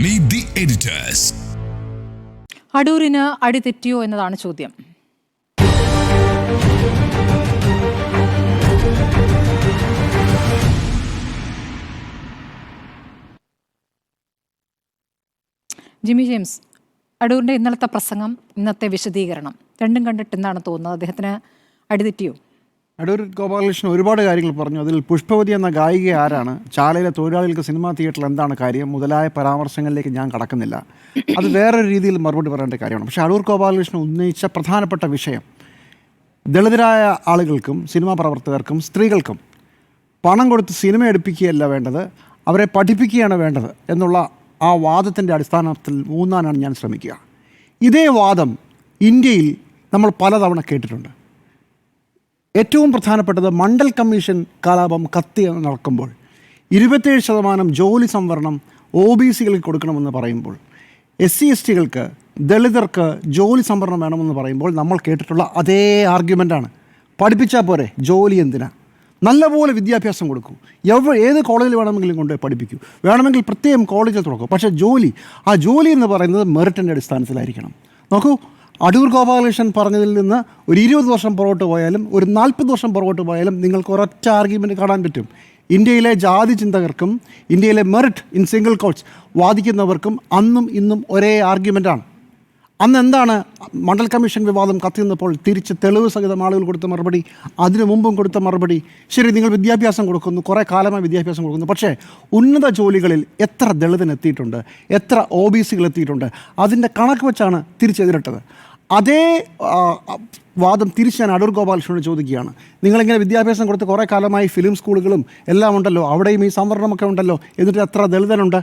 Meet the editors. അടൂരിന് അടി തെറ്റിയോ എന്നതാണ് ചോദ്യം. ജിമ്മി ജെയിംസ്, അടൂരിൻ്റെ ഇന്നലത്തെ പ്രസംഗം, ഇന്നത്തെ വിശദീകരണം രണ്ടും കണ്ടിട്ട് എന്താണ് തോന്നുന്നത്? അദ്ദേഹത്തിന് അടിതെറ്റിയോ? അടൂർ ഗോപാലകൃഷ്ണൻ ഒരുപാട് കാര്യങ്ങൾ പറഞ്ഞു. അതിൽ പുഷ്പവതി എന്ന ഗായിക ആരാണ്, ചാലയിലെ തൊഴിലാളികൾക്ക് സിനിമാ തിയേറ്ററിൽ എന്താണ് കാര്യം മുതലായ പരാമർശങ്ങളിലേക്ക് ഞാൻ കടക്കുന്നില്ല. അത് വേറൊരു രീതിയിൽ മറുപടി പറയേണ്ട കാര്യമാണ്. പക്ഷേ അടൂർ ഗോപാലകൃഷ്ണൻ ഉന്നയിച്ച പ്രധാനപ്പെട്ട വിഷയം ദളിതരായ ആളുകൾക്കും സിനിമാ പ്രവർത്തകർക്കും സ്ത്രീകൾക്കും പണം കൊടുത്ത് സിനിമ എടുപ്പിക്കുകയല്ല വേണ്ടത്, അവരെ പഠിപ്പിക്കുകയാണ് വേണ്ടത് എന്നുള്ള ആ വാദത്തിൻ്റെ അടിസ്ഥാനത്തിൽ ഊന്നാനാണ് ഞാൻ ശ്രമിക്കുക. ഇതേ വാദം ഇന്ത്യയിൽ നമ്മൾ പലതവണ കേട്ടിട്ടുണ്ട്. ഏറ്റവും പ്രധാനപ്പെട്ടത് മണ്ഡൽ കമ്മീഷൻ കലാപം കത്തി നടക്കുമ്പോൾ 27% ജോലി സംവരണം OBC-കൾക്ക് കൊടുക്കണമെന്ന് പറയുമ്പോൾ, SC/ST-കൾക്ക് ദളിതർക്ക് ജോലി സംവരണം വേണമെന്ന് പറയുമ്പോൾ നമ്മൾ കേട്ടിട്ടുള്ള അതേ ആർഗ്യുമെൻ്റാണ്. പഠിപ്പിച്ചാൽ പോരെ, ജോലി എന്തിനാ? നല്ലപോലെ വിദ്യാഭ്യാസം കൊടുക്കൂ, ഏത് കോളേജിൽ വേണമെങ്കിലും കൊണ്ട് പഠിപ്പിക്കൂ, വേണമെങ്കിൽ പ്രത്യേകം കോളേജിൽ തുറക്കൂ, പക്ഷേ ആ ജോലി എന്ന് പറയുന്നത് മെറിറ്റിൻ്റെ അടിസ്ഥാനത്തിലായിരിക്കണം. നോക്കൂ, അടൂർ ഗോപാലകൃഷ്ണൻ പറഞ്ഞതിൽ നിന്ന് ഒരു 20 വർഷം പുറകോട്ട് പോയാലും ഒരു 40 വർഷം പുറകോട്ട് പോയാലും നിങ്ങൾക്ക് ഒരൊറ്റ ആർഗ്യുമെൻറ്റ് കാണാൻ പറ്റും. ഇന്ത്യയിലെ ജാതി ചിന്തകർക്കും ഇന്ത്യയിലെ മെറിറ്റ് ഇൻ സിംഗിൾ കോഴ്സ് വാദിക്കുന്നവർക്കും അന്നും ഇന്നും ഒരേ ആർഗ്യുമെൻ്റാണ്. അന്ന് എന്താണ് മണ്ഡൽ കമ്മീഷൻ വിവാദം കത്തി നിന്നപ്പോൾ തിരിച്ച് തെളിവ് സഹിതം ആളുകൾ കൊടുത്ത മറുപടി, അതിനു മുമ്പും കൊടുത്ത മറുപടി, ശരി നിങ്ങൾ വിദ്യാഭ്യാസം കൊടുക്കുന്നു, കുറേ കാലമായി വിദ്യാഭ്യാസം കൊടുക്കുന്നു, പക്ഷേ ഉന്നത ജോലികളിൽ എത്ര ദളിതനെത്തിയിട്ടുണ്ട്, എത്ര OBC-കൾ എത്തിയിട്ടുണ്ട്, അതിൻ്റെ കണക്ക് വെച്ചാണ് തിരിച്ചെതിരിട്ടത്. അതേ വാദം തിരിച്ച് ഞാൻ അടൂർ ഗോപാലകൃഷ്ണനോട് ചോദിക്കുകയാണ്. നിങ്ങളിങ്ങനെ വിദ്യാഭ്യാസം കൊടുത്ത് കുറേ കാലമായി ഫിലിം സ്കൂളുകളും എല്ലാം ഉണ്ടല്ലോ, അവിടെയും ഈ സംവരണമൊക്കെ ഉണ്ടല്ലോ, എന്നിട്ട് എത്ര ദളിതനുണ്ട്,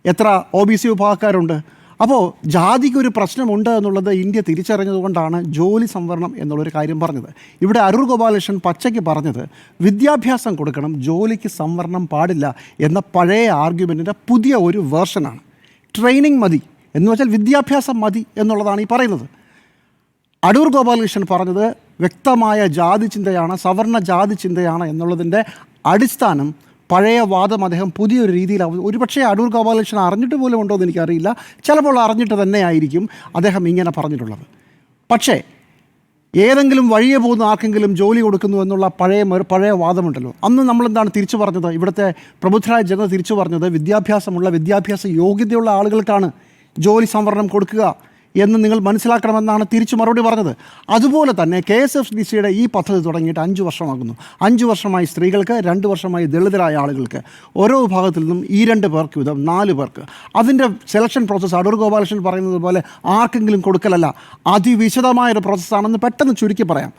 എത്ര OBC വിഭാഗക്കാരുണ്ട്? അപ്പോൾ ജാതിക്കൊരു പ്രശ്നമുണ്ട് എന്നുള്ളത് ഇന്ത്യ തിരിച്ചറിഞ്ഞതുകൊണ്ടാണ് ജോലി സംവരണം എന്നുള്ളൊരു കാര്യം പറഞ്ഞത്. ഇവിടെ അടൂർ ഗോപാലകൃഷ്ണൻ പച്ചയ്ക്ക് പറഞ്ഞത് വിദ്യാഭ്യാസം കൊടുക്കണം, ജോലിക്ക് സംവരണം പാടില്ല എന്ന പഴയ ആർഗ്യുമെൻറ്റിൻ്റെ പുതിയ ഒരു വേർഷനാണ്. ട്രെയിനിങ് മതി എന്ന് വെച്ചാൽ വിദ്യാഭ്യാസം മതി എന്നുള്ളതാണ് ഈ പറയുന്നത്. അടൂർ ഗോപാലകൃഷ്ണൻ പറഞ്ഞത് വ്യക്തമായ ജാതി ചിന്തയാണ്, സവർണ ജാതി ചിന്തയാണ് എന്നുള്ളതിൻ്റെ അടിസ്ഥാനം പഴയ വാദം അദ്ദേഹം പുതിയൊരു രീതിയിൽ ഒരുപക്ഷേ അടൂർ ഗോപാലകൃഷ്ണൻ അറിഞ്ഞിട്ട് പോലും ഉണ്ടോ എന്ന് എനിക്കറിയില്ല, ചിലപ്പോൾ അറിഞ്ഞിട്ട് തന്നെ ആയിരിക്കും അദ്ദേഹം ഇങ്ങനെ പറഞ്ഞിട്ടുള്ളത്. പക്ഷേ ഏതെങ്കിലും വഴിയെ പോകുന്ന ആർക്കെങ്കിലും ജോലി കൊടുക്കുന്നു എന്നുള്ള പഴയ വാദമുണ്ടല്ലോ, അന്ന് നമ്മളെന്താണ് തിരിച്ചു പറഞ്ഞത്? ഇവിടുത്തെ പ്രബുദ്ധരായ ജനത തിരിച്ചു പറഞ്ഞത് വിദ്യാഭ്യാസ യോഗ്യതയുള്ള ആളുകൾക്കാണ് ജോലി സംവരണം കൊടുക്കുക എന്ന് നിങ്ങൾ മനസ്സിലാക്കണമെന്നാണ് തിരിച്ചു മറുപടി പറഞ്ഞത്. അതുപോലെ തന്നെ KSFDC-യുടെ ഈ പദ്ധതി തുടങ്ങിയിട്ട് 5 വർഷമാകുന്നു. 5 വർഷമായി സ്ത്രീകൾക്ക്, 2 വർഷമായി ദളിതരായ ആളുകൾക്ക്, ഓരോ വിഭാഗത്തിൽ നിന്നും 2 പേർക്ക് വീതം 4 പേർക്ക്. അതിൻ്റെ സെലക്ഷൻ പ്രോസസ്സ് അടൂർ ഗോപാലകൃഷ്ണൻ പറയുന്നത് പോലെ ആർക്കെങ്കിലും കൊടുക്കലല്ല, അതിവിശദമായൊരു പ്രോസസ്സാണെന്ന് പെട്ടെന്ന് ചുരുക്കി പറയാം.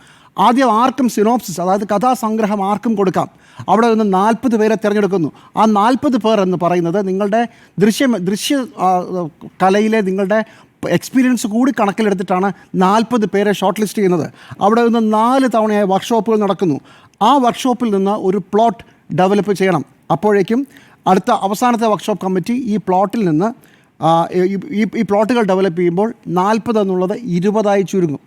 ആദ്യം ആർക്കും സിനോപ്സിസ്, അതായത് കഥാസംഗ്രഹം ആർക്കും കൊടുക്കാം. അവിടെ നിന്ന് 40 പേരെ തിരഞ്ഞെടുക്കുന്നു. ആ 40 പേർ എന്ന് പറയുന്നത് നിങ്ങളുടെ ദൃശ്യ കലയിലെ നിങ്ങളുടെ എക്സ്പീരിയൻസ് കൂടി കണക്കിലെടുത്തിട്ടാണ് 40 പേരെ ഷോർട്ട് ലിസ്റ്റ് ചെയ്യുന്നത്. അവിടെ നിന്ന് 4 തവണയായി വർക്ക്ഷോപ്പുകൾ നടക്കുന്നു. ആ വർക്ക്ഷോപ്പിൽ നിന്ന് ഒരു പ്ലോട്ട് ഡെവലപ്പ് ചെയ്യണം. അപ്പോഴേക്കും അവസാനത്തെ വർക്ക്ഷോപ്പ് കമ്മിറ്റി ഈ പ്ലോട്ടിൽ നിന്ന് ഈ പ്ലോട്ടുകൾ ഡെവലപ്പ് ചെയ്യുമ്പോൾ 40 എന്നുള്ളത് 20 ചുരുങ്ങും.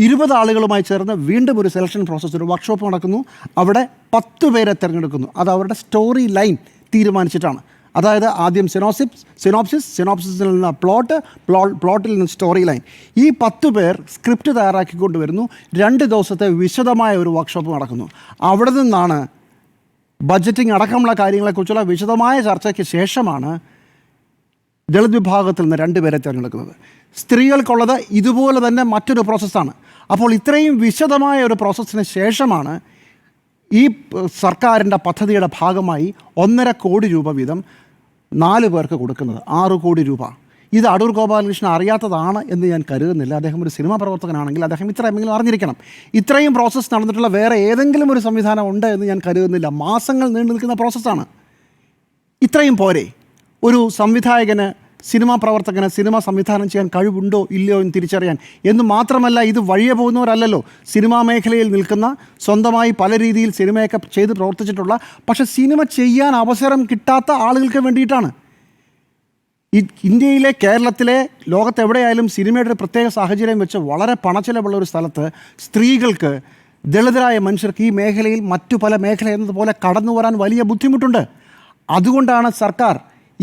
20 ആളുകളുമായി ചേർന്ന് വീണ്ടും ഒരു സെലക്ഷൻ പ്രോസസ്സ്, ഒരു വർക്ക്ഷോപ്പ് നടക്കുന്നു. അവിടെ 10 പേരെ തിരഞ്ഞെടുക്കുന്നു. അത് അവരുടെ സ്റ്റോറി ലൈൻ തീരുമാനിച്ചിട്ടാണ്. അതായത് ആദ്യം സിനോപ്സിസിൽ നിന്ന് പ്ലോട്ടിൽ നിന്ന് സ്റ്റോറി ലൈൻ. ഈ 10 പേർ സ്ക്രിപ്റ്റ് തയ്യാറാക്കിക്കൊണ്ട് വരുന്നു. 2 ദിവസത്തെ വിശദമായ ഒരു വർക്ക്ഷോപ്പ് നടക്കുന്നു. അവിടെ നിന്നാണ് ബഡ്ജറ്റിംഗ് അടക്കമുള്ള കാര്യങ്ങളെക്കുറിച്ചുള്ള വിശദമായ ചർച്ചയ്ക്ക് ശേഷമാണ് ദളിത് വിഭാഗത്തിൽ നിന്ന് 2 പേരെ തിരഞ്ഞെടുക്കുന്നത്. സ്ത്രീകൾക്കുള്ളത് ഇതുപോലെ തന്നെ മറ്റൊരു പ്രോസസ്സാണ്. അപ്പോൾ ഇത്രയും വിശദമായ ഒരു പ്രോസസ്സിന് ശേഷമാണ് ഈ സർക്കാരിൻ്റെ പദ്ധതിയുടെ ഭാഗമായി 1.5 കോടി രൂപ വീതം 4 പേർക്ക് കൊടുക്കുന്നത്. 6 കോടി രൂപ. ഇത് അടൂർ ഗോപാലകൃഷ്ണൻ അറിയാത്തതാണ് എന്ന് ഞാൻ കരുതുന്നില്ല. അദ്ദേഹം ഒരു സിനിമാ പ്രവർത്തകനാണെങ്കിൽ അദ്ദേഹം ഇത്രയെങ്കിലും അറിഞ്ഞിരിക്കണം. ഇത്രയും പ്രോസസ്സ് നടന്നിട്ടുള്ള വേറെ ഏതെങ്കിലും ഒരു സംവിധാനം ഉണ്ട് എന്ന് ഞാൻ കരുതുന്നില്ല. മാസങ്ങൾ നീണ്ടു നിൽക്കുന്ന പ്രോസസ്സാണ്. ഇത്രയും പോരെ ഒരു സംവിധായകന്, സിനിമാ പ്രവർത്തകന് സിനിമ സംവിധാനം ചെയ്യാൻ കഴിവുണ്ടോ ഇല്ലയോ എന്ന് തിരിച്ചറിയാൻ? എന്ന് മാത്രമല്ല, ഇത് വഴിയെ പോകുന്നവരല്ലല്ലോ, സിനിമാ മേഖലയിൽ നിൽക്കുന്ന, സ്വന്തമായി പല രീതിയിൽ സിനിമയൊക്കെ ചെയ്ത് പ്രവർത്തിച്ചിട്ടുള്ള, പക്ഷേ സിനിമ ചെയ്യാൻ അവസരം കിട്ടാത്ത ആളുകൾക്ക് വേണ്ടിയിട്ടാണ്. ഇന്ത്യയിലെ, കേരളത്തിലെ, ലോകത്തെവിടെയായാലും സിനിമയുടെ ഒരു പ്രത്യേക സാഹചര്യം വെച്ച് വളരെ പണച്ചിലവുള്ള ഒരു സ്ഥലത്ത് സ്ത്രീകൾക്ക്, ദളിതരായ മനുഷ്യർക്ക് ഈ മേഖലയിൽ മറ്റു പല മേഖല എന്നതുപോലെ കടന്നു വരാൻ വലിയ ബുദ്ധിമുട്ടുണ്ട്. അതുകൊണ്ടാണ് സർക്കാർ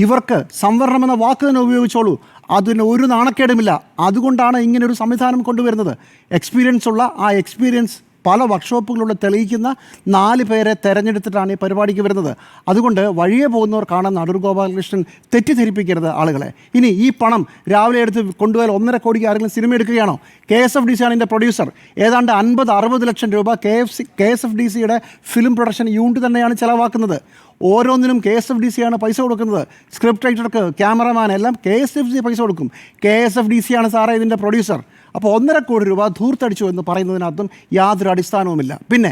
ഇവർക്ക് സംവരണം എന്ന വാക്ക് തന്നെ ഉപയോഗിച്ചോളൂ, അതിന് ഒരു നാണക്കേടുമില്ല. അതുകൊണ്ടാണ് ഇങ്ങനെ ഒരു സംവിധാനം കൊണ്ടുവരുന്നത്. എക്സ്പീരിയൻസ് ഉള്ള ആ എക്സ്പീരിയൻസ് പല വർക്ക്ഷോപ്പുകളിലൂടെ തെളിയിക്കുന്ന 4 പേരെ തെരഞ്ഞെടുത്തിട്ടാണ് ഈ പരിപാടിക്ക് വരുന്നത്. അതുകൊണ്ട് വഴിയെ പോകുന്നവർ കാണുന്ന അടൂർ ഗോപാലകൃഷ്ണൻ തെറ്റിദ്ധരിപ്പിക്കരുത് ആളുകളെ. ഇനി ഈ പണം രാവിലെ എടുത്ത് കൊണ്ടുപോയാൽ 1.5 കോടിക്ക് ആരെങ്കിലും സിനിമ എടുക്കുകയാണോ? KSFDC ആണ് ഇതിൻ്റെ പ്രൊഡ്യൂസർ. ഏതാണ്ട് 50-60 ലക്ഷം രൂപ KSFDCയുടെ ഫിലിം പ്രൊഡക്ഷൻ യൂണിറ്റ് തന്നെയാണ് ചിലവാക്കുന്നത്. ഓരോന്നിനും KSFDC ആണ് പൈസ കൊടുക്കുന്നത്. സ്ക്രിപ്റ്റ് റൈറ്റർക്ക്, ക്യാമറമാൻ എല്ലാം KSFDC പൈസ കൊടുക്കും. KSFDC ആണ് സാറേ ഇതിൻ്റെ പ്രൊഡ്യൂസർ. അപ്പോൾ 1.5 കോടി രൂപ ധൂർത്തടിച്ചു എന്ന് പറയുന്നതിനകത്തും യാതൊരു അടിസ്ഥാനവുമില്ല. പിന്നെ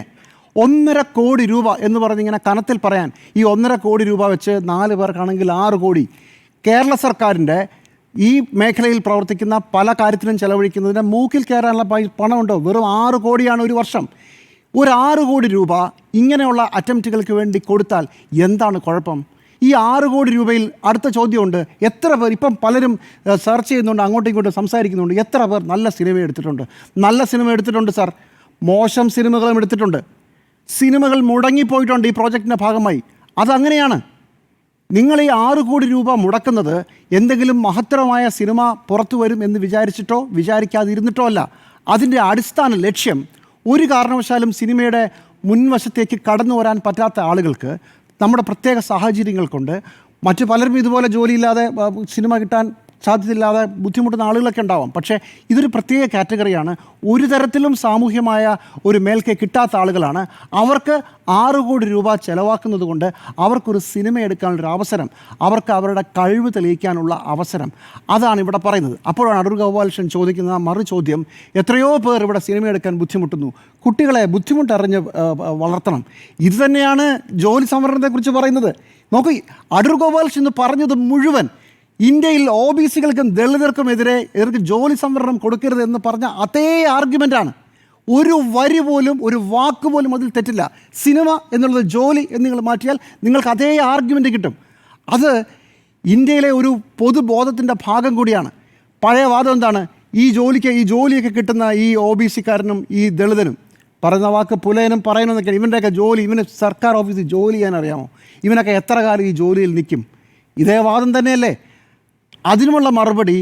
1.5 കോടി രൂപ എന്ന് പറഞ്ഞിങ്ങനെ കനത്തിൽ പറയാൻ, ഈ 1.5 കോടി രൂപ വെച്ച് 4 പേർക്കാണെങ്കിൽ 6 കോടി. കേരള സർക്കാരിൻ്റെ ഈ മേഖലയിൽ പ്രവർത്തിക്കുന്ന പല കാര്യത്തിനും ചെലവഴിക്കുന്നതിന് മൂക്കിൽ കയറാനുള്ള പണമുണ്ടോ? വെറും 6 കോടിയാണ് ഒരു വർഷം. ഒരു 6 കോടി രൂപ ഇങ്ങനെയുള്ള അറ്റംപ്റ്റുകൾക്ക് വേണ്ടി കൊടുത്താൽ എന്താണ് കുഴപ്പം? ഈ 6 കോടി രൂപയിൽ അടുത്ത ചോദ്യമുണ്ട്, എത്ര പേർ ഇപ്പം പലരും സെർച്ച് ചെയ്യുന്നുണ്ട്, അങ്ങോട്ടും ഇങ്ങോട്ടും സംസാരിക്കുന്നുണ്ട്, എത്ര പേർ നല്ല സിനിമ എടുത്തിട്ടുണ്ട്? നല്ല സിനിമ എടുത്തിട്ടുണ്ട് സാർ, മോശം സിനിമകളും എടുത്തിട്ടുണ്ട്. സിനിമകൾ മുടങ്ങിപ്പോയിട്ടുണ്ട് ഈ പ്രോജക്റ്റിൻ്റെ ഭാഗമായി. അതങ്ങനെയാണ്. നിങ്ങൾ ഈ 6 കോടി രൂപ മുടക്കുന്നത് എന്തെങ്കിലും മഹത്തരമായ സിനിമ പുറത്തു വരും എന്ന് വിചാരിച്ചിട്ടോ വിചാരിക്കാതിരുന്നിട്ടോ അല്ല. അതിൻ്റെ അടിസ്ഥാന ലക്ഷ്യം ഒരു കാരണവശാലും സിനിമയുടെ മുൻവശത്തേക്ക് കടന്നു വരാൻ പറ്റാത്ത ആളുകൾക്ക് നമ്മുടെ പ്രത്യേക സാഹചര്യങ്ങൾ കൊണ്ട്, മറ്റു പലരും ഇതുപോലെ ജോലിയില്ലാതെ സിനിമ കിട്ടാൻ സാധ്യതയില്ലാതെ ബുദ്ധിമുട്ടുന്ന ആളുകളൊക്കെ ഉണ്ടാവാം. പക്ഷേ ഇതൊരു പ്രത്യേക കാറ്റഗറിയാണ്. ഒരു തരത്തിലും സാമൂഹ്യമായ ഒരു മേൽക്കൈ കിട്ടാത്ത ആളുകളാണ്. അവർക്ക് 6 കോടി രൂപ ചിലവാക്കുന്നത് കൊണ്ട് അവർക്കൊരു സിനിമ എടുക്കാനുള്ളൊരു അവസരം, അവർക്ക് അവരുടെ കഴിവ് തെളിയിക്കാനുള്ള അവസരം, അതാണ് ഇവിടെ പറയുന്നത്. അപ്പോഴാണ് അടൂർ ഗോപാലകൃഷ്ണൻ ചോദിക്കുന്ന മറു ചോദ്യം, എത്രയോ പേർ ഇവിടെ സിനിമ എടുക്കാൻ ബുദ്ധിമുട്ടുന്നു, കുട്ടികളെ ബുദ്ധിമുട്ടറിഞ്ഞ് വളർത്തണം. ഇത് തന്നെയാണ് ജോലി സംവരണത്തെക്കുറിച്ച് പറയുന്നത്. നോക്കൂ, അടൂർ ഗോപാലകൃഷ്ണൻ പറഞ്ഞത് മുഴുവൻ ഇന്ത്യയിൽ OBC-കൾക്കും ദളിതർക്കുമെതിരെ ഇവർക്ക് ജോലി സംവരണം കൊടുക്കരുത് എന്ന് പറഞ്ഞ അതേ ആർഗ്യുമെൻ്റാണ്. ഒരു വരി പോലും, ഒരു വാക്ക് പോലും അതിൽ തെറ്റില്ല. സിനിമ എന്നുള്ളത് ജോലി എന്ന് നിങ്ങൾ മാറ്റിയാൽ നിങ്ങൾക്ക് അതേ ആർഗ്യുമെൻ്റ് കിട്ടും. അത് ഇന്ത്യയിലെ ഒരു പൊതുബോധത്തിൻ്റെ ഭാഗം കൂടിയാണ്. പഴയ വാദം എന്താണ്? ഈ ജോലിയൊക്കെ കിട്ടുന്ന ഈ OBC-കാരനും ഈ ദളിതനും, പറയുന്ന വാക്ക് പുലയനും പറയണമെന്നൊക്കെയാണ്, ഇവൻ്റെയൊക്കെ ജോലി, ഇവന് സർക്കാർ ഓഫീസിൽ ജോലി ചെയ്യാൻ അറിയാമോ? ഇവനൊക്കെ എത്ര കാലം ഈ ജോലിയിൽ നിൽക്കും? ഇതേ വാദം തന്നെയല്ലേ? അതിനുമുള്ള മറുപടി,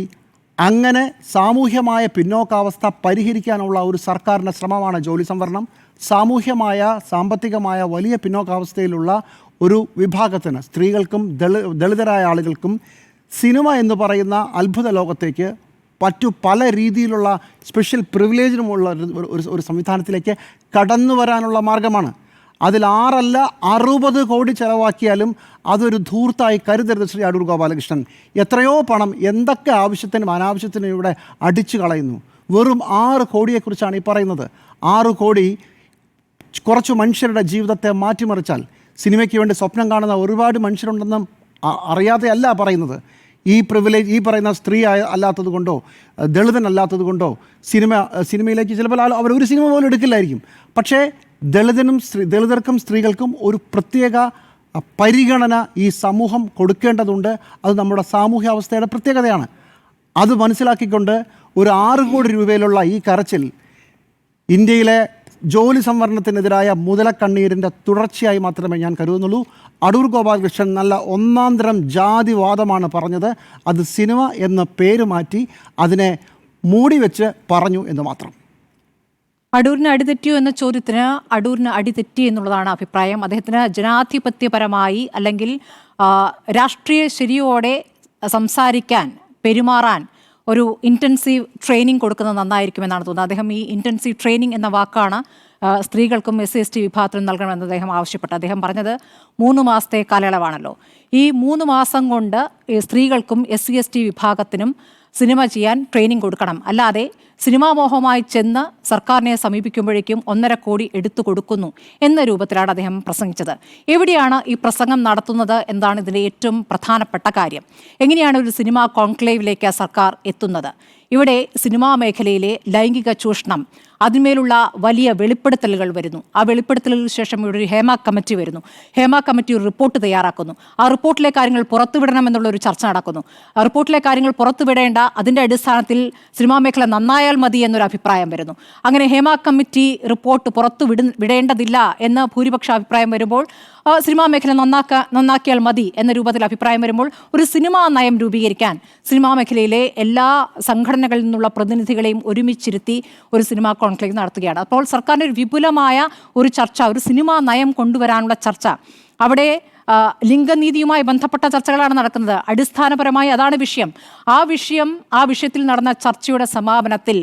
അങ്ങനെ സാമൂഹ്യമായ പിന്നോക്കാവസ്ഥ പരിഹരിക്കാനുള്ള ഒരു സർക്കാരിൻ്റെ ശ്രമമാണ് ജോലി സംവരണം. സാമൂഹ്യമായ, സാമ്പത്തികമായ വലിയ പിന്നോക്കാവസ്ഥയിലുള്ള ഒരു വിഭാഗത്തിന്, സ്ത്രീകൾക്കും ദളിതരായ ആളുകൾക്കും സിനിമ എന്ന് പറയുന്ന അത്ഭുത ലോകത്തേക്ക് പല രീതിയിലുള്ള സ്പെഷ്യൽ പ്രിവിലേജിനുമുള്ള ഒരു സംവിധാനത്തിലേക്ക് കടന്നു വരാനുള്ള മാർഗമാണ്. അതിൽ 6 അല്ല 60 കോടി ചിലവാക്കിയാലും അതൊരു ധൂർത്തായി കരുതരുത് ശ്രീ അടൂർ ഗോപാലകൃഷ്ണൻ. എത്രയോ പണം എന്തൊക്കെ ആവശ്യത്തിനും അനാവശ്യത്തിനും ഇവിടെ അടിച്ചു കളയുന്നു. വെറും 6 കോടിയെക്കുറിച്ചാണ് ഈ പറയുന്നത്. 6 കോടി കുറച്ച് മനുഷ്യരുടെ ജീവിതത്തെ മാറ്റിമറിച്ചാൽ, സിനിമയ്ക്ക് വേണ്ടി സ്വപ്നം കാണുന്ന ഒരുപാട് മനുഷ്യരുണ്ടെന്നും അറിയാതെ അല്ല പറയുന്നത്. ഈ പ്രിവിലേജ്, ഈ പറയുന്ന സ്ത്രീ അല്ലാത്തത് കൊണ്ടോ ദളിതനല്ലാത്തത് കൊണ്ടോ സിനിമയിലേക്ക് ചിലപ്പോൾ അവരൊരു സിനിമ പോലും എടുക്കില്ലായിരിക്കും. പക്ഷേ ദളിതർക്കും സ്ത്രീകൾക്കും ഒരു പ്രത്യേക പരിഗണന ഈ സമൂഹം കൊടുക്കേണ്ടതുണ്ട്. അത് നമ്മുടെ സാമൂഹ്യ അവസ്ഥയുടെ പ്രത്യേകതയാണ്. അത് മനസ്സിലാക്കിക്കൊണ്ട് ഒരു 6 കോടി രൂപയിലുള്ള ഈ കരച്ചിൽ ഇന്ത്യയിലെ ജോലി സംവരണത്തിനെതിരായ മുതലക്കണ്ണീരിൻ്റെ തുടർച്ചയായി മാത്രമേ ഞാൻ കരുതുന്നുള്ളൂ. അടൂർ ഗോപാലകൃഷ്ണൻ നല്ല ഒന്നാന്തരം ജാതിവാദമാണ് പറഞ്ഞത്. അത് സിനിമ എന്ന പേര് മാറ്റി അതിനെ മൂടി വെച്ച് പറഞ്ഞു എന്ന് മാത്രം. അടൂരിന് അടിതെറ്റിയോ എന്ന ചോദ്യത്തിന് അടൂരിന് അടിതെറ്റി എന്നുള്ളതാണ് അഭിപ്രായം. അദ്ദേഹത്തിന് ജനാധിപത്യപരമായി അല്ലെങ്കിൽ രാഷ്ട്രീയ ശരിയോടെ സംസാരിക്കാൻ, പെരുമാറാൻ ഒരു ഇൻറ്റൻസീവ് ട്രെയിനിങ് കൊടുക്കുന്നത് നന്നായിരിക്കുമെന്നാണ് തോന്നുന്നത്. അദ്ദേഹം ഈ ഇൻറ്റൻസീവ് ട്രെയിനിങ് എന്ന വാക്കാണ് സ്ത്രീകൾക്കും SC/ST വിഭാഗത്തിനും നൽകണമെന്ന് അദ്ദേഹം ആവശ്യപ്പെട്ടു. അദ്ദേഹം പറഞ്ഞത് 3 മാസത്തെ കാലയളവാണല്ലോ. ഈ 3 മാസം കൊണ്ട് സ്ത്രീകൾക്കും SC/ST വിഭാഗത്തിനും സിനിമ ചെയ്യാൻ ട്രെയിനിങ് കൊടുക്കണം. അല്ലാതെ സിനിമാ മോഹമായി ചെന്ന് സർക്കാരിനെ സമീപിക്കുമ്പോഴേക്കും 1.5 കോടി എടുത്തു കൊടുക്കുന്നു എന്ന രൂപത്തിലാണ് അദ്ദേഹം പ്രസംഗിച്ചത്. എവിടെയാണ് ഈ പ്രസംഗം നടത്തുന്നത് എന്നാണ് ഇതിൻ്റെ ഏറ്റവും പ്രധാനപ്പെട്ട കാര്യം. എങ്ങനെയാണ് ഒരു സിനിമാ കോൺക്ലേവിലേക്ക് സർക്കാർ എത്തുന്നത്? ഇവിടെ സിനിമാ മേഖലയിലെ ലൈംഗിക ചൂഷണം, അതിന്മേലുള്ള വലിയ വെളിപ്പെടുത്തലുകൾ വരുന്നു. ആ വെളിപ്പെടുത്തലുകൾക്ക് ശേഷം ഇവിടെ ഒരു ഹേമ കമ്മിറ്റി വരുന്നു. ഹേമ കമ്മിറ്റി ഒരു റിപ്പോർട്ട് തയ്യാറാക്കുന്നു. ആ റിപ്പോർട്ടിലെ കാര്യങ്ങൾ പുറത്തുവിടണമെന്നുള്ളൊരു ചർച്ച നടക്കുന്നു. ആ റിപ്പോർട്ടിലെ കാര്യങ്ങൾ പുറത്തുവിടേണ്ട, അതിൻ്റെ അടിസ്ഥാനത്തിൽ സിനിമാ മേഖല നന്നായ ഉണ്ടായാൽ മതി എന്നൊരു അഭിപ്രായം വരുന്നു. അങ്ങനെ ഹേമ കമ്മിറ്റി റിപ്പോർട്ട് പുറത്തു വിടേണ്ടതില്ല എന്ന ഭൂരിപക്ഷ അഭിപ്രായം വരുമ്പോൾ, സിനിമാ മേഖല നന്നാക്കിയാൽ മതി എന്ന രൂപത്തിൽ അഭിപ്രായം വരുമ്പോൾ, ഒരു സിനിമാ നയം രൂപീകരിക്കാൻ സിനിമാ മേഖലയിലെ എല്ലാ സംഘടനകളിൽ നിന്നുള്ള പ്രതിനിധികളെയും ഒരുമിച്ചിരുത്തി ഒരു സിനിമാ കോൺക്ലേവ് നടത്തുകയാണ്. അപ്പോൾ സർക്കാരിൻ്റെ ഒരു വിപുലമായ ഒരു ചർച്ച, ഒരു സിനിമാ നയം കൊണ്ടുവരാനുള്ള ചർച്ച, അവിടെ ലിംഗനീതിയുമായി ബന്ധപ്പെട്ട ചർച്ചകളാണ് നടക്കുന്നത്. അടിസ്ഥാനപരമായി അതാണ് വിഷയം. ആ വിഷയത്തിൽ നടന്ന ചർച്ചയുടെ സമാപനത്തിൽ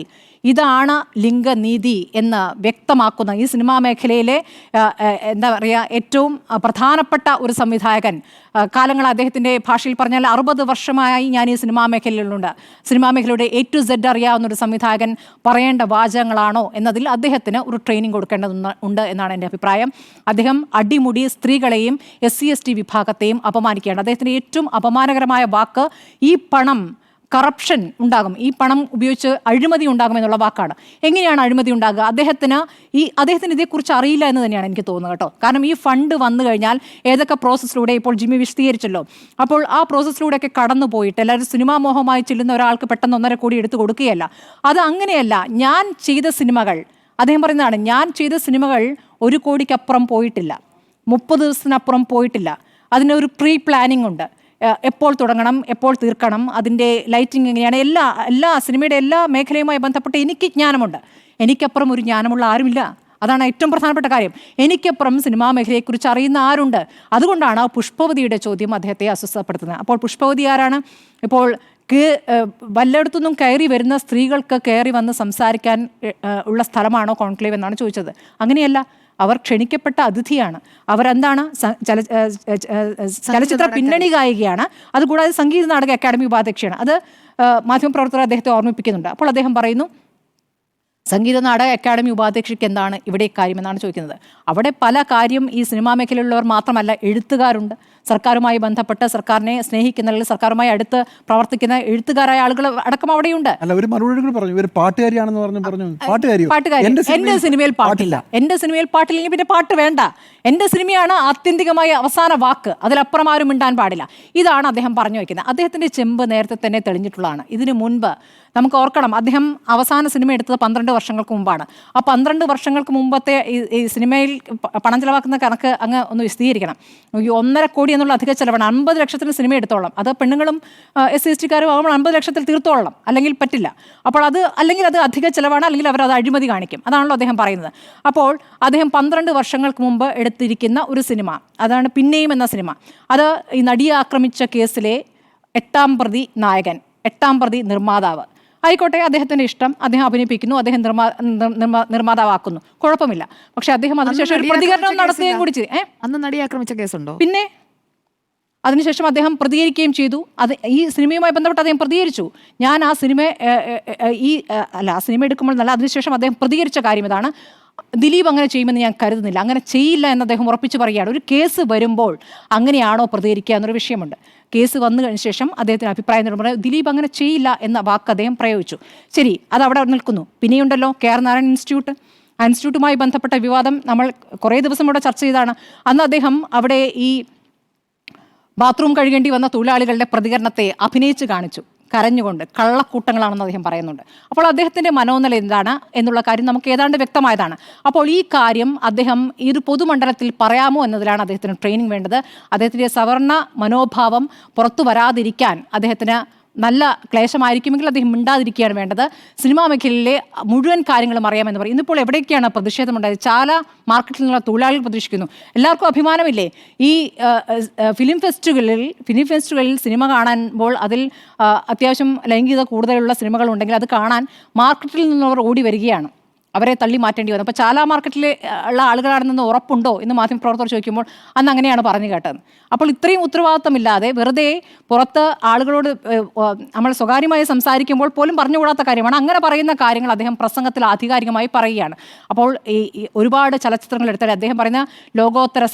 ഇതാണ് ലിംഗനീതി എന്ന് വ്യക്തമാക്കുന്ന ഈ സിനിമാ മേഖലയിലെ എന്താ പറയുക, ഏറ്റവും പ്രധാനപ്പെട്ട ഒരു സംവിധായകൻ, കാലങ്ങൾ അദ്ദേഹത്തിൻ്റെ ഭാഷയിൽ പറഞ്ഞാൽ 60 വർഷമായി ഞാൻ ഈ സിനിമാ മേഖലയിലുണ്ട്, സിനിമാ മേഖലയുടെ A to Z അറിയാവുന്ന ഒരു സംവിധായകൻ പറയേണ്ട വാചകങ്ങളാണോ എന്നതിൽ അദ്ദേഹത്തിന് ഒരു ട്രെയിനിങ് കൊടുക്കേണ്ടതുണ്ട് എന്നാണ് എൻ്റെ അഭിപ്രായം. അദ്ദേഹം അടിമുടി സ്ത്രീകളെയും SC/ST വിഭാഗത്തെയും അപമാനിക്കുകയാണ്. അദ്ദേഹത്തിൻ്റെ ഏറ്റവും അപമാനകരമായ വാക്ക് ഈ പണം കറപ്ഷൻ ഉണ്ടാകും, ഈ പണം ഉപയോഗിച്ച് അഴിമതി ഉണ്ടാകും എന്നുള്ള വാക്കാണ്. എങ്ങനെയാണ് അഴിമതി ഉണ്ടാകുക? അദ്ദേഹത്തിന് ഇതേക്കുറിച്ച് അറിയില്ല എന്ന് തന്നെയാണ് എനിക്ക് തോന്നുന്നത് കേട്ടോ. കാരണം ഈ ഫണ്ട് വന്നു കഴിഞ്ഞാൽ ഏതൊക്കെ പ്രോസസ്സിലൂടെ, ഇപ്പോൾ ജിമ്മി വിശദീകരിച്ചല്ലോ, അപ്പോൾ ആ പ്രോസസ്സിലൂടെയൊക്കെ കടന്നു പോയിട്ട് എല്ലാവരും സിനിമാ മോഹമായി ചെല്ലുന്ന ഒരാൾക്ക് പെട്ടെന്ന് 1.5 കോടി എടുത്തു കൊടുക്കുകയല്ല. അത് അങ്ങനെയല്ല. ഞാൻ ചെയ്ത സിനിമകൾ, അദ്ദേഹം പറയുന്നതാണ്, ഞാൻ ചെയ്ത സിനിമകൾ 1 കോടിക്കപ്പുറം പോയിട്ടില്ല, 30 ദിവസത്തിനപ്പുറം പോയിട്ടില്ല. അതിനൊരു പ്രീ പ്ലാനിംഗ് ഉണ്ട്. എപ്പോൾ തുടങ്ങണം, എപ്പോൾ തീർക്കണം, അതിൻ്റെ ലൈറ്റിംഗ് എങ്ങനെയാണ്, എല്ലാ സിനിമയുടെ എല്ലാ മേഖലയുമായി ബന്ധപ്പെട്ട് എനിക്ക് ജ്ഞാനമുണ്ട്. എനിക്കപ്പുറം ഒരു ജ്ഞാനമുള്ള ആരുമില്ല. അതാണ് ഏറ്റവും പ്രധാനപ്പെട്ട കാര്യം. എനിക്കപ്പുറം സിനിമാ മേഖലയെക്കുറിച്ച് അറിയുന്ന ആരുണ്ട്? അതുകൊണ്ടാണ് പുഷ്പവതിയുടെ ചോദ്യം അദ്ദേഹത്തെ അസ്വസ്ഥപ്പെടുത്തുന്നത്. അപ്പോൾ പുഷ്പവതി ആരാണ്? ഇപ്പോൾ വല്ലയിടത്തുനിന്നും കയറി വരുന്ന സ്ത്രീകൾക്ക് കയറി വന്ന് സംസാരിക്കാൻ ഉള്ള സ്ഥലമാണോ കോൺക്ലേവ് എന്നാണ് ചോദിച്ചത്. അങ്ങനെയല്ല, അവർ ക്ഷണിക്കപ്പെട്ട അതിഥിയാണ്. അവരെന്താണ്? ചലച്ചിത്ര പിന്നണി ഗായികയാണ്. അതുകൂടാതെ സംഗീത നാടക അക്കാദമി ഉപാധ്യക്ഷയാണ്. അത് മാധ്യമപ്രവർത്തകർ അദ്ദേഹത്തെ ഓർമ്മിപ്പിക്കുന്നുണ്ട്. അപ്പോൾ അദ്ദേഹം പറയുന്നു, സംഗീത നാടക അക്കാദമി ഉപാധ്യക്ഷയ്ക്ക് എന്താണ് ഇവിടെ കാര്യമെന്നാണ് ചോദിക്കുന്നത്. അവിടെ പല കാര്യം ഈ സിനിമാ മേഖലയിലുള്ളവർ മാത്രമല്ല, എഴുത്തുകാരുണ്ട്. സർക്കാരുമായി ബന്ധപ്പെട്ട് സർക്കാരിനെ സ്നേഹിക്കുന്ന, അല്ലെങ്കിൽ സർക്കാരുമായി അടുത്ത് പ്രവർത്തിക്കുന്ന എഴുത്തുകാരായ ആളുകൾ അടക്കം അവിടെയുണ്ട്. അല്ല, ഒരു മറുപടി പറഞ്ഞു, ഇവർ പാട്ടുകാരിയാണെന്ന് പറഞ്ഞു. പാട്ടുകാരി എന്റെ സിനിമയിൽ പാട്ടില്ല, എന്റെ സിനിമയിൽ പാട്ടില്ലെങ്കിൽ പിന്നെ പാട്ട് വേണ്ട. എന്റെ സിനിമയാണ് ആത്യന്തികമായി അവസാന വാക്ക്, അതിലപ്പുറം ആരും മിണ്ടാൻ പാടില്ല. ഇതാണ് അദ്ദേഹം പറഞ്ഞു വയ്ക്കുന്നത്. അദ്ദേഹത്തിന്റെ ചെമ്പ് നേരത്തെ തന്നെ തെളിഞ്ഞിട്ടുള്ളതാണ്. ഇതിനു മുൻപ് നമുക്ക് ഓർക്കണം, അദ്ദേഹം അവസാന സിനിമ എടുത്തത് 12 വർഷങ്ങൾക്ക് മുമ്പാണ്. ആ 12 വർഷങ്ങൾക്ക് മുമ്പത്തെ ഈ സിനിമയിൽ പണം ചെലവാക്കുന്ന കണക്ക് അങ്ങ് ഒന്ന് വിശദീകരിക്കണം. 1.5 കോടി എന്നുള്ള അധിക ചെലവാണ്. 50 ലക്ഷത്തിന് സിനിമ എടുത്തോളാം. അത് പെണ്ണുങ്ങളും SC/ST-കാരും ആകുമ്പോൾ 50 ലക്ഷത്തിൽ തീർത്തോളാം, അല്ലെങ്കിൽ പറ്റില്ല. അപ്പോൾ അല്ലെങ്കിൽ അത് അധിക ചെലവാണ്, അല്ലെങ്കിൽ അവർ അത് അഴിമതി കാണിക്കും. അതാണല്ലോ അദ്ദേഹം പറയുന്നത്. അപ്പോൾ അദ്ദേഹം 12 വർഷങ്ങൾക്ക് മുമ്പ് എടുത്തിരിക്കുന്ന ഒരു സിനിമ, അതാണ് പിന്നെയും എന്ന സിനിമ. അത് ഈ നടിയെ ആക്രമിച്ച കേസിലെ 8ാം പ്രതി നായകൻ, 8ാം പ്രതി നിർമ്മാതാവ്. ആയിക്കോട്ടെ, അദ്ദേഹത്തിൻ്റെ ഇഷ്ടം, അദ്ദേഹം അഭിനയിപ്പിക്കുന്നു, അദ്ദേഹം നിർമ്മാതാവാക്കുന്നു, കുഴപ്പമില്ല. പക്ഷെ അദ്ദേഹം അതിനുശേഷം ഒരു പ്രതികരണം നടത്തുകയും കൂടി ചെയ്തു. അന്ന് നടിയെ ആക്രമിച്ച കേസുണ്ടോ? പിന്നെ അതിനുശേഷം അദ്ദേഹം പ്രതികരിക്കുകയും ചെയ്തു. അത് ഈ സിനിമയുമായി ബന്ധപ്പെട്ട് അദ്ദേഹം പ്രതികരിച്ചു. ഞാൻ ആ സിനിമ ആ സിനിമ എടുക്കുമ്പോൾ നല്ല, അതിനുശേഷം അദ്ദേഹം പ്രതികരിച്ച കാര്യം ഇതാണ്, ദിലീപ് അങ്ങനെ ചെയ്യുമെന്ന് ഞാൻ കരുതുന്നില്ല, അങ്ങനെ ചെയ്യില്ല എന്ന് അദ്ദേഹം ഉറപ്പിച്ച് പറയുകയാണ്. ഒരു കേസ് വരുമ്പോൾ അങ്ങനെയാണോ പ്രതികരിക്കുക എന്നൊരു വിഷയമുണ്ട്. കേസ് വന്നു കഴിഞ്ഞ ശേഷം അദ്ദേഹത്തിന് അഭിപ്രായം പറയുന്നത് ദിലീപ് അങ്ങനെ ചെയ്യില്ല എന്ന വാക്ക് അദ്ദേഹം പ്രയോഗിച്ചു. ശരി, അത് അവിടെ നിൽക്കുന്നു. പിന്നെയുണ്ടല്ലോ KR നാരായണൻ ഇൻസ്റ്റിറ്റ്യൂട്ട്. ആ ഇൻസ്റ്റിറ്റ്യൂട്ടുമായി ബന്ധപ്പെട്ട വിവാദം നമ്മൾ കുറേ ദിവസം ഇവിടെ ചർച്ച ചെയ്താണ്. അന്ന് അദ്ദേഹം അവിടെ ഈ ബാത്റൂം കഴുകേണ്ടി വന്ന തൊഴിലാളികളുടെ പ്രതികരണത്തെ അഭിനയിച്ച് കാണിച്ചു, കരഞ്ഞുകൊണ്ട്. കള്ളക്കൂട്ടങ്ങളാണെന്ന് അദ്ദേഹം പറയുന്നുണ്ട്. അപ്പോൾ അദ്ദേഹത്തിൻ്റെ മനോനില എന്താണ് എന്നുള്ള കാര്യം നമുക്ക് ഏതാണ്ട് വ്യക്തമായതാണ്. അപ്പോൾ ഈ കാര്യം അദ്ദേഹം ഈ ഒരു പൊതുമണ്ഡലത്തിൽ പറയാമോ എന്നതിലാണ് അദ്ദേഹത്തിന് ട്രെയിനിങ് വേണ്ടത്. അദ്ദേഹത്തിൻ്റെ സവർണ മനോഭാവം പുറത്തു വരാതിരിക്കാൻ അദ്ദേഹത്തിന് നല്ല ക്ലേശമായിരിക്കുമെങ്കിൽ അദ്ദേഹം മിണ്ടാതിരിക്കുകയാണ് വേണ്ടത്. സിനിമാ മേഖലയിലെ മുഴുവൻ കാര്യങ്ങളും അറിയാമെന്ന് പറയും. ഇന്നിപ്പോൾ എവിടെയൊക്കെയാണ് പ്രതിഷേധമുണ്ടായത്? ചാല മാർക്കറ്റിൽ നിന്നുള്ള തൊഴിലാളികൾ പ്രതിഷേധിക്കുന്നു. എല്ലാവർക്കും അഭിമാനമില്ലേ? ഈ ഫിലിം ഫെസ്റ്റുകളിൽ സിനിമ കാണുമ്പോൾ അതിൽ അത്യാവശ്യം ലൈംഗികത കൂടുതലുള്ള സിനിമകളുണ്ടെങ്കിൽ അത് കാണാൻ മാർക്കറ്റിൽ നിന്നവർ ഓടി വരികയാണ്. അവരെ തള്ളി മാറ്റേണ്ടി വന്നു. അപ്പോൾ ചാല മാർക്കറ്റിൽ ഉള്ള ആളുകളാണെന്ന് ഉറപ്പുണ്ടോ എന്ന് മാധ്യമപ്രവർത്തകർ ചോദിക്കുമ്പോൾ അന്ന് അങ്ങനെയാണ് പറഞ്ഞു കേട്ടത്. അപ്പോൾ ഇത്രയും ഉത്തരവാദിത്തമില്ലാതെ വെറുതെ പുറത്ത് ആളുകളോട് നമ്മൾ സ്വകാര്യമായി സംസാരിക്കുമ്പോൾ പോലും പറഞ്ഞുകൂടാത്ത കാര്യമാണ്. അങ്ങനെ പറയുന്ന കാര്യങ്ങൾ അദ്ദേഹം പ്രസംഗത്തിൽ ആധികാരികമായി പറയുകയാണ്. അപ്പോൾ ഈ ഒരുപാട് ചലച്ചിത്രങ്ങൾ എടുത്താൽ അദ്ദേഹം പറയുന്ന ലോകോത്തര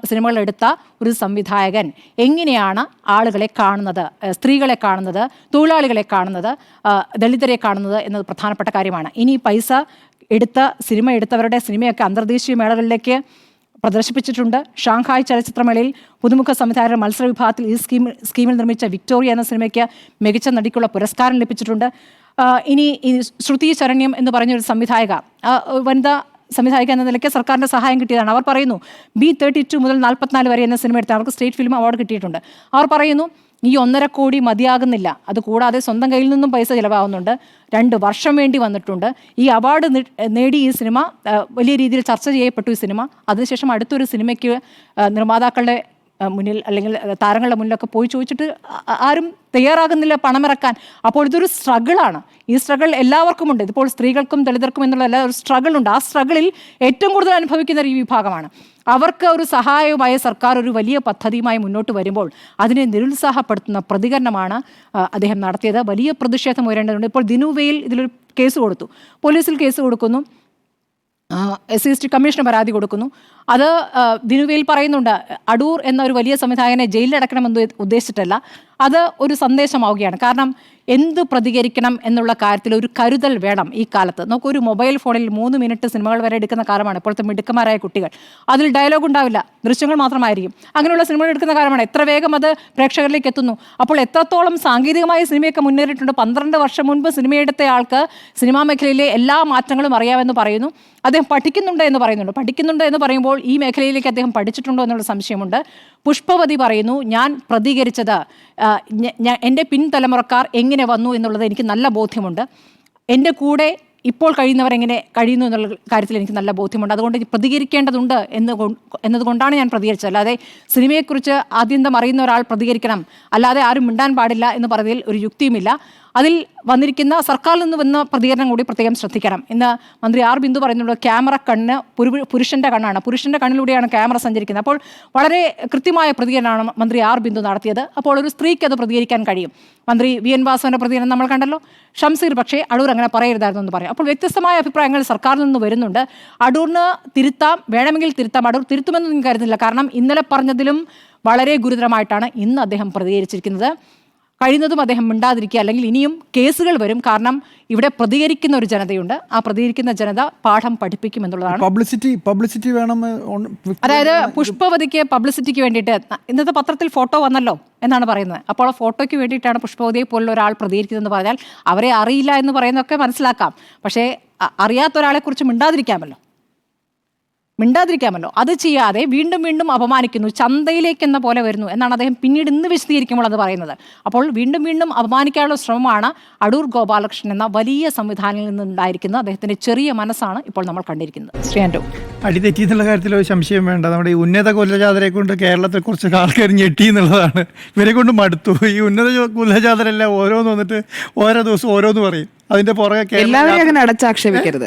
സിനിമകൾ എടുത്ത ഒരു സംവിധായകൻ എങ്ങനെയാണ് ആളുകളെ കാണുന്നത്, സ്ത്രീകളെ കാണുന്നത്, തൊഴിലാളികളെ കാണുന്നത്, ദളിതരെ കാണുന്നത് എന്നത് പ്രധാനപ്പെട്ട കാര്യമാണ്. ഇനി പൈസ സിനിമ എടുത്തവരുടെ സിനിമയൊക്കെ അന്തർദേശീയ മേളകളിലേക്ക് പ്രദർശിപ്പിച്ചിട്ടുണ്ട്. ഷാങ്ഹായ് ചലച്ചിത്രമേളയിൽ പുതുമുഖ സംവിധായകരുടെ മത്സര വിഭാഗത്തിൽ ഈ സ്കീമിൽ നിർമ്മിച്ച വിക്ടോറിയ എന്ന സിനിമയ്ക്ക് മികച്ച നടിക്കുള്ള പുരസ്കാരം ലഭിച്ചിട്ടുണ്ട്. ഇനി ഈ ശ്രുതി ശരണ്യം എന്ന് പറഞ്ഞൊരു സംവിധായക, വനിതാ സംവിധായക എന്ന നിലയ്ക്ക് സർക്കാരിൻ്റെ സഹായം കിട്ടിയതാണ്. അവർ പറയുന്നു B32 മുതൽ 44 വരെ എന്ന സിനിമ എടുത്ത് അവർക്ക് സ്റ്റേറ്റ് ഫിലിം അവാർഡ് കിട്ടിയിട്ടുണ്ട്. അവർ പറയുന്നു ഈ 1.5 കോടി മതിയാകുന്നില്ല, അതുകൂടാതെ സ്വന്തം കയ്യിൽ നിന്നും പൈസ ചിലവാകുന്നുണ്ട്, 2 വർഷം വേണ്ടി വന്നിട്ടുണ്ട്. ഈ അവാർഡ് നേടി ഈ സിനിമ വലിയ രീതിയിൽ ചർച്ച ചെയ്യപ്പെട്ടു ഈ സിനിമ. അതിനുശേഷം അടുത്തൊരു സിനിമയ്ക്ക് നിർമ്മാതാക്കളുടെ മുന്നിൽ അല്ലെങ്കിൽ താരങ്ങളുടെ മുന്നിലൊക്കെ പോയി ചോദിച്ചിട്ട് ആരും തയ്യാറാകുന്നില്ല പണമിറക്കാൻ. അപ്പോൾ ഇതൊരു സ്ട്രഗിളാണ്. ഈ സ്ട്രഗിൾ എല്ലാവർക്കും ഉണ്ട്. ഇതിപ്പോൾ സ്ത്രീകൾക്കും ദളിതർക്കും എന്നുള്ള ഒരു സ്ട്രഗിൾ ഉണ്ട്. ആ സ്ട്രഗിളിൽ ഏറ്റവും കൂടുതൽ അനുഭവിക്കുന്ന ഈ വിഭാഗമാണ്. അവർക്ക് ഒരു സഹായവുമായി സർക്കാർ ഒരു വലിയ പദ്ധതിയുമായി മുന്നോട്ട് വരുമ്പോൾ അതിനെ നിരുത്സാഹപ്പെടുത്തുന്ന പ്രതികരണമാണ് അദ്ദേഹം നടത്തിയത്. വലിയ പ്രതിഷേധം ഉയരേണ്ടതുണ്ട്. ഇപ്പോൾ ദിനുവയിൽ ഇതിലൊരു കേസ് കൊടുത്തു, പോലീസിൽ കേസ് കൊടുക്കുന്നു, SC കമ്മീഷന് പരാതി കൊടുക്കുന്നു. അത് ദിനുവയിൽ പറയുന്നുണ്ട്, അടൂർ എന്ന ഒരു വലിയ സംവിധായകനെ ജയിലിലടക്കണമെന്ന് ഉദ്ദേശിച്ചിട്ടല്ല, അത് ഒരു സന്ദേശമാവുകയാണ്. കാരണം എന്ത് പ്രതികരിക്കണം എന്നുള്ള കാര്യത്തിൽ ഒരു കരുതൽ വേണം ഈ കാലത്ത്. നമുക്കൊരു മൊബൈൽ ഫോണിൽ 3 മിനിറ്റ് സിനിമകൾ വരെ എടുക്കുന്ന കാലമാണ് ഇപ്പോഴത്തെ മിടുക്കന്മാരായ കുട്ടികൾ. അതിൽ ഡയലോഗ് ഉണ്ടാവില്ല, ദൃശ്യങ്ങൾ മാത്രമായിരിക്കും. അങ്ങനെയുള്ള സിനിമകൾ എടുക്കുന്ന കാലമാണ്. എത്ര വേഗം അത് പ്രേക്ഷകരിലേക്ക് എത്തുന്നു. അപ്പോൾ എത്രത്തോളം സാങ്കേതികമായ സിനിമയൊക്കെ മുന്നേറിയിട്ടുണ്ട്. 12 വർഷം മുൻപ് സിനിമയെടുത്ത ആൾക്ക് സിനിമാ മേഖലയിലെ എല്ലാ മാറ്റങ്ങളും അറിയാമെന്ന് പറയുന്നു. അദ്ദേഹം പഠിക്കുന്നുണ്ട് എന്ന് പറയുമ്പോൾ ഈ മേഖലയിലേക്ക് അദ്ദേഹം പഠിച്ചിട്ടുണ്ടോ എന്നുള്ള സംശയമുണ്ട്. പുഷ്പവതി പറയുന്നു, ഞാൻ പ്രതികരിച്ചത് എൻ്റെ പിൻതലമുറക്കാർ എങ്ങനെ വന്നു എന്നുള്ളത് എനിക്ക് നല്ല ബോധ്യമുണ്ട്. എൻ്റെ കൂടെ ഇപ്പോൾ കഴിയുന്നവർ എങ്ങനെ കഴിയുന്നു എന്നുള്ള കാര്യത്തിൽ എനിക്ക് നല്ല ബോധ്യമുണ്ട്. അതുകൊണ്ട് പ്രതികരിക്കേണ്ടതുണ്ട് എന്നതുകൊണ്ടാണ് ഞാൻ പ്രതികരിച്ചത്. അല്ലാതെ സിനിമയെക്കുറിച്ച് ആദ്യന്തം അറിയുന്ന ഒരാൾ പ്രതികരിക്കണം, അല്ലാതെ ആരും മിണ്ടാൻ പാടില്ല എന്ന് പറഞ്ഞതിൽ ഒരു യുക്തിയുമില്ല. അതിൽ വന്നിരിക്കുന്ന സർക്കാരിൽ നിന്ന് വന്ന പ്രതികരണം കൂടി പ്രത്യേകം ശ്രദ്ധിക്കണം. ഇന്ന് മന്ത്രി ആർ ബിന്ദു പറയുന്നുണ്ട്, ക്യാമറ കണ്ണ് പുരുഷൻ്റെ കണ്ണാണ്, പുരുഷൻ്റെ കണ്ണിലൂടെയാണ് ക്യാമറ സഞ്ചരിക്കുന്നത്. അപ്പോൾ വളരെ കൃത്യമായ പ്രതികരണമാണ് മന്ത്രി ആർ ബിന്ദു നടത്തിയത്. അപ്പോൾ ഒരു സ്ത്രീക്ക് അത് പ്രതികരിക്കാൻ കഴിയും. മന്ത്രി VN വാസവൻ്റെ പ്രതികരണം നമ്മൾ കണ്ടല്ലോ. ഷംസീർ പക്ഷേ അടൂർ അങ്ങനെ പറയരുതായിരുന്നു എന്ന് പറയും. അപ്പോൾ വ്യത്യസ്തമായ അഭിപ്രായങ്ങൾ സർക്കാരിൽ നിന്ന് വരുന്നുണ്ട്. അടൂറിന് തിരുത്താം, വേണമെങ്കിൽ തിരുത്താം. അടൂർ തിരുത്തുമെന്നൊന്നും കരുതുന്നില്ല. കാരണം ഇന്നലെ പറഞ്ഞതിലും വളരെ ഗുരുതരമായിട്ടാണ് ഇന്ന് അദ്ദേഹം പ്രതികരിച്ചിരിക്കുന്നത്. കഴിയുന്നതും അദ്ദേഹം മിണ്ടാതിരിക്കുക, അല്ലെങ്കിൽ ഇനിയും കേസുകൾ വരും. കാരണം ഇവിടെ പ്രതികരിക്കുന്ന ഒരു ജനതയുണ്ട്. ആ പ്രതികരിക്കുന്ന ജനത പാഠം പഠിപ്പിക്കുമെന്നുള്ളതാണ്. പബ്ലിസിറ്റി വേണം. അതായത് പുഷ്പവതിക്ക് പബ്ലിസിറ്റിക്ക് വേണ്ടിയിട്ട് ഇന്നത്തെ പത്രത്തിൽ ഫോട്ടോ വന്നല്ലോ എന്നാണ് പറയുന്നത്. അപ്പോൾ ആ ഫോട്ടോയ്ക്ക് വേണ്ടിയിട്ടാണ് പുഷ്പവതിയെ പോലുള്ള ഒരാൾ പ്രതികരിക്കുന്നതെന്ന് പറഞ്ഞാൽ അവരെ അറിയില്ല എന്ന് പറയുന്നതൊക്കെ മനസ്സിലാക്കാം. പക്ഷേ അറിയാത്ത ഒരാളെക്കുറിച്ച് മിണ്ടാതിരിക്കാമല്ലോ. അത് ചെയ്യാതെ വീണ്ടും വീണ്ടും അപമാനിക്കുന്നു, ചന്തയിലേക്ക് എന്ന പോലെ വരുന്നു എന്നാണ് അദ്ദേഹം പിന്നീട് ഇന്ന് വിശദീകരിക്കുമ്പോൾ അത് പറയുന്നത്. അപ്പോൾ വീണ്ടും വീണ്ടും അപമാനിക്കാനുള്ള ശ്രമമാണ് അടൂർ ഗോപാലകൃഷ്ണൻ എന്ന വലിയ സംവിധാനത്തിൽ നിന്നുണ്ടായിരിക്കുന്നത്. അദ്ദേഹത്തിന്റെ ചെറിയ മനസ്സാണ് ഇപ്പോൾ നമ്മൾ കണ്ടിരിക്കുന്നത്. ശ്രീയാൻഡോ, അടിതെറ്റി എന്നുള്ള കാര്യത്തിൽ ഒരു സംശയം വേണ്ട. നമ്മുടെ ഈ ഉന്നത കുലജാതരെ കൊണ്ട് കേരളത്തിൽ കുറച്ച് ആൾക്കാർ ഞെട്ടി എന്നുള്ളതാണ്. ഇവരെ കൊണ്ട് മടുത്തു. ഈ ഉന്നത കുലജാതരെല്ലാം ഓരോന്ന് വന്നിട്ട് ഓരോ ദിവസം ഓരോന്ന് പറയും. അതിന്റെ പുറകെ എല്ലാവരെയും അങ്ങനെ അടച്ചാക്ഷേപിക്കരുത്.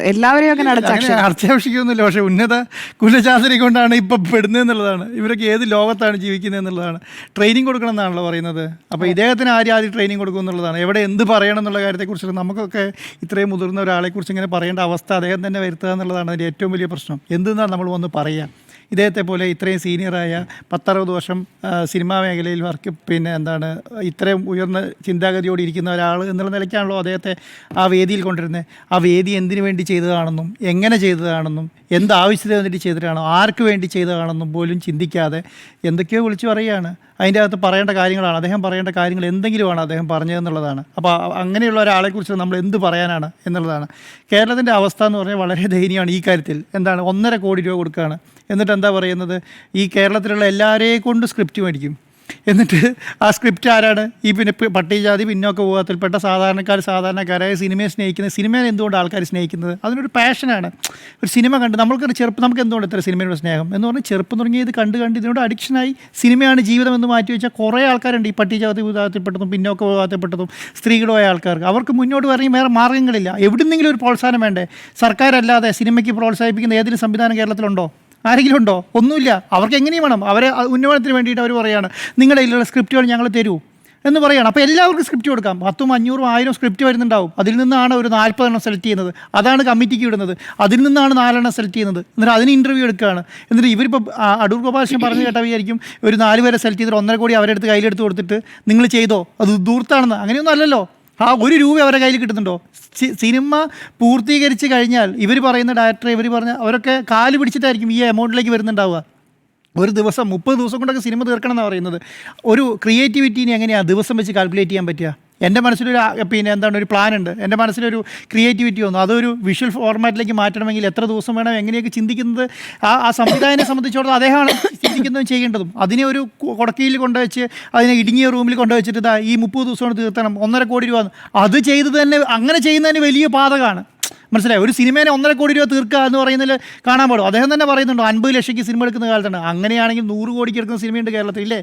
അടച്ചാക്ഷേപിക്കൊന്നുമില്ല. പക്ഷെ ഉന്നത കുലജാതരെ കൊണ്ടാണ് ഇപ്പൊ പെടുന്നതെന്നുള്ളതാണ്. ഇവരൊക്കെ ഏത് ലോകത്താണ് ജീവിക്കുന്നത് എന്നുള്ളതാണ്. ട്രെയിനിങ് കൊടുക്കണം എന്നാണല്ലോ പറയുന്നത്. അപ്പോൾ ഇദ്ദേഹത്തിന് ആദ്യം ട്രെയിനിങ് കൊടുക്കും എന്നുള്ളതാണ്. എവിടെ എന്ത് പറയണം എന്നുള്ള കാര്യത്തെക്കുറിച്ച് നമുക്കൊക്കെ ഇത്രയും മുതിർന്ന ഒരാളെക്കുറിച്ച് ഇങ്ങനെ പറയേണ്ട അവസ്ഥ അദ്ദേഹം തന്നെ വരുത്തുക എന്നുള്ളതാണ് അതിൻ്റെ ഏറ്റവും വലിയ പ്രശ്നം. എന്തെന്നാണ് നമ്മൾ വന്ന് പറയുക. ഇദ്ദേഹത്തെ പോലെ ഇത്രയും സീനിയറായ 10-60 വർഷം സിനിമാ മേഖലയിൽ ഇത്രയും ഉയർന്ന ചിന്താഗതിയോടെ ഇരിക്കുന്ന ഒരാൾ എന്നുള്ള നിലയ്ക്കാണല്ലോ അദ്ദേഹത്തെ ആ വേദിയിൽ കൊണ്ടിരുന്നത്. ആ വേദി എന്തിനു വേണ്ടി ചെയ്തതാണെന്നും എങ്ങനെ ചെയ്തതാണെന്നും എന്ത് ആവശ്യത്തിന് വേണ്ടിയിട്ട് ചെയ്തിട്ടാണോ ആർക്ക് വേണ്ടി ചെയ്തതാണെന്നും പോലും ചിന്തിക്കാതെ എന്തൊക്കെയോ വിളിച്ചു പറയുകയാണ്. അതിൻ്റെ അകത്ത് പറയേണ്ട കാര്യങ്ങളാണ് അദ്ദേഹം പറയേണ്ട കാര്യങ്ങൾ എന്തെങ്കിലുമാണ് അദ്ദേഹം പറഞ്ഞതെന്നുള്ളതാണ്. അപ്പോൾ അങ്ങനെയുള്ള ഒരാളെക്കുറിച്ച് നമ്മൾ എന്ത് പറയാനാണ് എന്നുള്ളതാണ്. കേരളത്തിൻ്റെ അവസ്ഥ എന്ന് പറഞ്ഞാൽ വളരെ ദയനീയമാണ് ഈ കാര്യത്തിൽ. 1.5 കോടി രൂപ കൊടുക്കുകയാണ്. എന്നിട്ട് എന്താ പറയുന്നത്, ഈ കേരളത്തിലുള്ള എല്ലാവരെയും കൊണ്ട് സ്ക്രിപ്റ്റ് മേടിക്കും. എന്നിട്ട് ആ സ്ക്രിപ്റ്റ് ആരാണ്? ഈ പട്ടികജാതി പിന്നോക്ക വിഭാഗത്തിൽപ്പെട്ട സാധാരണക്കാരായ സിനിമയെ സ്നേഹിക്കുന്നത്. സിനിമയെ എന്തുകൊണ്ട് ആൾക്കാർ സ്നേഹിക്കുന്നത്? അതിനൊരു പാഷനാണ്. ഒരു സിനിമ കണ്ട് നമുക്ക് എന്തുകൊണ്ട് ഇത്ര സിനിമയുടെ സ്നേഹം എന്ന് പറഞ്ഞാൽ ചെറുപ്പം തുടങ്ങിയത് കണ്ട് ഇതിനോട് അഡിക്ഷനായി സിനിമയാണ് ജീവിതം എന്ന് മാറ്റി വെച്ചാൽ കുറേ ആൾക്കാരുണ്ട്. ഈ പട്ടികജാതി വിഭാഗത്തിൽപ്പെട്ടതും പിന്നോക്ക വിഭാഗത്തിൽപ്പെട്ടതും സ്ത്രീകളുമായ ആൾക്കാർക്ക് അവർക്ക് മുന്നോട്ട് വരണമെങ്കിൽ വേറെ മാർഗ്ഗങ്ങളില്ല. എവിടെന്നെങ്കിലും ഒരു പ്രോത്സാഹനം വേണ്ടേ? സർക്കാരല്ലാതെ സിനിമയ്ക്ക് പ്രോത്സാഹിപ്പിക്കുന്ന ഏതെങ്കിലും സംവിധാനം കേരളത്തിലുണ്ടോ? ആരെങ്കിലും ഉണ്ടോ? ഒന്നുമില്ല. അവർക്ക് എങ്ങനെയും വേണം. അവരെ ഉന്നമനത്തിന് വേണ്ടിയിട്ട് അവർ പറയുകയാണ്, നിങ്ങളുടെ ഇതിലുള്ള സ്ക്രിപ്റ്റുകൾ ഞങ്ങൾ തരൂ എന്ന് പറയുകയാണ്. അപ്പോൾ എല്ലാവർക്കും സ്ക്രിപ്റ്റ് കൊടുക്കാം. 10, 500, 1000 സ്ക്രിപ്റ്റ് വരുന്നുണ്ടാവും. അതിൽ നിന്നാണ് ഒരു 40 എണ്ണം സെലക്ട് ചെയ്യുന്നത്. അതാണ് കമ്മിറ്റിക്ക് വിടുന്നത്. അതിൽ നിന്നാണ് 4 എണ്ണം സെലക്ട് ചെയ്യുന്നത്. എന്നിട്ട് അതിന് ഇൻ്റർവ്യൂ എടുക്കുകയാണ്. എന്നിട്ട് ഇവരിപ്പോൾ അടൂർ ഗോപാലകൃഷ്ണൻ പറഞ്ഞു കേട്ടാൽ വിചാരിക്കും ഒരു 4 പേരെ സെലക്ട് ചെയ്തിട്ട് 1.5 കോടി അവരുടെ അടുത്ത് കയ്യിലെടുത്ത് കൊടുത്തിട്ട് നിങ്ങൾ ചെയ്തോ, അത് ദൂർത്താണെന്ന്. അങ്ങനെയൊന്നും അല്ലല്ലോ. ആ 1 രൂപ അവരുടെ കയ്യിൽ കിട്ടുന്നുണ്ടോ? സിനിമ പൂർത്തീകരിച്ച് കഴിഞ്ഞാൽ ഇവർ പറയുന്ന ഡയറക്ടർ അവരൊക്കെ കാല് പിടിച്ചിട്ടായിരിക്കും ഈ എമൗണ്ടിലേക്ക് വരുന്നുണ്ടാവുക. ഒരു ദിവസം 30 ദിവസം കൊണ്ടൊക്കെ സിനിമ തീർക്കണം എന്നാണ് പറയുന്നത്. ഒരു ക്രിയേറ്റിവിറ്റീനെ എങ്ങനെയാണ് ദിവസം വെച്ച് കാൽക്കുലേറ്റ് ചെയ്യാൻ പറ്റുക? എൻ്റെ മനസ്സിലൊരു പിന്നെ എന്താണ് ഒരു പ്ലാൻ ഉണ്ട്, എൻ്റെ മനസ്സിലൊരു ക്രിയേറ്റിവിറ്റി വന്നു, അതൊരു വിഷ്വൽ ഫോർമാറ്റിലേക്ക് മാറ്റണമെങ്കിൽ എത്ര ദിവസം വേണം, എങ്ങനെയൊക്കെ ചിന്തിക്കുന്നത് ആ സംവിധായകനെ സംബന്ധിച്ചിടത്തോളം അദ്ദേഹമാണ് ചിന്തിക്കുന്നതും ചെയ്യേണ്ടതും. അതിനെ ഒരു കൊടക്കയിൽ കൊണ്ടുവച്ച് അതിനെ ഇടുങ്ങിയ റൂമിൽ കൊണ്ടുവച്ചിട്ട് ഇതാ ഈ 30 ദിവസം കൊണ്ട് തീർത്തണം, 1.5 കോടി രൂപ. അത് ചെയ്ത് തന്നെ അങ്ങനെ ചെയ്യുന്നതിന് വലിയ പാതകമാണ്. മനസ്സിലായി? ഒരു സിനിമേനെ 1.5 കോടി രൂപ തീർക്കുക എന്ന് പറയുന്നതിൽ കാണാൻ പാടും. അദ്ദേഹം തന്നെ പറയുന്നുണ്ടോ 50 ലക്ഷയ്ക്ക് സിനിമ എടുക്കുന്ന കാലത്താണ്. അങ്ങനെയാണെങ്കിൽ 100 കോടിക്ക് എടുക്കുന്ന സിനിമയുണ്ട് കേരളത്തിൽ, ഇല്ലേ?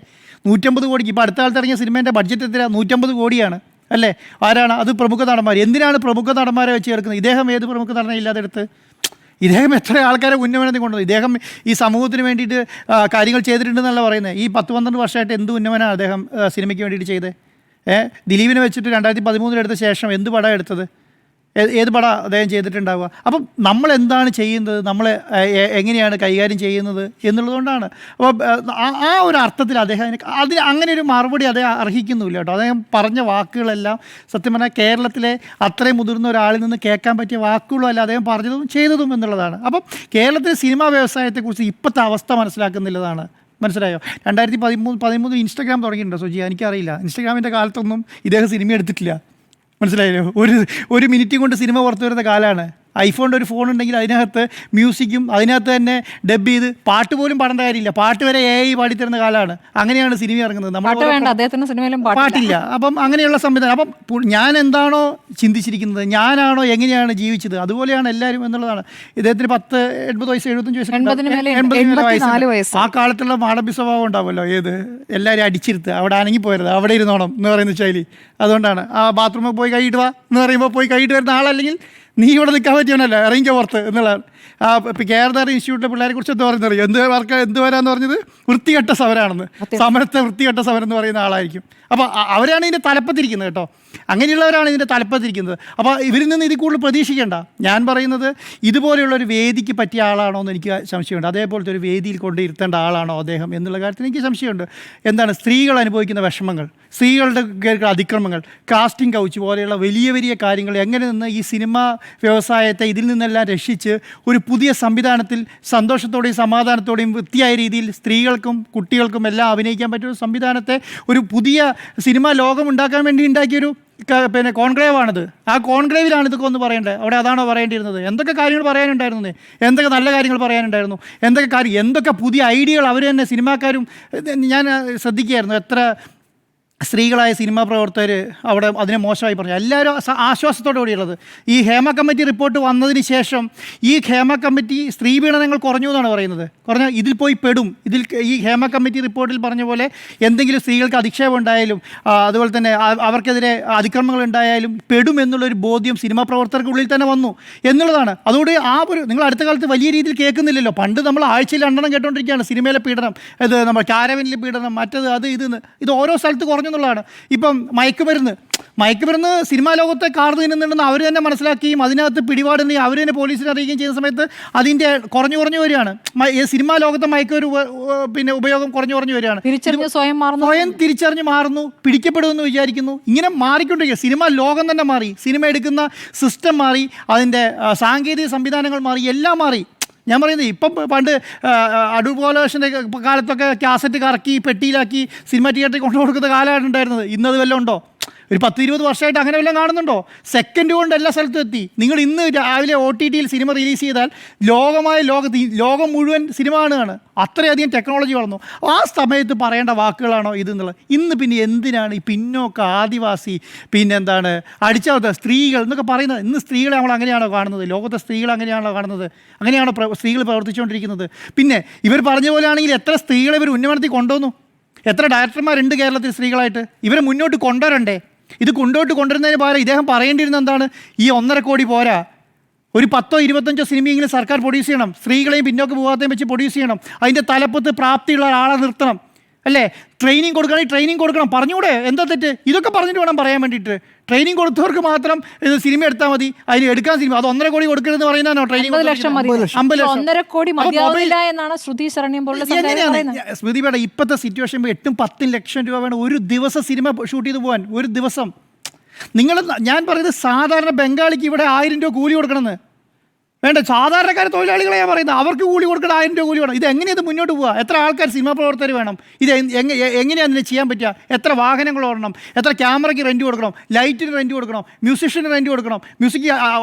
150 കോടിക്ക്. ഇപ്പോൾ അടുത്ത കാലത്ത് ഇറങ്ങിയ സിനിമേൻ്റെ ബഡ്ജറ്റ് എത്ര? 150 കോടിയാണ് അല്ലേ? ആരാണ് അത്? പ്രമുഖ നടന്മാർ. എന്തിനാണ് പ്രമുഖ നടന്മാരെ വെച്ച് ചേർക്കുന്നത്? ഇദ്ദേഹം ഏത് പ്രമുഖ നടനെ ഇല്ലാതെ എടുത്ത്? ഇദ്ദേഹം എത്ര ആൾക്കാരെ ഉന്നമനത്തിൽ കൊണ്ടുവന്നു? ഇദ്ദേഹം ഈ സമൂഹത്തിന് വേണ്ടിയിട്ട് കാര്യങ്ങൾ ചെയ്തിട്ടുണ്ടെന്നല്ല പറയുന്നത്. ഈ 10-12 വർഷമായിട്ട് എന്ത് ഉന്നമനമാണ് അദ്ദേഹം സിനിമയ്ക്ക് വേണ്ടിയിട്ട് ചെയ്തത്? ദിലീപിനെ വെച്ചിട്ട് 2013 എടുത്ത ശേഷം എന്ത് പടം എടുത്തത്? ഏത് പടം അദ്ദേഹം ചെയ്തിട്ടുണ്ടാവുക? അപ്പം നമ്മൾ എന്താണ് ചെയ്യുന്നത്, നമ്മൾ എങ്ങനെയാണ് കൈകാര്യം ചെയ്യുന്നത് എന്നുള്ളതുകൊണ്ടാണ്. അപ്പോൾ ആ ഒരു അർത്ഥത്തിൽ അദ്ദേഹം അതിന് അങ്ങനെ ഒരു മറുപടി അദ്ദേഹം അർഹിക്കുന്നില്ല കേട്ടോ. അദ്ദേഹം പറഞ്ഞ വാക്കുകളെല്ലാം സത്യം പറഞ്ഞാൽ കേരളത്തിലെ അത്രയും മുതിർന്ന ഒരാളിൽ നിന്ന് കേൾക്കാൻ പറ്റിയ വാക്കുകളും അല്ല അദ്ദേഹം പറഞ്ഞതും ചെയ്തതും എന്നുള്ളതാണ്. അപ്പം കേരളത്തിലെ സിനിമാ വ്യവസായത്തെക്കുറിച്ച് ഇപ്പോഴത്തെ അവസ്ഥ മനസ്സിലാക്കുന്നില്ലതാണ്. മനസ്സിലായോ? 2013 ഇൻസ്റ്റാഗ്രാം തുടങ്ങിയിട്ടുണ്ടോ സുജി? എനിക്കറിയില്ല. ഇൻസ്റ്റാഗ്രാമിൻ്റെ കാലത്തൊന്നും ഇദ്ദേഹം സിനിമ എടുത്തിട്ടില്ല. മനസ്സിലായല്ലോ? ഒരു മിനിറ്റ് കൊണ്ട് സിനിമ പുറത്തു വരുന്ന കാലമാണ്. ഐഫോണിൻ്റെ ഒരു ഫോൺ ഉണ്ടെങ്കിൽ അതിനകത്ത് മ്യൂസിക്കും അതിനകത്ത് തന്നെ ഡബ് ചെയ്ത് പാട്ട് പോലും പാടേണ്ട കാര്യമില്ല, പാട്ട് വരെ AI പാടിത്തരുന്ന കാലമാണ്. അങ്ങനെയാണ് സിനിമ ഇറങ്ങുന്നത്. പാട്ടില്ല. അപ്പം അങ്ങനെയുള്ള സംവിധാനം. അപ്പം ഞാൻ എന്താണോ ചിന്തിച്ചിരിക്കുന്നത്, ഞാനാണോ എങ്ങനെയാണ് ജീവിച്ചത്, അതുപോലെയാണ് എല്ലാവരും എന്നുള്ളതാണ്. ഇദ്ദേഹത്തിന് 80 വയസ്സ് 75 വയസ്സ്. ആ കാലത്തുള്ള മാടമ്പി സ്വഭാവം ഉണ്ടാവുമല്ലോ, ഏത് എല്ലാവരും അടിച്ചിരുത്ത് അവിടെ അനങ്ങി പോരുത്, അവിടെ ഇരുന്നോണം എന്ന് പറയുന്ന ശൈലി. അതുകൊണ്ടാണ് ആ ബാത്റൂമിൽ പോയി കൈയിട്ട് വാ എന്ന് പറയുമ്പോൾ പോയി കൈയിട്ട് വരുന്ന ആളല്ലെങ്കിൽ നീ ഇവിടെ നിൽക്കാൻ പറ്റിയവനല്ല, ഇറങ്ങിക്കോ പുറത്ത് എന്നുള്ളതാണ്. ഇപ്പോൾ കേരള ഇൻസ്റ്റിറ്റ്യൂട്ടിലെ പിള്ളേരെ കുറിച്ച് എന്താ പറയുന്നത്? എന്ത് വരാന്ന് പറഞ്ഞത്? വൃത്തികെട്ട സമരമാണെന്ന്. സമരത്തെ വൃത്തികെട്ട സമരം എന്ന് പറയുന്ന ആളായിരിക്കും. അപ്പോൾ അവരാണ് ഇതിൻ്റെ തലപ്പത്തിരിക്കുന്നത് കേട്ടോ. അങ്ങനെയുള്ളവരാണ് ഇതിൻ്റെ തലപ്പത്തിരിക്കുന്നത്. അപ്പോൾ ഇവരിൽ നിന്ന് ഇതിൽ കൂടുതൽ പ്രതീക്ഷിക്കേണ്ട. ഞാൻ പറയുന്നത് ഇതുപോലെയുള്ളൊരു വേദിക്ക് പറ്റിയ ആളാണോ എന്ന് എനിക്ക് സംശയമുണ്ട്. അതേപോലത്തെ ഒരു വേദിയിൽ കൊണ്ട് ഇരുത്തേണ്ട ആളാണോ അദ്ദേഹം എന്നുള്ള കാര്യത്തിൽ എനിക്ക് സംശയമുണ്ട്. എന്താണ് സ്ത്രീകൾ അനുഭവിക്കുന്ന വിഷമങ്ങൾ, സ്ത്രീകളുടെ അതിക്രമങ്ങൾ, കാസ്റ്റിംഗ് കൗച്ച് പോലെയുള്ള വലിയ വലിയ കാര്യങ്ങൾ എങ്ങനെ നിന്ന് ഈ സിനിമാ വ്യവസായത്തെ ഇതിൽ നിന്നെല്ലാം രക്ഷിച്ച് ഒരു പുതിയ സംവിധാനത്തിൽ സന്തോഷത്തോടെയും സമാധാനത്തോടെയും വൃത്തിയായ രീതിയിൽ സ്ത്രീകൾക്കും കുട്ടികൾക്കും എല്ലാം അഭിനയിക്കാൻ പറ്റിയ ഒരു സംവിധാനത്തെ ഒരു പുതിയ സിനിമാ ലോകം ഉണ്ടാക്കാൻ വേണ്ടി ഉണ്ടാക്കിയൊരു കോൺക്ലേവാണിത്. ആ കോൺക്ലേവിലാണ് ഇതൊക്കെ ഒന്ന് പറയേണ്ടത്. അവിടെ അതാണോ പറയേണ്ടിയിരുന്നത്? എന്തൊക്കെ കാര്യങ്ങൾ പറയാനുണ്ടായിരുന്നു, എന്തൊക്കെ നല്ല കാര്യങ്ങൾ പറയാനുണ്ടായിരുന്നു, എന്തൊക്കെ പുതിയ ഐഡിയകൾ അവർ തന്നെ സിനിമാക്കാരും. ഞാൻ ശ്രദ്ധിക്കുകയായിരുന്നു എത്ര സ്ത്രീകളായ സിനിമാ പ്രവർത്തകർ അവിടെ അതിനെ മോശമായി പറഞ്ഞു. എല്ലാവരും ആശ്വാസത്തോടു കൂടിയുള്ളത്. ഈ ഹേമ കമ്മിറ്റി റിപ്പോർട്ട് വന്നതിന് ശേഷം ഈ ഹേമ കമ്മിറ്റി സ്ത്രീ പീഡനങ്ങൾ കുറഞ്ഞു എന്നാണ് പറയുന്നത്. ഇതിൽ പോയി പെടും. ഈ ഹേമ കമ്മിറ്റി റിപ്പോർട്ടിൽ പറഞ്ഞ പോലെ എന്തെങ്കിലും സ്ത്രീകൾക്ക് അധിക്ഷേപം ഉണ്ടായാലും അതുപോലെ തന്നെ അവർക്കെതിരെ അതിക്രമങ്ങൾ ഉണ്ടായാലും പെടും എന്നുള്ളൊരു ബോധ്യം സിനിമാ പ്രവർത്തകർക്കുള്ളിൽ തന്നെ വന്നു എന്നുള്ളതാണ്. അതുകൊണ്ട് നിങ്ങൾ അടുത്ത കാലത്ത് വലിയ രീതിയിൽ കേൾക്കുന്നില്ലല്ലോ. പണ്ട് നമ്മൾ ആഴ്ചയിൽ 2 കേട്ടുകൊണ്ടിരിക്കുകയാണ് സിനിമയിലെ പീഡനം, ഇത് നമ്മൾ കാരവനിലെ പീഡനം, മറ്റത് അത് ഇത് ഓരോ സ്ഥലത്ത് കുറഞ്ഞു എന്നുള്ളതാണ്. ഇപ്പം മയക്കുമരുന്ന് സിനിമാ ലോകത്തെ കാർന്നു തിന്നുന്നുണ്ടെന്ന് അവർ തന്നെ മനസ്സിലാക്കുകയും അതിനകത്ത് പിടിപാടുകയും അവർ തന്നെ പോലീസിനെ അറിയിക്കുകയും ചെയ്യുന്ന സമയത്ത് അതിൻ്റെ കുറഞ്ഞു വരികയാണ്. സിനിമാ ലോകത്തെ മയക്കുമരുന്ന് ഉപയോഗം കുറഞ്ഞു വരികയാണ്. സ്വയം തിരിച്ചറിഞ്ഞ് മാറുന്നു, പിടിക്കപ്പെടുമെന്ന് വിചാരിക്കുന്നു. ഇങ്ങനെ മാറിക്കൊണ്ടിരിക്കുക. സിനിമാ ലോകം തന്നെ മാറി, സിനിമ എടുക്കുന്ന സിസ്റ്റം മാറി, അതിൻ്റെ സാങ്കേതിക സംവിധാനങ്ങൾ മാറി, എല്ലാം മാറി. ഞാൻ പറയുന്നത് ഇപ്പം പണ്ട് അടൂർ ബാലകൃഷ്ണൻ്റെ കാലത്തൊക്കെ കാസറ്റ് കറക്കി പെട്ടിയിലാക്കി സിനിമ തിയേറ്ററിൽ കൊണ്ടു കൊടുക്കുന്ന കാലമാണ് ഉണ്ടായിരുന്നത്. ഇന്നത് വല്ലതും ഉണ്ടോ? ഒരു 10-20 വർഷമായിട്ട് അങ്ങനെ വല്ലതും കാണുന്നുണ്ടോ? സെക്കൻഡ് കൊണ്ട് എല്ലാ സ്ഥലത്തും എത്തി. നിങ്ങൾ ഇന്ന് രാവിലെ OTTയിൽ സിനിമ റിലീസ് ചെയ്താൽ ലോകം മുഴുവൻ സിനിമ കാണുകയാണ്. അത്രയധികം ടെക്നോളജി വളർന്നു. ആ സമയത്ത് പറയേണ്ട വാക്കുകളാണോ ഇതെന്നുള്ളത്? ഇന്ന് പിന്നെ എന്തിനാണ് ഈ പിന്നോക്ക ആദിവാസി അടിച്ചവത്ത സ്ത്രീകൾ എന്നൊക്കെ പറയുന്നത്? ഇന്ന് സ്ത്രീകളെ നമ്മൾ അങ്ങനെയാണോ കാണുന്നത്? ലോകത്തെ സ്ത്രീകൾ അങ്ങനെയാണോ കാണുന്നത്? അങ്ങനെയാണോ സ്ത്രീകൾ പ്രവർത്തിച്ചുകൊണ്ടിരിക്കുന്നത്? പിന്നെ ഇവർ പറഞ്ഞ പോലെയാണെങ്കിൽ എത്ര സ്ത്രീകളെ ഇവർ ഉന്നമനത്തിൽ കൊണ്ടുവന്നു? എത്ര ഡയറക്ടർമാരുണ്ട് കേരളത്തിൽ സ്ത്രീകളായിട്ട്? ഇവരെ മുന്നോട്ട് കൊണ്ടുവരണ്ടേ? ഇത് കൊണ്ടുവരുന്നതിന് പകരം ഇദ്ദേഹം പറയേണ്ടിയിരുന്ന എന്താണ്? ഈ 1.5 കോടി പോരാ, ഒരു 10-25 സിനിമയെങ്കിലും സർക്കാർ പ്രൊഡ്യൂസ് ചെയ്യണം. സ്ത്രീകളെയും പിന്നോക്ക പോകാതെയും വെച്ച് പ്രൊഡ്യൂസ് ചെയ്യണം. അതിൻ്റെ തലപ്പത്ത് പ്രാപ്തിയുള്ള ഒരാളെ നിർത്തണം അല്ലേ? ട്രെയിനിങ് കൊടുക്കണം. പറഞ്ഞൂടെ? എന്താ തെറ്റ്? ഇതൊക്കെ പറഞ്ഞിട്ട് വേണം പറയാൻ വേണ്ടിയിട്ട്. ട്രെയിനിങ് കൊടുത്തവർക്ക് മാത്രം ഇത് സിനിമ എടുത്താൽ മതി, അതിന് എടുക്കാൻ സിനിമ. അത് 1.5 കോടി കൊടുക്കരുതെന്ന് പറയുന്നതാണോ? ട്രെയിനിങ് 50 ലക്ഷം. എങ്ങനെയാണ് സ്മൃതി വേണം ഇപ്പോഴത്തെ സിറ്റുവേഷൻ? 8-10 ലക്ഷം രൂപ വേണം ഒരു ദിവസം സിനിമ ഷൂട്ട് ചെയ്ത് പോകാൻ. ഒരു ദിവസം ഞാൻ പറയുന്നത് സാധാരണ ബംഗാളിക്ക് ഇവിടെ 1000 രൂപ കൂലി കൊടുക്കണമെന്ന്. വേണ്ട, സാധാരണക്കാരെ തൊഴിലാളികളെ ഞാൻ പറയുന്നത്, അവർക്ക് കൂലി കൊടുക്കണം, 1000 രൂപ കൂലി വേണം. ഇത് എങ്ങനെയത് മുന്നോട്ട് പോവുക? എത്ര ആൾക്കാർ സിനിമാ പ്രവർത്തകർ വേണം? ഇത് എങ്ങനെയാണ് അതിനെ ചെയ്യാൻ പറ്റുക? എത്ര വാഹനങ്ങൾ ഓടണം? എത്ര ക്യാമറയ്ക്ക് റെൻറ്റ് കൊടുക്കണം? ലൈറ്റിന് റെൻറ്റ് കൊടുക്കണം? മ്യൂസിഷ്യന് റെൻറ്റ് കൊടുക്കണം? മ്യൂസിക്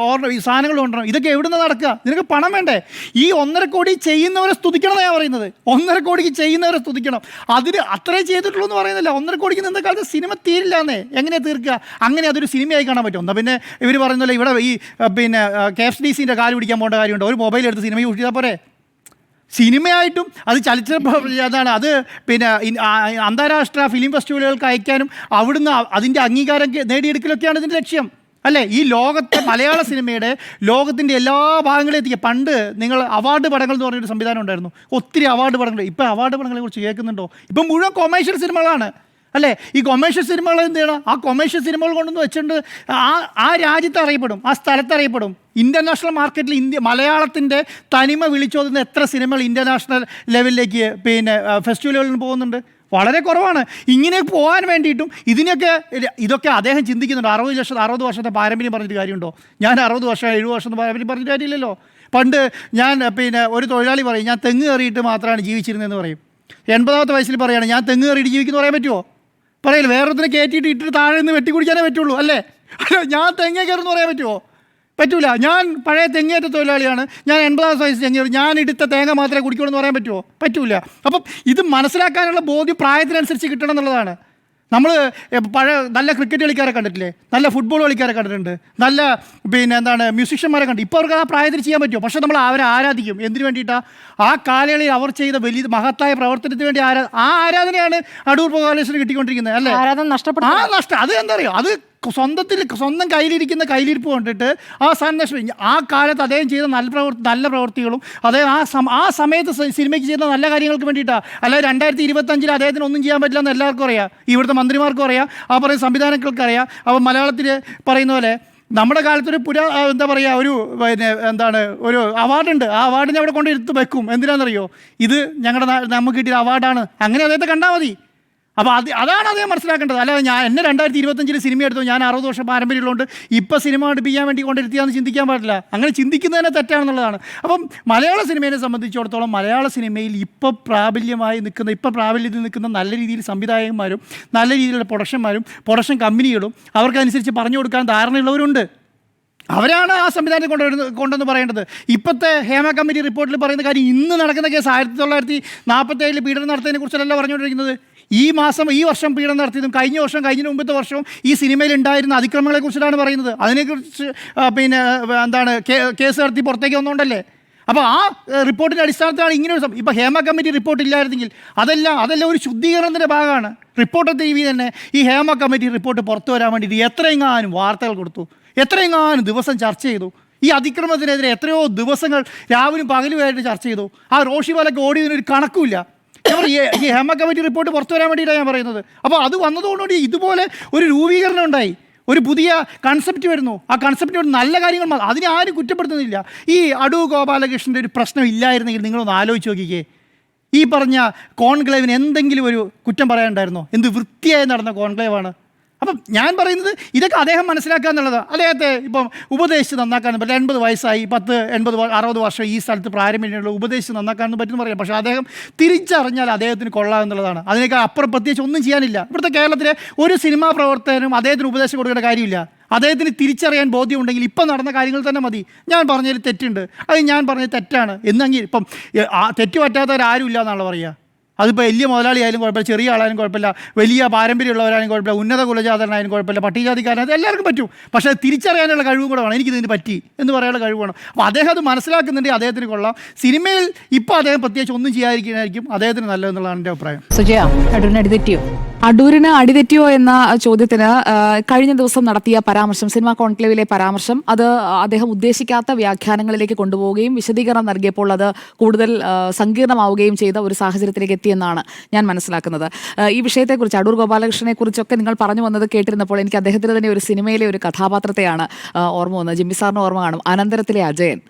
ഈ സാധനങ്ങൾ കൊണ്ടുവരണം? ഇതൊക്കെ എവിടെ നിന്ന് നടക്കുക? നിനക്ക് പണം വേണ്ടേ? ഈ 1.5 കോടി ചെയ്യുന്നവരെ സ്തുതിക്കണം ഞാൻ പറയുന്നത്. 1.5 കോടിക്ക് ചെയ്യുന്നവരെ സ്തുതിക്കണം. അതിന് അത്രേ ചെയ്തിട്ടുള്ളൂ എന്ന് പറയുന്നില്ല. 1.5 കോടിക്ക് ഇന്നത്തെ കാലത്ത് സിനിമ തീരില്ല എന്നേ. എങ്ങനെ തീർക്കുക? അങ്ങനെ അതൊരു സിനിമയായി കാണാൻ പറ്റും. എന്നാൽ പിന്നെ ഇവർ പറയുന്നില്ല, ഇവിടെ ഈ പിന്നെ KFDCൻ്റെ കാല് പിടിക്കാൻ പോകേണ്ട കാര്യമുണ്ട്. ഒരു മൊബൈൽ എടുത്ത് സിനിമ യൂസ് ചെയ്താൽ പോരെ? സിനിമയായിട്ടും അത് അതാണ് അത് പിന്നെ അന്താരാഷ്ട്ര ഫിലിം ഫെസ്റ്റിവലുകൾക്ക് അയക്കാനും അവിടുന്ന് അതിൻ്റെ അംഗീകാരം നേടിയെടുക്കലൊക്കെയാണ് ഇതിൻ്റെ ലക്ഷ്യം അല്ലേ? ഈ ലോകത്തെ മലയാള സിനിമയുടെ ലോകത്തിൻ്റെ എല്ലാ ഭാഗങ്ങളിലും എത്തിക്കുക. പണ്ട് നിങ്ങൾ അവാർഡ് പടങ്ങൾ എന്ന് പറഞ്ഞൊരു സംവിധാനം ഉണ്ടായിരുന്നു. ഒത്തിരി അവാർഡ് പടങ്ങൾ. ഇപ്പോൾ അവാർഡ് പടങ്ങളെ കുറിച്ച് കേൾക്കുന്നുണ്ടോ? ഇപ്പം മുഴുവൻ കൊമേഴ്ഷ്യൽ സിനിമകളാണ് അല്ലേ? ഈ കൊമേഴ്ഷ്യൽ സിനിമകൾ എന്ത് ചെയ്യണം? ആ കൊമേഴ്ഷ്യൽ സിനിമകൾ കൊണ്ടൊന്ന് വെച്ചിട്ടുണ്ട് ആ രാജ്യത്ത് അറിയപ്പെടും, ആ സ്ഥലത്ത് അറിയപ്പെടും. ഇൻ്റർനാഷണൽ മാർക്കറ്റിൽ മലയാളത്തിൻ്റെ തനിമ വിളിച്ചോതുന്ന എത്ര സിനിമകൾ ഇൻ്റർനാഷണൽ ലെവലിലേക്ക് പിന്നെ ഫെസ്റ്റിവലുകളിൽ നിന്ന് പോകുന്നുണ്ട്? വളരെ കുറവാണ്. ഇങ്ങനെ പോകാൻ വേണ്ടിയിട്ടും ഇതൊക്കെ അദ്ദേഹം ചിന്തിക്കുന്നുണ്ട്. 60 വർഷത്തെ പാരമ്പര്യം പറഞ്ഞിട്ട് കാര്യമുണ്ടോ? ഞാൻ 60 വർഷം 70 വർഷത്തെ പാരമ്പര്യം പറഞ്ഞിട്ട് കാര്യമില്ലല്ലോ. പണ്ട് ഞാൻ പിന്നെ ഒരു തൊഴിലാളി പറയും, ഞാൻ തെങ്ങ് കയറിയിട്ട് മാത്രമാണ് ജീവിച്ചിരുന്നതെന്ന് പറയും. 80ാമത്തെ വയസ്സിൽ പറയുകയാണ് ഞാൻ തെങ്ങ് കയറിയിട്ട് ജീവിക്കുന്നു പറയാൻ പറ്റുമോ? പറയില്ല. വേറൊരുത്തിനെ കയറ്റിയിട്ട് ഇട്ടിട്ട് താഴെ നിന്ന് വെട്ടി കുടിക്കാനേ പറ്റുള്ളൂ അല്ലേ? അല്ല, ഞാൻ തെങ്ങ് കയറുന്നു പറയാൻ പറ്റുമോ? പറ്റൂല. ഞാൻ പഴയ തെങ്ങേറ്റ തൊഴിലാളിയാണ്, ഞാൻ 80ാമത്തെ വയസ്സ് തെങ്ങ്, ഞാൻ എടുത്ത തേങ്ങ മാത്രമേ കുടിക്കുള്ളൂ എന്ന് പറയാൻ പറ്റുമോ? പറ്റൂല. അപ്പം ഇത് മനസ്സിലാക്കാനുള്ള ബോധ്യം പ്രായത്തിനനുസരിച്ച് കിട്ടണം എന്നുള്ളതാണ്. നമ്മൾ നല്ല ക്രിക്കറ്റ് കളിക്കാരെ കണ്ടിട്ടില്ലേ? നല്ല ഫുട്ബോൾ കളിക്കാരെ കണ്ടിട്ടുണ്ട്, നല്ല മ്യൂസിഷ്യന്മാരെ കണ്ടു. ഇപ്പോൾ അവർക്ക് ആ പ്രായത്തിൽ ചെയ്യാൻ പറ്റുമോ? പക്ഷേ നമ്മൾ അവരെ ആരാധിക്കും. എന്തിനു വേണ്ടിയിട്ടാണ്? ആ കാലയളവിൽ അവർ ചെയ്ത വലിയ മഹത്തായ പ്രവർത്തനത്തിന് വേണ്ടി ആ ആരാധനയാണ് അടൂർ ഗോപാലകൃഷ്ണന് കിട്ടിക്കൊണ്ടിരിക്കുന്നത് അല്ലേ? ആരാധന നഷ്ടപ്പെട്ടു. അത് എന്താ അറിയോ? അത് സ്വന്തം കയ്യിലിരിക്കുന്ന കയ്യിലിരിപ്പ് കൊണ്ടിട്ട് ആ സാധനം നഷ്ടം. ആ കാലത്ത് അദ്ദേഹം ചെയ്ത നല്ല പ്രവൃത്തികളും അദ്ദേഹം ആ സമയത്ത് സിനിമയ്ക്ക് ചെയ്യുന്ന നല്ല കാര്യങ്ങൾക്ക് വേണ്ടിയിട്ടാണ്. അല്ലാതെ 2025 അദ്ദേഹത്തിന് ഒന്നും ചെയ്യാൻ പറ്റില്ല എന്ന് എല്ലാവർക്കും അറിയാം. ഇവിടുത്തെ മന്ത്രിമാർക്കും അറിയാം, ആ പറയുന്ന സംവിധാനങ്ങൾക്ക് അറിയാം. അപ്പോൾ മലയാളത്തിൽ പറയുന്ന പോലെ നമ്മുടെ കാലത്തൊരു ഒരു അവാർഡുണ്ട്. ആ അവാർഡിനെ അവിടെ കൊണ്ട് എടുത്ത് വെക്കും. എന്തിനാണെന്നറിയോ? ഇത് നമുക്ക് കിട്ടിയ അവാർഡാണ്. അങ്ങനെ അദ്ദേഹത്തെ കണ്ടാൽ മതി. അപ്പോൾ അതാണ് അദ്ദേഹം മനസ്സിലാക്കേണ്ടത്. അല്ലാതെ എന്നെ 2025 സിനിമ എടുത്തു, ഞാൻ 60 വർഷം പാരമ്പര്യമുള്ളതുകൊണ്ട് ഇപ്പോൾ സിനിമ അടുപ്പിക്കാൻ വേണ്ടി കൊണ്ടിരുത്തിയാന്ന് ചിന്തിക്കാൻ പാടില്ല. അങ്ങനെ ചിന്തിക്കുന്നതിനെ തെറ്റാണെന്നുള്ളതാണ്. അപ്പം മലയാള സിനിമയെ സംബന്ധിച്ചിടത്തോളം മലയാള സിനിമയിൽ ഇപ്പോൾ പ്രാബല്യത്തിൽ നിൽക്കുന്ന നല്ല രീതിയിൽ സംവിധായകന്മാരും നല്ല രീതിയിലുള്ള പ്രൊഡക്ഷൻ കമ്പനികളും അവർക്കനുസരിച്ച് പറഞ്ഞു കൊടുക്കാൻ ധാരണയുള്ളവരുണ്ട്. അവരാണ് ആ സംവിധാനത്തെ കൊണ്ടെന്ന് പറയേണ്ടത്. ഇപ്പോഴത്തെ ഹേമ കമ്മിറ്റി റിപ്പോർട്ടിൽ പറയുന്ന കാര്യം ഇന്ന് നടക്കുന്ന കേസ് 1947 പീഡനം നടത്തിയതിനെ കുറിച്ചല്ല പറഞ്ഞുകൊണ്ടിരിക്കുന്നത്. ഈ വർഷം പീഡനം നടത്തിയതും കഴിഞ്ഞതിന് മുമ്പത്തെ വർഷവും ഈ സിനിമയിൽ ഉണ്ടായിരുന്ന അതിക്രമങ്ങളെ കുറിച്ചിട്ടാണ് പറയുന്നത്. അതിനെക്കുറിച്ച് കേസ് നടത്തി പുറത്തേക്ക് വന്നുകൊണ്ടല്ലേ. അപ്പോൾ ആ റിപ്പോർട്ടിൻ്റെ അടിസ്ഥാനത്തിലാണ് ഇങ്ങനെ ഇപ്പോൾ ഹേമ കമ്മിറ്റി റിപ്പോർട്ട് ഇല്ലായിരുന്നെങ്കിൽ അതെല്ലാം ഒരു ശുദ്ധീകരണത്തിൻ്റെ ഭാഗമാണ്. റിപ്പോർട്ടർ TV തന്നെ ഈ ഹേമ കമ്മിറ്റി റിപ്പോർട്ട് പുറത്തു വരാൻ വേണ്ടിയിട്ട് എത്രയെങ്ങാനും വാർത്തകൾ കൊടുത്തു, എത്രയെങ്ങാനും ദിവസം ചർച്ച ചെയ്തു. ഈ അതിക്രമത്തിനെതിരെ എത്രയോ ദിവസങ്ങൾ രാവിലും പകലുമായിട്ട് ചർച്ച ചെയ്തു. ആ റോഷിപാലൊക്കെ ഓടിയതിനൊരു കണക്കുമില്ല. ഈ ഹേമ കമ്മിറ്റി റിപ്പോർട്ട് പുറത്തു വരാൻ വേണ്ടിയിട്ടാണ് ഞാൻ പറയുന്നത്. അപ്പോൾ അത് വന്നതുകൊണ്ടുകൂടി ഇതുപോലെ ഒരു രൂപീകരണം ഉണ്ടായി, ഒരു പുതിയ കൺസെപ്റ്റ് വരുന്നു. ആ കൺസെപ്റ്റിനോട് നല്ല കാര്യങ്ങൾ അതിനെ ആരും കുറ്റപ്പെടുത്തുന്നില്ല. ഈ അടൂർ ഗോപാലകൃഷ്ണൻ്റെ ഒരു പ്രശ്നം ഇല്ലായിരുന്നെങ്കിൽ നിങ്ങളൊന്ന് ആലോചിച്ച് നോക്കിക്കേ. ഈ പറഞ്ഞ കോൺക്ലേവിന് എന്തെങ്കിലും ഒരു കുറ്റം പറയാനുണ്ടായിരുന്നോ? എന്ത് വൃത്തിയായി നടന്ന കോൺക്ലേവാണ്. അപ്പം ഞാൻ പറയുന്നത് ഇതൊക്കെ അദ്ദേഹം മനസ്സിലാക്കുക എന്നുള്ളത്. അദ്ദേഹത്തെ ഇപ്പം ഉപദേശിച്ച് നന്നാക്കാനും പറ്റില്ല. 80 വയസ്സായി, 60 വർഷം ഈ സ്ഥലത്ത് പ്രാരംഭിച്ചുള്ള ഉപദേശിച്ച് നന്നാക്കാനൊന്നും പറ്റുമെന്ന് പറയാം. പക്ഷേ അദ്ദേഹം തിരിച്ചറിഞ്ഞാൽ അദ്ദേഹത്തിന് കൊള്ളാമെന്നുള്ളതാണ്. അതിനേക്കാൾ അപ്പുറം പ്രത്യേകിച്ച് ഒന്നും ചെയ്യാനില്ല. ഇവിടുത്തെ കേരളത്തിലെ ഒരു സിനിമാ പ്രവർത്തകനും അദ്ദേഹത്തിന് ഉപദേശം കൊടുക്കേണ്ട കാര്യമില്ല. അദ്ദേഹത്തിന് തിരിച്ചറിയാൻ ബോധ്യമുണ്ടെങ്കിൽ ഇപ്പം നടന്ന കാര്യങ്ങൾ തന്നെ മതി. ഞാൻ പറഞ്ഞതിൽ തെറ്റുണ്ട്, അത് ഞാൻ പറഞ്ഞത് തെറ്റാണ് എന്നെങ്കിൽ ഇപ്പം തെറ്റ് പറ്റാത്തവരാരും ഇല്ല എന്നാണല്ലോ പറയുക. അതിപ്പോൾ വലിയ മുതലാളി ആയാലും കുഴപ്പമില്ല, ചെറിയ ആളായാലും കുഴപ്പമില്ല, വലിയ പാരമ്പര്യമുള്ളവരായാലും കുഴപ്പമില്ല, ഉന്നത കുലജാതനായാലും കുഴപ്പമില്ല, പട്ടികജാതിക്കാരനായാലും എല്ലാവർക്കും പറ്റും. പക്ഷേ തിരിച്ചറിയാനുള്ള കഴിവും കൂടെ വേണം. എനിക്കിതിന് പറ്റി എന്ന് പറയാനുള്ള കഴിവ് വേണം. അപ്പോൾ അദ്ദേഹം അത് മനസ്സിലാക്കുന്നുണ്ടെങ്കിൽ അദ്ദേഹത്തിന് കൊള്ളാം. സിനിമയിൽ ഇപ്പോൾ അദ്ദേഹം പ്രത്യേകിച്ച് ഒന്നും ചെയ്യാതിരിക്കുന്നതായിരിക്കും അദ്ദേഹത്തിന് നല്ലതെന്നുള്ളതാണ് എൻ്റെ അഭിപ്രായം. സുജയ, അടൂരിന് അടിതെറ്റിയോ? അടൂരിന് അടിതെറ്റിയോ എന്ന ചോദ്യത്തിന് കഴിഞ്ഞ ദിവസം നടത്തിയ പരാമർശം, സിനിമാ കോൺക്ലേവിലെ പരാമർശം, അത് അദ്ദേഹം ഉദ്ദേശിക്കാത്ത വ്യാഖ്യാനങ്ങളിലേക്ക് കൊണ്ടുപോവുകയും വിശദീകരണം നൽകിയപ്പോൾ അത് കൂടുതൽ സങ്കീർണമാവുകയും ചെയ്ത ഒരു സാഹചര്യത്തിലേക്ക് എത്തിയെന്നാണ് ഞാൻ മനസ്സിലാക്കുന്നത്. ഈ വിഷയത്തെക്കുറിച്ച്, അടൂർ ഗോപാലകൃഷ്ണനെ കുറിച്ചൊക്കെ നിങ്ങൾ പറഞ്ഞു വന്നത് കേട്ടിരുന്നപ്പോൾ എനിക്ക് അദ്ദേഹത്തിന് തന്നെ ഒരു സിനിമയിലെ ഒരു കഥാപാത്രത്തെയാണ് ഓർമ്മ വന്നത്. ജിമ്മി സാറിന് ഓർമ്മ കാണും, അനന്തരത്തിലെ അജയൻ.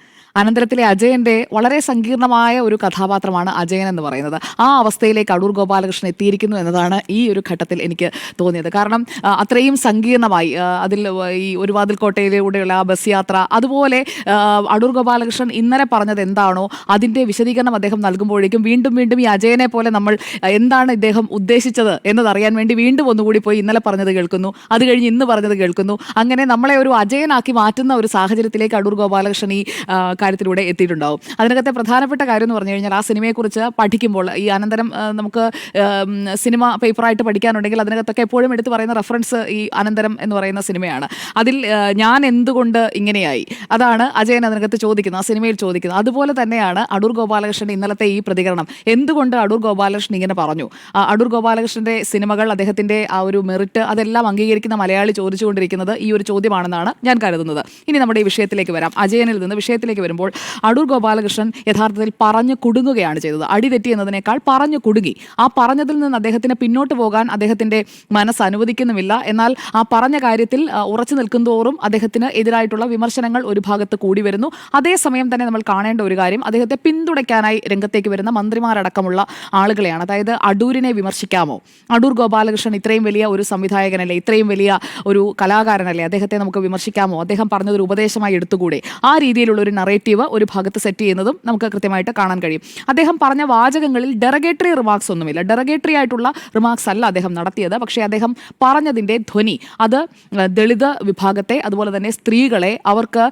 അനന്തരത്തിലെ അജയന്റെ വളരെ സങ്കീർണമായ ഒരു കഥാപാത്രമാണ് അജയൻ എന്ന് പറയുന്നത്. ആ അവസ്ഥയിലേക്ക് അടൂർ ഗോപാലകൃഷ്ണൻ എത്തിയിരിക്കുന്നു എന്നതാണ് ഈ ഒരു ഘട്ടത്തിൽ എനിക്ക് തോന്നിയത്. കാരണം അത്രയും സങ്കീർണമായി അതിൽ ഈ ഒരു വാതിൽക്കോട്ടയിലൂടെയുള്ള ആ ബസ് യാത്ര, അതുപോലെ അടൂർ ഗോപാലകൃഷ്ണൻ ഇന്നലെ പറഞ്ഞത് എന്താണോ അതിന്റെ വിശദീകരണം അദ്ദേഹം നൽകുമ്പോഴേക്കും വീണ്ടും വീണ്ടും ഈ അജയനെ പോലെ നമ്മൾ എന്താണ് ഇദ്ദേഹം ഉദ്ദേശിച്ചത് എന്നതറിയാൻ വേണ്ടി വീണ്ടും ഒന്നുകൂടി പോയി ഇന്നലെ പറഞ്ഞത് കേൾക്കുന്നു, അത് കഴിഞ്ഞ് ഇന്ന് പറഞ്ഞത് കേൾക്കുന്നു. അങ്ങനെ നമ്മളെ ഒരു അജയനാക്കി മാറ്റുന്ന ഒരു സാഹചര്യത്തിലേക്ക് അടൂർ ഗോപാലകൃഷ്ണൻ ഈ കാര്യത്തിലൂടെ എത്തിയിട്ടുണ്ടാവും. അതിനകത്തെ പ്രധാനപ്പെട്ട കാര്യം എന്ന് പറഞ്ഞു കഴിഞ്ഞാൽ ആ സിനിമയെക്കുറിച്ച് പഠിക്കുമ്പോൾ ഈ അനന്തരം നമുക്ക് സിനിമ പേപ്പറായിട്ട് പഠിക്കാനുണ്ടെങ്കിൽ അതിനകത്തൊക്കെ എപ്പോഴും എടുത്ത് പറയുന്ന റെഫറൻസ് ഈ അനന്തരം എന്ന് പറയുന്ന സിനിമയാണ്. അതിൽ ഞാൻ എന്തുകൊണ്ട് ഇങ്ങനെയായി, അതാണ് അജയൻ അതിനകത്ത് ചോദിക്കുന്നത്, ആ സിനിമയിൽ ചോദിക്കുന്നത്. അതുപോലെ തന്നെയാണ് അടൂർ ഗോപാലകൃഷ്ണൻ ഇന്നലത്തെ ഈ പ്രതികരണം. എന്തുകൊണ്ട് അടൂർ ഗോപാലകൃഷ്ണൻ ഇങ്ങനെ പറഞ്ഞു? അടൂർ ഗോപാലകൃഷ്ണന്റെ സിനിമകൾ, അദ്ദേഹത്തിന്റെ ആ ഒരു മെറിറ്റ്, അതെല്ലാം അംഗീകരിക്കുന്ന മലയാളി ചോദിച്ചുകൊണ്ടിരിക്കുന്നത് ഈ ഒരു ചോദ്യമാണെന്നാണ് ഞാൻ കരുതുന്നത്. ഇനി നമ്മുടെ ഈ വിഷയത്തിലേക്ക് വരാം. അജയനിൽ നിന്ന് വിഷയത്തിലേക്ക് വരുമ്പോൾ അടൂർ ഗോപാലകൃഷ്ണൻ യഥാർത്ഥത്തിൽ പറഞ്ഞു കുടുങ്ങുകയാണ് ചെയ്തത്. അടിതെറ്റി എന്നതിനേക്കാൾ പറഞ്ഞു കുടുങ്ങി. ആ പറഞ്ഞതിൽ നിന്ന് അദ്ദേഹത്തിന് പിന്നോട്ട് പോകാൻ അദ്ദേഹത്തിന്റെ മനസ്സ് അനുവദിക്കുന്നുമില്ല. എന്നാൽ ആ പറഞ്ഞ കാര്യത്തിൽ ഉറച്ചു നിൽക്കുന്തോറും അദ്ദേഹത്തിന് എതിരായിട്ടുള്ള വിമർശനങ്ങൾ ഒരു ഭാഗത്ത് കൂടി വരുന്നു. അതേസമയം തന്നെ നമ്മൾ കാണേണ്ട ഒരു കാര്യം, അദ്ദേഹത്തെ പിന്തുണയ്ക്കാനായി രംഗത്തേക്ക് വരുന്ന മന്ത്രിമാരടക്കമുള്ള ആളുകളെയാണ്. അതായത് അടൂരിനെ വിമർശിക്കാമോ? അടൂർ ഗോപാലകൃഷ്ണൻ ഇത്രയും വലിയ ഒരു സംവിധായകനല്ലേ, ഇത്രയും വലിയ ഒരു കലാകാരനല്ലേ, അദ്ദേഹത്തെ നമുക്ക് വിമർശിക്കാമോ? അദ്ദേഹം പറഞ്ഞതൊരു ഉപദേശമായി എടുത്തുകൂടെ? ആ രീതിയിലുള്ള ഒരു നറേറ്റീവ് ഒരു ഭാഗത്ത് സെറ്റ് ചെയ്യുന്നതും നമുക്ക് കൃത്യമായിട്ട് കാണാൻ കഴിയും. അദ്ദേഹം പറഞ്ഞ വാചകങ്ങളിൽ ഡെറഗേറ്ററി റിമാർക്സ് ഒന്നുമില്ല. ഡെറഗേറ്ററി ആയിട്ടുള്ള റിമാർക്സ് അല്ല അദ്ദേഹം നടത്തിയത്. പക്ഷേ അദ്ദേഹം പറഞ്ഞതിൻ്റെ ധ്വനി അത് ദളിത് വിഭാഗത്തെ, അതുപോലെ തന്നെ സ്ത്രീകളെ, അവർക്ക്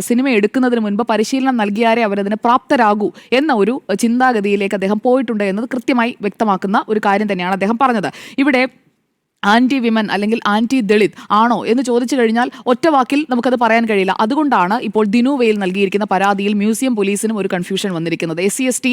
സിനിമ എടുക്കുന്നതിന് മുൻപ് പരിശീലനം നൽകിയാലേ അവരതിന് പ്രാപ്തരാകൂ എന്ന ഒരു ചിന്താഗതിയിലേക്ക് അദ്ദേഹം പോയിട്ടുണ്ട് എന്നത് കൃത്യമായി വ്യക്തമാക്കുന്ന ഒരു കാര്യം തന്നെയാണ് അദ്ദേഹം പറഞ്ഞത്. ഇവിടെ ആൻറ്റി വിമൻ അല്ലെങ്കിൽ ആൻറ്റി ദളിത് ആണോ എന്ന് ചോദിച്ചു കഴിഞ്ഞാൽ ഒറ്റ വാക്കിൽ നമുക്കത് പറയാൻ കഴിയില്ല. അതുകൊണ്ടാണ് ഇപ്പോൾ ദിനുവയിൽ നൽകിയിരിക്കുന്ന പരാതിയിൽ മ്യൂസിയം പോലീസിനും ഒരു കൺഫ്യൂഷൻ വന്നിരിക്കുന്നത്. SC/ST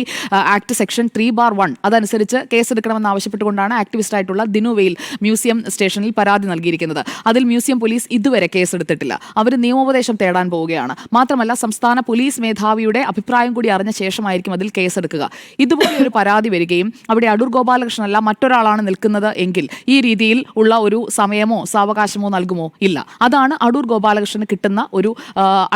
ആക്ട് സെക്ഷൻ 3/1 അതനുസരിച്ച് കേസെടുക്കണമെന്ന് ആവശ്യപ്പെട്ടുകൊണ്ടാണ് ആക്ടിവിസ്റ്റ് ആയിട്ടുള്ള ദിനുവയിൽ മ്യൂസിയം സ്റ്റേഷനിൽ പരാതി നൽകിയിരിക്കുന്നത്. അതിൽ മ്യൂസിയം പോലീസ് ഇതുവരെ കേസെടുത്തിട്ടില്ല. അവർ നിയമോപദേശം തേടാൻ പോവുകയാണ്. മാത്രമല്ല സംസ്ഥാന പോലീസ് മേധാവിയുടെ അഭിപ്രായം കൂടി അറിഞ്ഞ ശേഷമായിരിക്കും അതിൽ കേസെടുക്കുക. ഇതുപോലെ ഒരു പരാതി വരികയും അവിടെ അടൂർ ഗോപാലകൃഷ്ണനല്ല മറ്റൊരാളാണ് നിൽക്കുന്നത് എങ്കിൽ ഈ രീതിയിൽ ഉള്ള ഒരു സമയമോ സാവകാശമോ നൽകുമോ? ഇല്ല. അതാണ് അടൂർ ഗോപാലകൃഷ്ണന് കിട്ടുന്ന ഒരു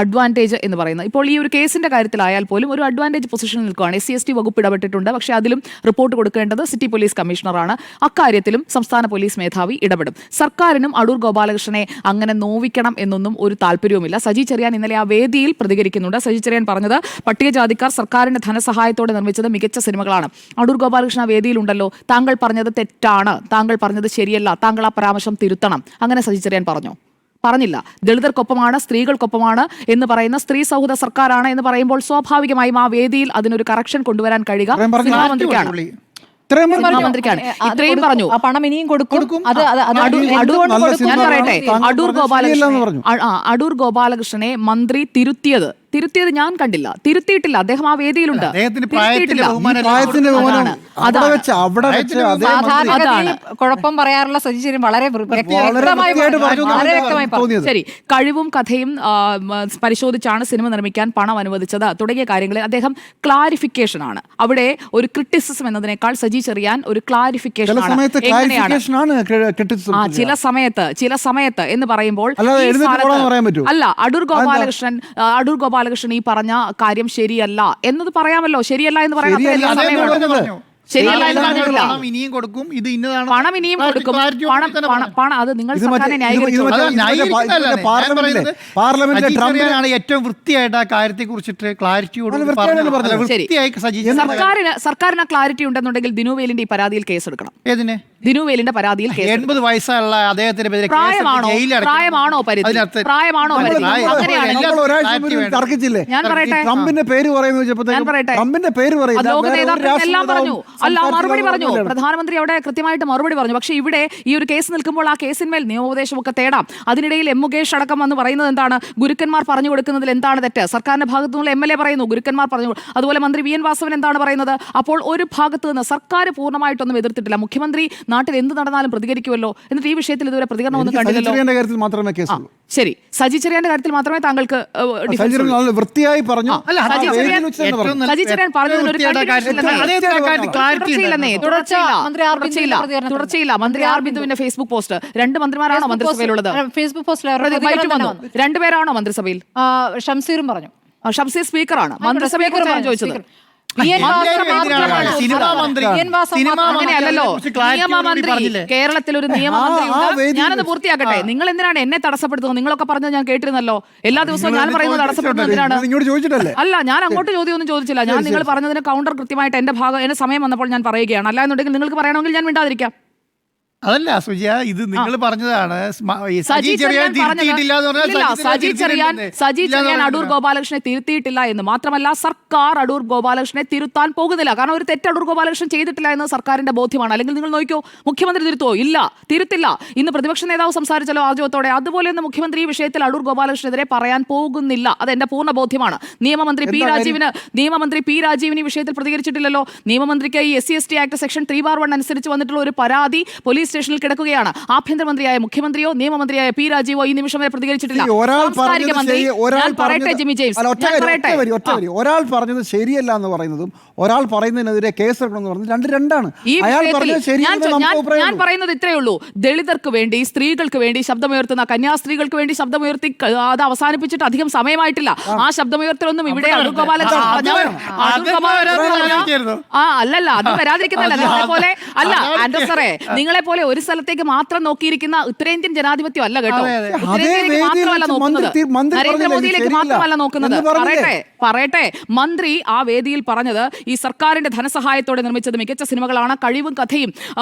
അഡ്വാൻറ്റേജ് എന്ന് പറയുന്നത്. ഇപ്പോൾ ഈ ഒരു കേസിന്റെ കാര്യത്തിലായാൽ പോലും ഒരു അഡ്വാൻറ്റേജ് പൊസിഷനിൽ നിൽക്കുകയാണ്. SC/ST വകുപ്പ് ഇടപെട്ടിട്ടുണ്ട്. പക്ഷേ അതിലും റിപ്പോർട്ട് കൊടുക്കേണ്ടത് സിറ്റി പോലീസ് കമ്മീഷണറാണ്. അക്കാര്യത്തിലും സംസ്ഥാന പോലീസ് മേധാവി ഇടപെടും. സർക്കാരിനും അടൂർ ഗോപാലകൃഷ്ണനെ അങ്ങനെ നോവിക്കണം എന്നൊന്നും ഒരു താല്പര്യവുമില്ല. സജി ചെറിയാൻ ഇന്നലെ ആ വേദിയിൽ പ്രതികരിക്കുന്നുണ്ട്. സജി ചെറിയാൻ പറഞ്ഞത് പട്ടികജാതിക്കാർ സർക്കാരിന്റെ ധനസഹായത്തോടെ നിർമ്മിച്ചത് മികച്ച സിനിമകളാണ്. അടൂർ ഗോപാലകൃഷ്ണൻ ആ വേദിയിലുണ്ടല്ലോ. താങ്കൾ പറഞ്ഞത് തെറ്റാണ്, താങ്കൾ പറഞ്ഞത് ശരിയല്ല, താങ്കൾ ആ പരാമർശം തിരുത്തണം. അങ്ങനെ സജി ചെറിയാൻ പറഞ്ഞില്ല. ദളിതർക്കൊപ്പമാണ്, സ്ത്രീകൾക്കൊപ്പമാണ് എന്ന് പറയുന്ന സ്ത്രീ സൗഹൃദ സർക്കാരാണ് എന്ന് പറയുമ്പോൾ സ്വാഭാവികമായും ആ വേദിയിൽ അതിനൊരു കറക്ഷൻ കൊണ്ടുവരാൻ കഴിയുക സിനിമാമന്ത്രിക്കാണ്. മന്ത്രിക്കാണ്. ഇത്രയും പറഞ്ഞു. പണം ഇനിയും കൊടുക്കും. ഞാൻ പറയട്ടെ, അടൂർ ഗോപാലകൃഷ്ണനെ മന്ത്രി തിരുത്തിയത് ഞാൻ കണ്ടില്ല. തിരുത്തിയിട്ടില്ല. അദ്ദേഹം ആ വേദിയിലുണ്ട്. അതാണ് കുഴപ്പം പറയാറുള്ള സജി ചെറിയാൻ വളരെ വ്യക്തമായി. ശരി, കഴിവും കഥയും പരിശോധിച്ചാണ് സിനിമ നിർമ്മിക്കാൻ പണം അനുവദിച്ചത് തുടങ്ങിയ കാര്യങ്ങളിൽ അദ്ദേഹം ക്ലാരിഫിക്കേഷൻ ആണ്. അവിടെ ഒരു ക്രിറ്റിസിസം എന്നതിനേക്കാൾ സജി ചെറിയാൻ ഒരു ക്ലാരിഫിക്കേഷൻ ആണ്. ചില സമയത്ത് എന്ന് പറയുമ്പോൾ അല്ല, അടൂർ ഗോപാലകൃഷ്ണൻ ഈ പറഞ്ഞ കാര്യം ശരിയല്ല എന്നത് പറയാമല്ലോ. ശരിയല്ല എന്ന് പറയാൻ ശരിയല്ല എന്ന് പറഞ്ഞില്ല. പണം ഇനിയും കൊടുക്കും. അത് നിങ്ങൾ സർക്കാരിനെ പാർലമെന്റിലാണ് ഏറ്റവും വൃത്തിയായിട്ട് ആ കാര്യത്തെ കുറിച്ചിട്ട് ക്ലാരിറ്റി. സർക്കാരിന് ക്ലാരിറ്റി ഉണ്ടെന്നുണ്ടെങ്കിൽ ദിനുവേലിന്റെ ഈ പരാതിയിൽ കേസെടുക്കണം. ഏതിനെ? ദിനുവേലിന്റെ പരാതിയിൽ 80 വയസ്സുള്ള അദ്ദേഹത്തിന്റെ പ്രായമാണോ പരിധി? തർക്കിച്ചില്ലേ? ഞാൻ പറയട്ടെ, ട്രംപിന്റെ പേര് എല്ലാം പറഞ്ഞു. അല്ല, മറുപടി പറഞ്ഞു. പ്രധാനമന്ത്രി അവിടെ കൃത്യമായിട്ട് മറുപടി പറഞ്ഞു. പക്ഷേ ഇവിടെ ഈ ഒരു കേസ് നിൽക്കുമ്പോൾ ആ കേസിന്മേൽ നിയമോപദേശമൊക്കെ തേടാം. അതിനിടയിൽ മുകേഷ് അടക്കം എന്ന് പറയുന്നത് എന്താണ്? ഗുരുക്കന്മാർ പറഞ്ഞു കൊടുക്കുന്നതിൽ എന്താണ് തെറ്റ്? സർക്കാരിന്റെ ഭാഗത്തു നിന്നുള്ള MLA പറയുന്നു ഗുരുക്കന്മാർ പറഞ്ഞു. അതുപോലെ മന്ത്രി VN വാസവൻ എന്താണ് പറയുന്നത്? അപ്പോൾ ഒരു ഭാഗത്ത് നിന്ന് സർക്കാർ പൂർണ്ണമായിട്ടൊന്നും എതിർത്തിട്ടില്ല. മുഖ്യമന്ത്രി നാട്ടിൽ എന്ത് നടന്നാലും പ്രതികരിക്കുമല്ലോ. എന്നിട്ട് ഈ വിഷയത്തിൽ ഇതുവരെ പ്രതികരണം ഒന്നും കണ്ടില്ലല്ലോ. ശരി, സജി ചെറിയാന്റെ കാര്യത്തിൽ മാത്രമേ താങ്കൾക്ക് വൃത്തിയായി പറഞ്ഞു. സജി ചെറിയാൻ തുടർച്ചയില്ല. മന്ത്രി ആർ ബിന്ദുവിന്റെ ഫേസ്ബുക്ക് പോസ്റ്റ്. 2 മന്ത്രിമാരാണോ മന്ത്രിസഭയിലുള്ളത്? ഫേസ്ബുക്ക് പോസ്റ്റിൽ 2 പേരാണോ മന്ത്രിസഭയിൽ? ഷംസീറും പറഞ്ഞു. ഷംസീർ സ്പീക്കറാണ്. മന്ത്രിസഭയെ കുറിച്ചാണ് ഞാൻ ചോദിച്ചത്. അങ്ങനെയല്ലല്ലോ, നിയമമന്ത്രി, കേരളത്തിൽ ഒരു നിയമമന്ത്രി ഉണ്ട്. ഞാനത് പൂർത്തിയാക്കട്ടെ. നിങ്ങൾ എന്തിനാണ് എന്നെ തടസ്സപ്പെടുത്തുന്നത്? നിങ്ങളൊക്കെ പറഞ്ഞത് ഞാൻ കേട്ടിരുന്നല്ലോ. എല്ലാ ദിവസവും ഞാൻ പറയുന്നത് തടസ്സപ്പെടുന്നത് എന്തിനാണ്? അല്ല, ഞാൻ അങ്ങോട്ട് ചോദ്യമൊന്നും ചോദിച്ചില്ല. ഞാൻ നിങ്ങൾ പറഞ്ഞതിന് കൗണ്ടർ കൃത്യമായിട്ട് എന്റെ ഭാഗം എന്റെ സമയം വന്നപ്പോൾ ഞാൻ പറയുകയാണ്. അല്ല എന്നുണ്ടെങ്കിൽ നിങ്ങൾക്ക് പറയണമെങ്കിൽ ഞാൻ മിണ്ടാതിരിക്കാം. അതല്ല സുജിയ, ഇത് നിങ്ങൾ പറഞ്ഞതാണ്. സജി ചെറിയാൻ അടൂർ ഗോപാലകൃഷ്ണനെ തിരുത്തിയിട്ടില്ല എന്ന് മാത്രമല്ല, സർക്കാർ അടൂർ ഗോപാലകൃഷ്ണനെ തിരുത്താൻ പോകുന്നില്ല. കാരണം ഒരു തെറ്റ് അടൂർ ഗോപാലകൃഷ്ണൻ ചെയ്തിട്ടില്ല എന്ന് സർക്കാരിന്റെ ബോധ്യമാണ്. അല്ലെങ്കിൽ നിങ്ങൾ നോക്കിയോ, മുഖ്യമന്ത്രി തിരുത്തോ? ഇല്ല, തിരുത്തില്ല. ഇന്ന് പ്രതിപക്ഷ നേതാവ് സംസാരിച്ചല്ലോ ആർജവത്തോടെ. അതുപോലെ ഒന്ന് മുഖ്യമന്ത്രി ഈ വിഷയത്തിൽ അടൂർ ഗോപാലകൃഷ്ണനെതിരെ പറയാൻ പോകുന്നില്ല. അത് എന്റെ പൂർണ്ണ ബോധ്യമാണ്. നിയമമന്ത്രി പി രാജീവിന് ഈ വിഷയത്തിൽ പ്രതികരിച്ചിട്ടില്ലല്ലോ. നിയമമന്ത്രിക്ക് ഈ SC/ST ആക്ട് സെക്ഷൻ 3/1 അനുസരിച്ച് വന്നിട്ടുള്ള ഒരു പരാതി പോലീസ് സ്റ്റേഷനിൽ കിടക്കുകയാണ്. ആഭ്യന്തരമന്ത്രിയായ മുഖ്യമന്ത്രിയോ നിയമമന്ത്രിയായ പി രാജീവോ ഈ നിമിഷം വരെ പ്രതികരിച്ചിട്ടില്ല. ഒരാൾ പറഞ്ഞത് ശരിയല്ല എന്ന് പറയുന്നതും ഒരാൾ പറയുന്നതിനെതിരെ കേസെടുക്കണമെന്ന് പറയുന്നത് രണ്ടാണ്. ഞാൻ പറയുന്നത് ഇത്രയേ ഉള്ളൂ. ദളിതർക്ക് വേണ്ടി, സ്ത്രീകൾക്ക് വേണ്ടി ശബ്ദമുയർത്തുന്ന, കന്യാസ്ത്രീകൾക്ക് വേണ്ടി ശബ്ദമുയർത്തി അത് അവസാനിപ്പിച്ചിട്ട് അധികം സമയമായിട്ടില്ല. ആ ശബ്ദമുയർത്തലൊന്നും ഇവിടെ അടൂർ ഗോപാലകൃഷ്ണൻ അല്ലല്ല, അത് വരാതിരിക്കുന്നതല്ല. നിങ്ങളെപ്പോലെ അല്ല ആൻഡ്രസറെ, നിങ്ങളെപ്പോലെ ഒരു സ്ഥലത്തേക്ക് മാത്രം നോക്കിയിരിക്കുന്ന ഉത്തരേന്ത്യൻ ജനാധിപത്യം അല്ല കേട്ടോ. ഉത്തരേന്ത്യയിലേക്ക് മാത്രമല്ല നോക്കുന്നത്, നരേന്ദ്രമോദിയിലേക്ക് മാത്രമല്ല നോക്കുന്നത്. പറയട്ടെ, മന്ത്രി ആ വേദിയിൽ പറഞ്ഞത് ഈ സർക്കാരിന്റെ ധനസഹായത്തോടെ നിർമ്മിച്ചത് മികച്ച സിനിമകളാണ്, കഴിവും കഥയും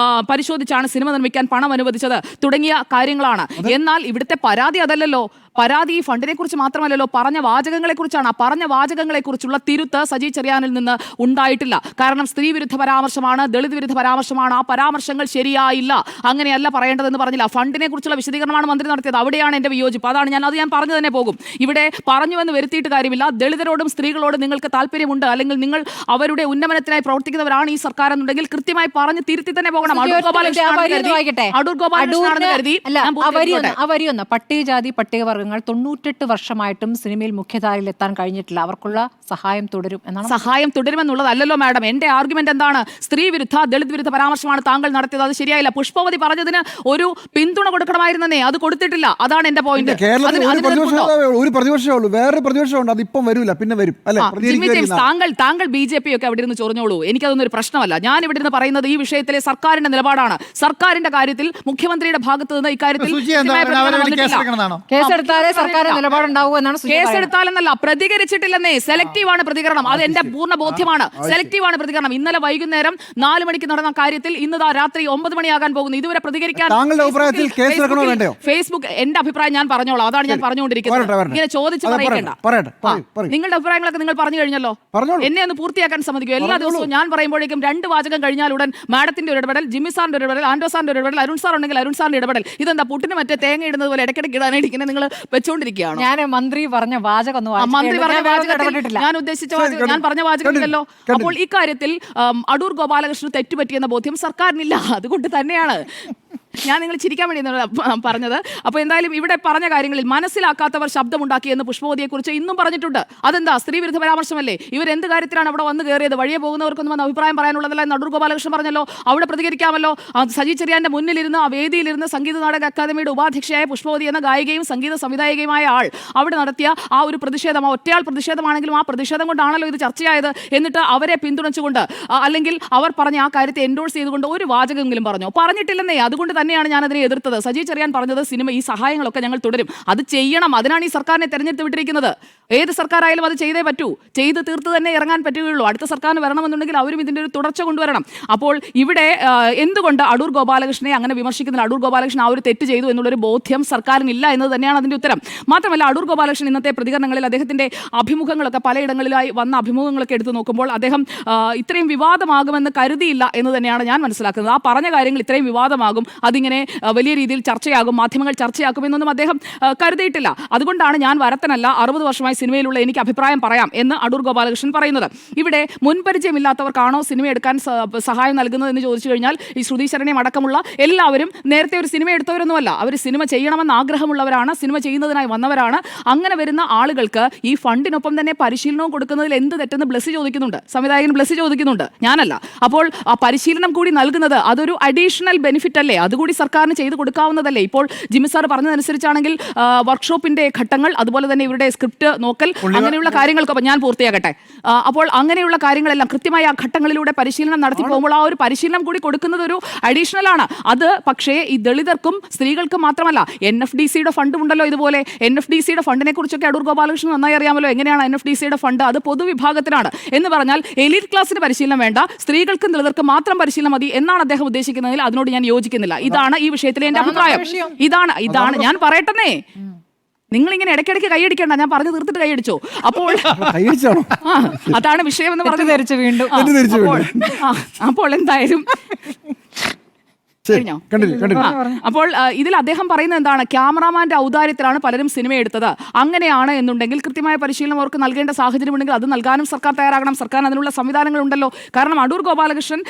പരിശോധിച്ചാണ് സിനിമ നിർമ്മിക്കാൻ പണം അനുവദിച്ചത് തുടങ്ങിയ കാര്യങ്ങളാണ്. എന്നാൽ ഇവിടുത്തെ പരാതി അതല്ലല്ലോ. പരാതി ഈ ഫണ്ടിനെ കുറിച്ച് മാത്രമല്ലല്ലോ, പറഞ്ഞ വാചകങ്ങളെ കുറിച്ചാണ്. ആ പറഞ്ഞ വാചകങ്ങളെ കുറിച്ചുള്ള തിരുത്ത് സജി ചെറിയാനിൽ നിന്ന് ഉണ്ടായിട്ടില്ല. കാരണം സ്ത്രീ വിരുദ്ധ പരാമർശമാണ്, ദളിത് വിരുദ്ധ പരാമർശമാണ്. ആ പരാമർശങ്ങൾ ശരിയായില്ല, അങ്ങനെയല്ല പറയേണ്ടതെന്ന് പറഞ്ഞില്ല. ഫണ്ടിനെ കുറിച്ചുള്ള വിശദീകരണമാണ് മന്ത്രി നടത്തിയത്. അവിടെയാണ് എന്റെ വിയോജിപ്പ്. അതാണ് ഞാൻ പറഞ്ഞു തന്നെ പോകും. ഇവിടെ പറഞ്ഞുവെന്ന് വരുത്തിയിട്ട് കാര്യമില്ല. ദളിതരോടും സ്ത്രീകളോടും നിങ്ങൾക്ക് താല്പര്യമുണ്ട്, അല്ലെങ്കിൽ നിങ്ങൾ അവരുടെ ഉന്നമനത്തിനായി പ്രവർത്തിക്കുന്നവരാണ് ഈ സർക്കാർ എന്നുണ്ടെങ്കിൽ കൃത്യമായി പറഞ്ഞ് തിരുത്തി തന്നെ പോകണം. അടൂർ ഗോപാലകൃഷ്ണനാണെന്ന് കരുതി പട്ടികജാതി പട്ടികവർഗ 98 വർഷമായിട്ടും സിനിമയിൽ മുഖ്യധാരയിൽ എത്താൻ കഴിഞ്ഞിട്ടില്ല. അവർക്കുള്ള സഹായം തുടരും എന്നാണ്. സഹായം തുടരുമെന്നുള്ളതല്ലോ മാഡം. എന്റെ ആർഗ്യുമെന്റ് എന്താണ്? സ്ത്രീ വിരുദ്ധ, ദളിത് വിരുദ്ധ പരാമർശമാണ് താങ്കൾ നടത്തിയത്, അത് ശരിയായില്ല. പുഷ്പവതി പറഞ്ഞതിന് ഒരു പിന്തുണ കൊടുക്കണമായിരുന്നേ, അത് കൊടുത്തിട്ടില്ല. അതാണ് എന്റെ പോയിന്റ്. ഒരു പ്രതിപക്ഷമുള്ളൂ, വേറൊരു പ്രതിപക്ഷമുണ്ട്, അതിപ്പം വരില്ല, പിന്നെ വരും. താങ്കൾ BJP ഒക്കെ അവിടെ ഇരുന്ന് ചൊറിഞ്ഞോളൂ, എനിക്കതൊന്നും ഒരു പ്രശ്നമല്ല. ഞാൻ ഇവിടെ നിന്ന് പറയുന്നത് ഈ വിഷയത്തിലെ സർക്കാരിന്റെ നിലപാടാണ്. സർക്കാരിന്റെ കാര്യത്തിൽ മുഖ്യമന്ത്രിയുടെ ഭാഗത്ത് നിന്ന് ഇക്കാര്യത്തിൽ കേസെടുത്താലെന്നല്ല, പ്രതികരിച്ചിട്ടില്ലെന്നേ. സെലക്റ്റീവ് ആണ് പ്രതികരണം. അത് എന്റെ പൂർണ്ണ ബോധ്യമാണ്. സെലക്റ്റീവ് ആണ് പ്രതികരണം. ഇന്നലെ വൈകുന്നേരം 4 മണിക്ക് നടന്ന കാര്യത്തിൽ ഇന്ന് രാത്രി 9 മണിയാകാൻ പോകുന്നു. ഇതുവരെ പ്രതികരിക്കാൻ ഫേസ്ബുക്ക് എന്റെ അഭിപ്രായം ഞാൻ പറഞ്ഞോളാം. അതാണ് ഞാൻ പറഞ്ഞുകൊണ്ടിരിക്കുന്നത്. ഇങ്ങനെ ചോദിച്ചു പറയിക്കണ്ട. നിങ്ങളുടെ അഭിപ്രായങ്ങളൊക്കെ നിങ്ങൾ പറഞ്ഞു കഴിഞ്ഞല്ലോ. എന്നെ ഒന്ന് പൂർത്തിയാക്കാൻ സമ്മതിക്കും. എല്ലാ ദിവസവും ഞാൻ പറയുമ്പോഴേക്കും 2 വാചകം കഴിഞ്ഞാൽ ഉടൻ മാഡത്തിന്റെ ഒരു ഇടപെടൽ, ജിമ്മി സാറിന്റെ ഒരു ഇടപെടൽ, ആൻഡോ സാറിന്റെ ഒരു ഇടപെടൽ, അരുൺ സാർ ഉണ്ടെങ്കിൽ അരുൺ സാറിന്റെ ഇടപെടൽ. ഇതെന്താ പുട്ടിന് മറ്റേ തേങ്ങ ഇടുന്നത് പോലെ ഇടയ്ക്കിടയ്ക്ക് ഇടാനായിട്ട് ഇങ്ങനെ നിങ്ങൾ വെച്ചോണ്ടിരിക്കുകയാണ്. ഞാൻ മന്ത്രി പറഞ്ഞ വാചകം ഞാൻ ഉദ്ദേശിച്ച വാചകം, ഞാൻ പറഞ്ഞ വാചകമില്ലല്ലോ. അപ്പോൾ ഇക്കാര്യത്തിൽ അടൂർ ഗോപാലകൃഷ്ണൻ തെറ്റുപറ്റിയെന്ന ബോധ്യം സർക്കാരിനില്ല. അതുകൊണ്ട് തന്നെയാണ് ഞാൻ നിങ്ങൾ ചിരിക്കാൻ വേണ്ടി പറഞ്ഞത്. അപ്പോൾ എന്തായാലും ഇവിടെ പറഞ്ഞ കാര്യങ്ങളിൽ മനസ്സിലാക്കാത്തവർ ശബ്ദമുണ്ടാക്കി എന്ന് പുഷ്പവതിയെക്കുറിച്ച് ഇന്നും പറഞ്ഞിട്ടുണ്ട്. അതെന്താ സ്ത്രീ വിരുദ്ധ പരാമർശമല്ലേ? ഇവരെന്ത് കാര്യത്തിലാണ് അവിടെ വന്ന് കയറിയത്? വഴിയെ പോകുന്നവർക്കൊന്നും വന്ന് അഭിപ്രായം പറയാനുള്ളതല്ല എന്ന് അടൂർ ഗോപാലകൃഷ്ണൻ പറഞ്ഞല്ലോ. അവിടെ പ്രതികരിക്കാമല്ലോ. സജി ചെറിയാന്റെ മുന്നിലിരുന്ന്, ആ വേദിയിലിരുന്ന് സംഗീത നാടക അക്കാദമിയുടെ ഉപാധ്യക്ഷയായ പുഷ്പവതി എന്ന ഗായികയും സംഗീത സംവിധായകയുമായ ആൾ അവിടെ നടത്തിയ ആ ഒരു പ്രതിഷേധം, ആ ഒറ്റയാൾ പ്രതിഷേധമാണെങ്കിലും ആ പ്രതിഷേധം കൊണ്ടാണല്ലോ ഇത് ചർച്ചയായത്. എന്നിട്ട് അവരെ പിന്തുണച്ചുകൊണ്ട്, അല്ലെങ്കിൽ അവർ പറഞ്ഞ ആ കാര്യത്തെ എൻഡോഴ്സ് ചെയ്തുകൊണ്ട് ഒരു വാചകമെങ്കിലും പറഞ്ഞിട്ടില്ലെന്നേ. അതുകൊണ്ട് തന്നെയാണ് ഞാൻ അതിനെ എതിർത്തത്. സജി ചെറിയാൻ പറഞ്ഞത് സിനിമ ഈ സഹായങ്ങളൊക്കെ ഞങ്ങൾ തുടരും, അത് ചെയ്യണം, അതിനാണ് ഈ സർക്കാരിനെ തെരഞ്ഞെടുത്ത് വിട്ടിരിക്കുന്നത്. ഏത് സർക്കാരായാലും അത് ചെയ്തേ പറ്റൂ, ചെയ്ത് തീർത്ത് തന്നെ ഇറങ്ങാൻ പറ്റുകയുള്ളൂ. അടുത്ത സർക്കാരിന് വരണമെന്നുണ്ടെങ്കിൽ അവരും ഇതിൻ്റെ ഒരു തുടർച്ച കൊണ്ടുവരണം. അപ്പോൾ ഇവിടെ എന്തുകൊണ്ട് അടൂർ ഗോപാലകൃഷ്ണനെ അങ്ങനെ വിമർശിക്കുന്നില്ല? അടൂർ ഗോപാലകൃഷ്ണൻ ആ ഒരു തെറ്റ് ചെയ്തു എന്നുള്ളൊരു ബോധ്യം സർക്കാരിനില്ല എന്നത് തന്നെയാണ് അതിൻ്റെ ഉത്തരം. മാത്രമല്ല അടൂർ ഗോപാലകൃഷ്ണൻ ഇന്നത്തെ പ്രതികരണങ്ങളിൽ അദ്ദേഹത്തിൻ്റെ അഭിമുഖങ്ങളൊക്കെ പലയിടങ്ങളിലായി വന്ന അഭിമുഖങ്ങളൊക്കെ എടുത്തു നോക്കുമ്പോൾ അദ്ദേഹം ഇത്രയും വിവാദമാകുമെന്ന് കരുതിയില്ല എന്ന് തന്നെയാണ് ഞാൻ മനസ്സിലാക്കുന്നത്. ആ പറഞ്ഞ കാര്യങ്ങൾ ഇത്രയും വിവാദമാകും, അതിങ്ങനെ വലിയ രീതിയിൽ ചർച്ചയാകും, മാധ്യമങ്ങൾ ചർച്ചയാക്കുമെന്നൊന്നും അദ്ദേഹം കരുതിയിട്ടില്ല. അതുകൊണ്ടാണ് ഞാൻ വരത്തനല്ല, 60 വർഷമായി സിനിമയിലുള്ള എനിക്ക് അഭിപ്രായം പറയാം എന്ന് അടൂർ ഗോപാലകൃഷ്ണൻ പറയുന്നത്. ഇവിടെ മുൻപരിചയമില്ലാത്തവർക്കാണോ സിനിമ എടുക്കാൻ സഹായം നൽകുന്നത് എന്ന് ചോദിച്ചു കഴിഞ്ഞാൽ ഈ ശ്രുതി ശരണയും അടക്കമുള്ള എല്ലാവരും നേരത്തെ ഒരു സിനിമ എടുത്തവരൊന്നുമല്ല. അവർ സിനിമ ചെയ്യണമെന്ന് ആഗ്രഹമുള്ളവരാണ്, സിനിമ ചെയ്യുന്നതിനായി വന്നവരാണ്. അങ്ങനെ വരുന്ന ആളുകൾക്ക് ഈ ഫണ്ടിനൊപ്പം തന്നെ പരിശീലനവും കൊടുക്കുന്നതിൽ എന്ത് തെറ്റെന്ന് ബ്ലസ് ചോദിക്കുന്നുണ്ട്, സംവിധായകൻ ബ്ലസ് ചോദിക്കുന്നുണ്ട്, ഞാനല്ല. അപ്പോൾ ആ പരിശീലനം കൂടി നൽകുന്നത് അതൊരു അഡീഷണൽ ബെനിഫിറ്റ് അല്ലേ? അത് അതുകൂടി സർക്കാരിന് ചെയ്തു കൊടുക്കാവുന്നതല്ലേ? ഇപ്പോൾ ജിമ്മി സാർ പറഞ്ഞതനുസരിച്ചാണെങ്കിൽ വർക്ക്ഷോപ്പിന്റെ ഘട്ടങ്ങൾ, അതുപോലെ തന്നെ ഇവരുടെ സ്ക്രിപ്റ്റ് നോക്കൽ, അങ്ങനെയുള്ള കാര്യങ്ങൾക്കൊപ്പം ഞാൻ പൂർത്തിയാകട്ടെ. അപ്പോൾ അങ്ങനെയുള്ള കാര്യങ്ങളെല്ലാം കൃത്യമായി ആ ഘട്ടങ്ങളിലൂടെ പരിശീലനം നടത്തി പോകുമ്പോൾ ആ ഒരു പരിശീലനം കൂടി കൊടുക്കുന്നത് ഒരു അഡീഷണൽ ആണ്. അത് പക്ഷേ ഈ ദളിതർക്കും സ്ത്രീകൾക്കും മാത്രമല്ല, NFDCയുടെ ഫണ്ടും ഉണ്ടല്ലോ. ഇതുപോലെ NFDCയുടെ ഫണ്ടിനെ കുറിച്ചൊക്കെ അടൂർ ഗോപാലകൃഷ്ണൻ നന്നായി അറിയാമല്ലോ. എങ്ങനെയാണ് NFDCയുടെ ഫണ്ട്? അത് പൊതുവിഭാഗത്തിനാണ് എന്ന് പറഞ്ഞാൽ എലീറ്റ് ക്ലാസ്സിന് പരിശീലനം വേണ്ട, സ്ത്രീകൾക്കും ദളിതർക്കും മാത്രം പരിശീലനം മതി എന്നാണ് അദ്ദേഹം ഉദ്ദേശിക്കുന്നതിൽ അതിനോട് ഞാൻ യോജിക്കുന്നില്ല. ഇതാണ് ഈ വിഷയത്തിലെ എന്റെ അഭിപ്രായം. ഇതാണ് ഞാൻ പറയട്ടെ. നിങ്ങളിങ്ങനെ ഇടയ്ക്കിടയ്ക്ക് കൈയടിക്കേണ്ട, ഞാൻ പറഞ്ഞു തീർത്തിട്ട് കൈയടിച്ചോ. അപ്പോൾ അതാണ് വിഷയം എന്ന് പറഞ്ഞു വീണ്ടും. അപ്പോൾ എന്തായാലും അപ്പോൾ ഇതിൽ അദ്ദേഹം പറയുന്നത് എന്താണ്? ക്യാമറാമാന്റെ ഔദാര്യത്തിലാണ് പലരും സിനിമ എടുത്തത്. അങ്ങനെയാണ് എന്നുണ്ടെങ്കിൽ കൃത്യമായ പരിശീലനം അവർക്ക് നൽകേണ്ട സാഹചര്യം ഉണ്ടെങ്കിൽ അത് നൽകാനും സർക്കാർ തയ്യാറാകണം. സർക്കാർ അതിനുള്ള സംവിധാനങ്ങളുണ്ടല്ലോ. കാരണം അടൂർ ഗോപാലകൃഷ്ണൻ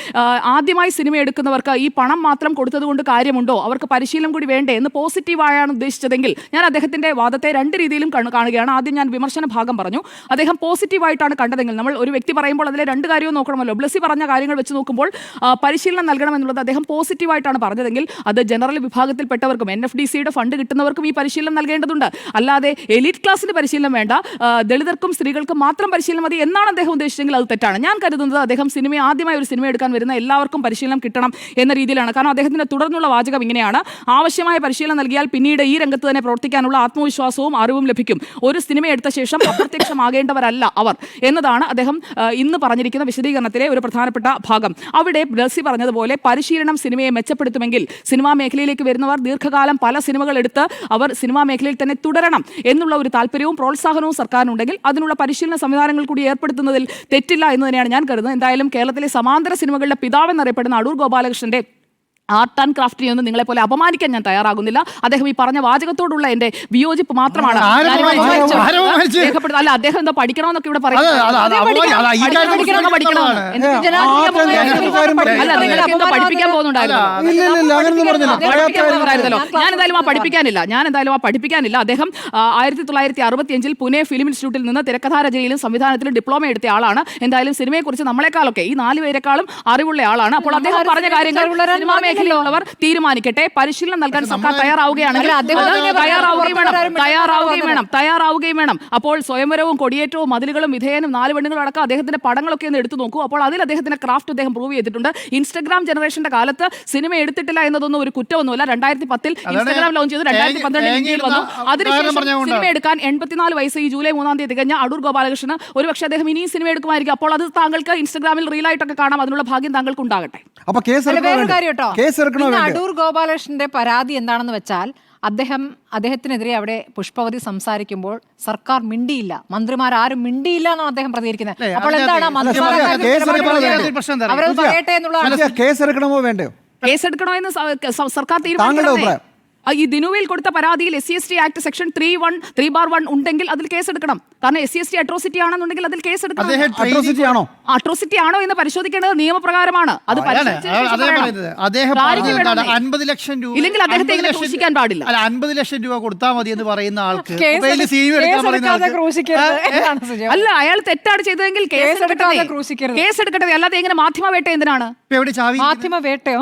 ആദ്യമായി സിനിമ എടുക്കുന്നവർക്ക് ഈ പണം മാത്രം കൊടുത്തതുകൊണ്ട് കാര്യമുണ്ടോ? അവർക്ക് പരിശീലനം കൂടി വേണ്ടേ എന്ന് പോസിറ്റീവായാണ് ഉദ്ദേശിച്ചതെങ്കിൽ ഞാൻ അദ്ദേഹത്തിന്റെ വാദത്തെ രണ്ട് രീതിയിലും കാണുകയാണ്. ആദ്യം ഞാൻ വിമർശന ഭാഗം പറഞ്ഞു. അദ്ദേഹം പോസിറ്റീവായിട്ടാണ് കണ്ടതെങ്കിൽ, നമ്മൾ ഒരു വ്യക്തി പറയുമ്പോൾ അതിലെ രണ്ട് കാര്യവും നോക്കണമല്ലോ. ബ്ലസ്സി പറഞ്ഞ കാര്യങ്ങൾ വെച്ച് നോക്കുമ്പോൾ പരിശീലനം നൽകണമെന്നുള്ളത് അദ്ദേഹം പോസിറ്റീവായിട്ട് പറഞ്ഞതെങ്കിൽ അത് ജനറൽ വിഭാഗത്തിൽപ്പെട്ടവർക്കും NFDCയുടെ ഫണ്ട് കിട്ടുന്നവർക്കും ഈ പരിശീലനം നൽകേണ്ടതുണ്ട്. അല്ലാതെ എലീറ്റ് ക്ലാസ്സിന് പരിശീലനം വേണ്ട, ദളിതർക്കും സ്ത്രീകൾക്കും മാത്രം പരിശീലനം മതി എന്നാണ് അദ്ദേഹം ഉദ്ദേശിച്ചെങ്കിൽ അത് തെറ്റാണ്. ഞാൻ കരുതുന്നത് അദ്ദേഹം ആദ്യമായി ഒരു സിനിമ എടുക്കാൻ വരുന്ന എല്ലാവർക്കും പരിശീലനം കിട്ടണം എന്ന രീതിയിലാണ്. കാരണം അദ്ദേഹത്തിന്റെ തുടർന്നുള്ള വാചകം ഇങ്ങനെയാണ്: ആവശ്യമായ പരിശീലനം നൽകിയാൽ പിന്നീട് ഈ രംഗത്ത് തന്നെ പ്രവർത്തിക്കാനുള്ള ആത്മവിശ്വാസവും അറിവും ലഭിക്കും. ഒരു സിനിമ എടുത്ത ശേഷം അപ്രത്യക്ഷമാകേണ്ടവരല്ല അവർ എന്നതാണ് അദ്ദേഹം ഇന്ന് പറഞ്ഞിരിക്കുന്ന വിശദീകരണത്തിലെ ഒരു പ്രധാനപ്പെട്ട ഭാഗം. അവിടെ ബ്ലസ്സി പറഞ്ഞതുപോലെ പരിശീലനം സിനിമയെ മെച്ചപ്പെടുത്തുമെങ്കിൽ സിനിമാ മേഖലയിലേക്ക് വരുന്നവർ ദീർഘകാലം പല സിനിമകൾ എടുത്ത് അവർ സിനിമാ മേഖലയിൽ തന്നെ തുടരണം എന്നുള്ള ഒരു താല്പര്യവും പ്രോത്സാഹനവും സർക്കാരിനുണ്ടെങ്കിൽ അതിനുള്ള പരിശീലന സംവിധാനങ്ങൾ കൂടി ഏർപ്പെടുത്തുന്നതിൽ തെറ്റില്ല എന്ന് തന്നെയാണ് ഞാൻ കരുതുന്നത്. എന്തായാലും കേരളത്തിലെ സമാന്തര സിനിമകളുടെ പിതാവെന്നറിയപ്പെടുന്ന അടൂർ ഗോപാലകൃഷ്ണന്റെ ആർട്ട് ആൻഡ് ക്രാഫ്റ്റിനെ ഒന്നും നിങ്ങളെ പോലെ അപമാനിക്കാൻ ഞാൻ തയ്യാറാകുന്നില്ല. അദ്ദേഹം ഈ പറഞ്ഞ വാചകത്തോടുള്ള എന്റെ വിയോജിപ്പ് മാത്രമാണ്. അല്ല, അദ്ദേഹം എന്താ പഠിക്കണമെന്നൊക്കെ ഇവിടെ പറയുന്നത്. പഠിപ്പിക്കാൻ പോകുന്നുണ്ടായിരുന്നല്ലോ. ഞാൻ എന്തായാലും ആ പഠിപ്പിക്കാനില്ല. അദ്ദേഹം 1965 പുനെ ഫിലിം ഇൻസ്റ്റിറ്റ്യൂട്ടിൽ നിന്ന് തിരക്കഥാരചനയിലും സംവിധാനത്തിലും ഡിപ്ലോമ എടുത്ത ആളാണ്. എന്തായാലും സിനിമയെക്കുറിച്ച് നമ്മളെക്കാളൊക്കെ ഈ 4 പേരെക്കാളും അറിവുള്ള ആളാണ്. അപ്പോൾ അദ്ദേഹം പറഞ്ഞ കാര്യങ്ങൾ സിനിമാ മേഖലയിലുള്ളവർ തീരുമാനിക്കട്ടെ. പരിശീലനം നൽകാൻ സർക്കാർ തയ്യാറാവുകയാണെങ്കിൽ തയ്യാറാവുകയും വേണം. അപ്പോൾ സ്വയംവരവും കൊടിയേറ്റവും മതിലുകളും വിധേയനും 4 പെണ്ണുകളും അടക്കം അദ്ദേഹത്തിന്റെ പടങ്ങളൊക്കെ ഒന്ന് എടുത്തു നോക്കൂ. അപ്പോൾ അതിൽ അദ്ദേഹത്തിന്റെ ക്രാഫ്റ്റ് അദ്ദേഹം പ്രൂവ് ചെയ്തിട്ടുണ്ട്. ഇൻസ്റ്റഗ്രാം ജനറേഷന്റെ കാലത്ത് സിനിമ എടുത്തിട്ടില്ല എന്നതൊന്നും ഒരു കുറ്റമൊന്നുമല്ല. 2010 ഇൻസ്റ്റഗ്രാം ലോഞ്ച് ചെയ്തു, 2012 ഇന്ത്യയിൽ വന്നു. അതിനുശേഷം സിനിമ എടുക്കാൻ 84 വയസ്സ് ഈ ജൂലൈ 3 തികഞ്ഞ അടൂർ ഗോപാലകൃഷ്ണന് ഒരുപക്ഷെ അദ്ദേഹം ഇനിയും സിനിമ എടുക്കുമായിരിക്കും. അപ്പോൾ അത് താങ്കൾക്ക് ഇൻസ്റ്റഗ്രാമിൽ റീലായിട്ടൊക്കെ കാണാം. അതിനുള്ള ഭാഗ്യം താങ്കൾക്ക് ഉണ്ടാകട്ടെ. അടൂർ ഗോപാലകൃഷ്ണന്റെ പരാതി എന്താണെന്ന് വെച്ചാൽ അദ്ദേഹത്തിനെതിരെ അവിടെ പുഷ്പവതി സംസാരിക്കുമ്പോൾ സർക്കാർ മിണ്ടിയില്ല, മന്ത്രിമാരും മിണ്ടിയില്ല എന്നാണ് അദ്ദേഹം പ്രതികരിക്കുന്നത്. അപ്പോൾ എന്താണ് അവരത് പറയട്ടെ എന്നുള്ളതാണ്. കേസെടുക്കണമോ വേണ്ടയോ? കേസെടുക്കണോ എന്ന് സർക്കാർ തീരുമാനിക്കണം. ഈ ദിനുവിൽ കൊടുത്ത പരാതിയിൽ SC/ST ആക്ട് സെക്ഷൻ 3(1) ഉണ്ടെങ്കിൽ അതിൽ കേസെടുക്കണം. കാരണം SC/ST അട്രോസിറ്റി ആണെന്നുണ്ടെങ്കിൽ അതിൽ കേസെടുക്കണം. അട്രോസിറ്റി ആണോ എന്ന് പരിശോധിക്കേണ്ടത് നിയമപ്രകാരമാണ്. അത് ഇല്ലെങ്കിൽ അദ്ദേഹത്തെ ഇങ്ങനെ ക്രൂശിക്കാൻ പാടില്ല. 50 ലക്ഷം രൂപ കൊടുത്താൽ മതി എന്ന് പറയുന്ന ആൾക്ക് അല്ല, അയാൾ തെറ്റാണ് ചെയ്തതെങ്കിൽ കേസെടുക്കട്ടെ. അല്ലാതെ എങ്ങനെ മാധ്യമ വേട്ട എന്തിനാണ്? മാധ്യമ വേട്ടയോ?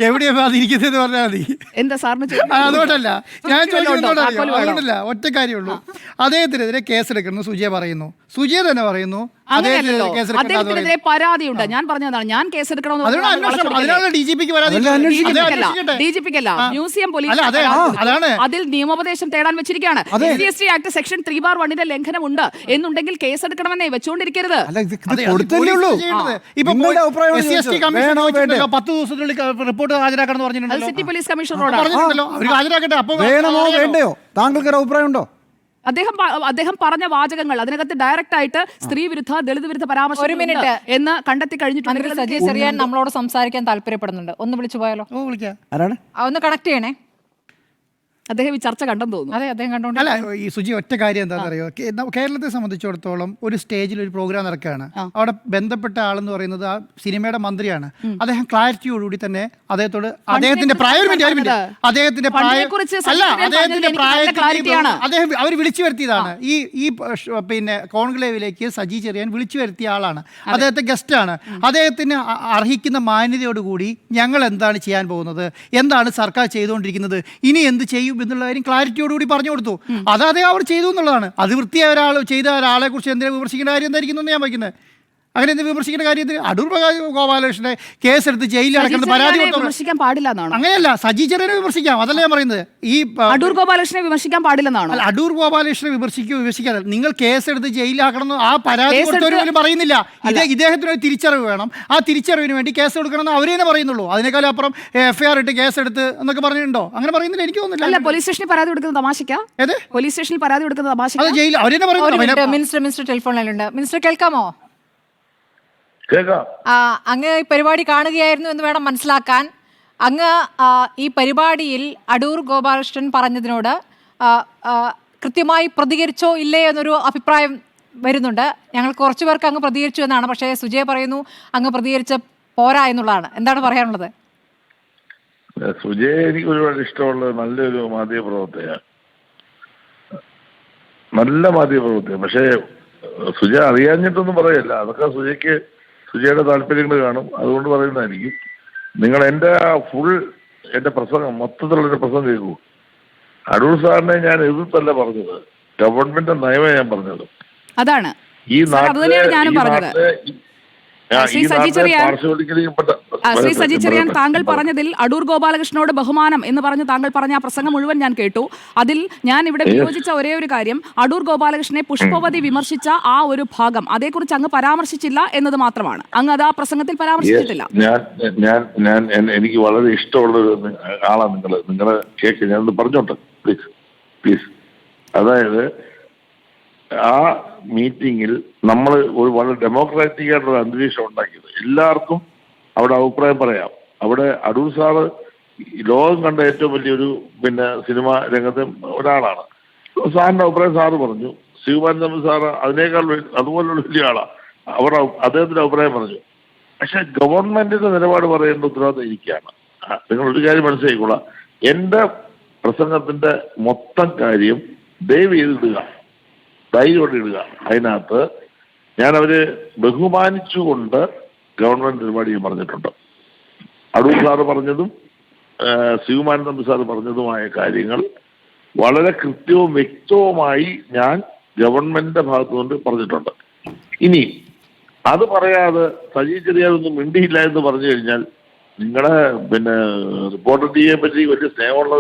എവിടെയാ അതിരിക്കുന്നത് പറഞ്ഞാൽ മതി. എന്താ സാറിന് അതുകൊണ്ടല്ല ഞാൻ ചോദിക്കുന്നുണ്ടല്ല, ഒറ്റ കാര്യമുള്ളൂ. അദ്ദേഹത്തിനെതിരെ കേസെടുക്കണം സുജയ പറയുന്നു, സുജയ തന്നെ പറയുന്നു അദ്ദേഹത്തിനെതിരെ പരാതിയുണ്ട്. ഞാൻ പറഞ്ഞതാണ്, ഞാൻ കേസെടുക്കണമെന്ന് DGPക്കല്ല, മ്യൂസിയം പോലീസ് അതിൽ നിയമോപദേശം തേടാൻ വെച്ചിരിക്കുകയാണ്. SC/ST ആക്ട് സെക്ഷൻ 3(1) ലംഘനമുണ്ട് എന്നുണ്ടെങ്കിൽ കേസെടുക്കണമെന്നേ വെച്ചുകൊണ്ടിരിക്കരുത്. 10 ദിവസത്തിനുള്ളിൽ റിപ്പോർട്ട് ഹാജരാക്കണം പറഞ്ഞിട്ടുണ്ടല്ലോ. സിറ്റി പോലീസ് കമ്മീഷണറോട് താങ്കൾക്ക് അഭിപ്രായം ഉണ്ടോ? അദ്ദേഹം പറഞ്ഞ വാചകങ്ങൾ അതിനകത്ത് ഡയറക്റ്റ് ആയിട്ട് സ്ത്രീ വിരുദ്ധ ദളിത് വിരുദ്ധ പരാമർശം എന്ന് കണ്ടെത്തി കഴിഞ്ഞിട്ടുണ്ടെങ്കിൽ സജി ചെറിയാൻ നമ്മളോട് സംസാരിക്കാൻ താല്പര്യപ്പെടുന്നുണ്ട്. ഒന്ന് വിളിച്ചു പോയാലോ? വിളിക്കാം. ഒന്ന് കണക്ട് ചെയ്യണേ. അദ്ദേഹം ഈ ചർച്ച കണ്ടെന്ന് തോന്നുന്നു. അതെ, അദ്ദേഹം കണ്ടോണ്ട് അല്ല, ഈ സുജി ഒറ്റ കാര്യം എന്താണെന്നറിയോ, കേരളത്തെ സംബന്ധിച്ചിടത്തോളം ഒരു സ്റ്റേജിൽ ഒരു പ്രോഗ്രാം നടക്കുകയാണ്. അവിടെ ബന്ധപ്പെട്ട ആളെന്ന് പറയുന്നത് ആ സിനിമയുടെ മന്ത്രിയാണ്. അദ്ദേഹം ക്ലാരിറ്റിയോടുകൂടി തന്നെ അദ്ദേഹത്തോട് അദ്ദേഹത്തിന്റെ അദ്ദേഹത്തിന്റെ അദ്ദേഹം അവർ വിളിച്ചു വരുത്തിയതാണ്. ഈ പിന്നെ കോൺക്ലേവിലേക്ക് സജി ചെറിയാൻ വിളിച്ചു വരുത്തിയ ആളാണ്. അദ്ദേഹത്തെ ഗസ്റ്റാണ്. അദ്ദേഹത്തിന് അർഹിക്കുന്ന മാന്യതയോടുകൂടി ഞങ്ങൾ എന്താണ് ചെയ്യാൻ പോകുന്നത്, എന്താണ് സർക്കാർ ചെയ്തുകൊണ്ടിരിക്കുന്നത്, ഇനി എന്ത് ചെയ്യും എന്നുള്ള കാര്യം ക്ലാരിറ്റിയോടുകൂടി പറഞ്ഞു കൊടുത്തു. അത് അദ്ദേഹം അവർ ചെയ്തു എന്നുള്ളതാണ്. അത് വൃത്തിയായ ഒരാൾ ചെയ്ത ഒരാളെ കുറിച്ച് എന്തിനാ വിമർശിക്കേണ്ട കാര്യം എന്തായിരിക്കുന്നു ഞാൻ വയ്ക്കുന്നത്? അങ്ങനെ എന്ത് വിമർശിക്കേണ്ട കാര്യത്തിൽ അടൂർ ഗോപാലകൃഷ്ണനെ കേസെടുത്ത് ജയിലിൽ അടക്കുന്നത് പരാതി വിമർശിക്കാൻ പാടില്ല എന്നാണ്. അങ്ങനെയല്ല, സജി ചെറിയനെ വിമർശിക്കാം, അതല്ല ഞാൻ പറയുന്നത്. ഈ അടൂർ ഗോപാലകൃഷ്ണനെ വിമർശിക്കാൻ പാടില്ലെന്നാണ്. അല്ല, അടൂർ ഗോപാലകൃഷ്ണനെ വിമർശിക്കാതെ നിങ്ങൾ കേസെടുത്ത് ജയിലാക്കണം ആ പരാതി കൊടുത്തവരും പറയുന്നില്ല. ഇദ്ദേഹത്തിന് ഒരു തിരിച്ചറിവ് വേണം. ആ തിരിച്ചറിവിന് വേണ്ടി കേസ് കൊടുക്കണമെന്ന് അവരേ തന്നെ പറയുന്നുള്ളൂ. അതിനേക്കാളും അപ്പുറം FIR ഇട്ട് കേസെടുത്ത് എന്നൊക്കെ പറഞ്ഞിട്ടുണ്ടോ? അങ്ങനെ പറയുന്നില്ല, എനിക്ക് തോന്നുന്നില്ല. അല്ല, പോലീസ് സ്റ്റേഷനിൽ പരാതി കൊടുക്കുന്നത് തമാശക്കാ? പോലീസ് സ്റ്റേഷനിൽ പരാതി കൊടുക്കുന്നത് തമാശ? അത് ജയിൽ അവരെന്നെ പറയുന്നു. മിനിസ്റ്റർ ടെലിഫോണിലുണ്ട്. മിനിസ്റ്റർ കേൾക്കാമോ? കേൾക്കാം. അങ്ങ് ഈ പരിപാടി കാണുകയായിരുന്നു എന്ന് വേണം മനസ്സിലാക്കാൻ. അങ്ങ് ഈ പരിപാടിയിൽ അടൂർ ഗോപാലകൃഷ്ണൻ പറഞ്ഞതിനോട് കൃത്യമായി പ്രതികരിച്ചോ ഇല്ലേ എന്നൊരു അഭിപ്രായം വരുന്നുണ്ട്. ഞങ്ങൾ കുറച്ചു പേർക്ക് അങ്ങ് പ്രതികരിച്ചു എന്നാണ്. പക്ഷേ സുജയ് പറയുന്നു അങ്ങ് പ്രതികരിച്ച പോരാ എന്നുള്ളതാണ്. എന്താണ് പറയാനുള്ളത്? സുജയ് എനിക്ക് ഒരുപാട് ഇഷ്ടമുള്ള നല്ലൊരു മാധ്യമപ്രവർത്തകയാണ്, നല്ല മാധ്യമപ്രവർത്തകൻ. പക്ഷേ സുജയ് അറിയാഞ്ഞിട്ടൊന്നും പറയല്ല. അതൊക്കെ സുജയുടെ താല്പര്യങ്ങൾ കാണും, അതുകൊണ്ട് പറയുന്നതായിരിക്കും. നിങ്ങൾ എൻ്റെ പ്രസംഗം മൊത്തത്തിലുള്ളൊരു പ്രസംഗം കേൾക്കൂ. അടൂർ സാറിനെ ഞാൻ എതിർത്തല്ല പറഞ്ഞത്, ഗവൺമെന്റ് നയമേ ഞാൻ പറഞ്ഞത്. അതാണ് ഈ ശ്രീ സജി ചെറിയാൻ താങ്കൾ പറഞ്ഞതിൽ അടൂർ ഗോപാലകൃഷ്ണനോട് ബഹുമാനം എന്ന് പറഞ്ഞ് താങ്കൾ പറഞ്ഞ ആ പ്രസംഗം മുഴുവൻ ഞാൻ കേട്ടു. അതിൽ ഞാൻ ഇവിടെ വിയോജിച്ച ഒരേ ഒരു കാര്യം, അടൂർ ഗോപാലകൃഷ്ണനെ പുഷ്പവതി വിമർശിച്ച ആ ഒരു ഭാഗം അതേക്കുറിച്ച് അങ്ങ് പരാമർശിച്ചില്ല എന്നത് മാത്രമാണ്. അങ്ങ് അത് ആ പ്രസംഗത്തിൽ പരാമർശിച്ചിട്ടില്ല. എനിക്ക് വളരെ ഇഷ്ടമുള്ളൊരു ആളാണ് നിങ്ങള് കേക്ക്. ഞാനൊന്ന് പറഞ്ഞോട്ടെ പ്ലീസ്. അതായത് ആ മീറ്റിങ്ങിൽ നമ്മൾ ഒരു വളരെ ഡെമോക്രാറ്റിക് ആയിട്ടുള്ള അന്തരീക്ഷം ഉണ്ടാക്കിയത്. എല്ലാവർക്കും അവിടെ അഭിപ്രായം പറയാം. അവിടെ അടൂർ സാറ് ലോകം കണ്ട ഏറ്റവും വലിയൊരു സിനിമാ രംഗത്തെ ഒരാളാണ്. സാറിന്റെ അഭിപ്രായം സാറ് പറഞ്ഞു. ശിവകുമാരൻ തമ്പി സാറ് അതിനേക്കാൾ അതുപോലുള്ള വലിയ ആളാണ്. അദ്ദേഹത്തിന്റെ അഭിപ്രായം പറഞ്ഞു. പക്ഷെ ഗവൺമെന്റിന്റെ നിലപാട് പറയേണ്ട ഉത്തരവാദിത്തം ഇരിക്കുകയാണ്. നിങ്ങളൊരു കാര്യം മനസ്സിലാക്കിക്കൊള്ളാം. എന്റെ പ്രസംഗത്തിന്റെ മൊത്തം കാര്യം ദയവ് ചെയ്തിടുക, ധൈര്യോടെ ഇടുക. അതിനകത്ത് ഞാൻ അവരെ ബഹുമാനിച്ചുകൊണ്ട് ഗവൺമെന്റ് നിലപാട് ഞാൻ പറഞ്ഞിട്ടുണ്ട്. അടൂർ സാറ് പറഞ്ഞതും ശിവകുമാരൻ തമ്പി സാറ് പറഞ്ഞതുമായ കാര്യങ്ങൾ വളരെ കൃത്യവും വ്യക്തവുമായി ഞാൻ ഗവൺമെന്റിന്റെ ഭാഗത്തുകൊണ്ട് പറഞ്ഞിട്ടുണ്ട്. ഇനി അത് പറയാതെ സജി ചെറിയാനൊന്നും മിണ്ടിയില്ല എന്ന് പറഞ്ഞു കഴിഞ്ഞാൽ നിങ്ങളെ റിപ്പോർട്ടർ ടിവിയെ പറ്റി വലിയ സ്നേഹമുള്ള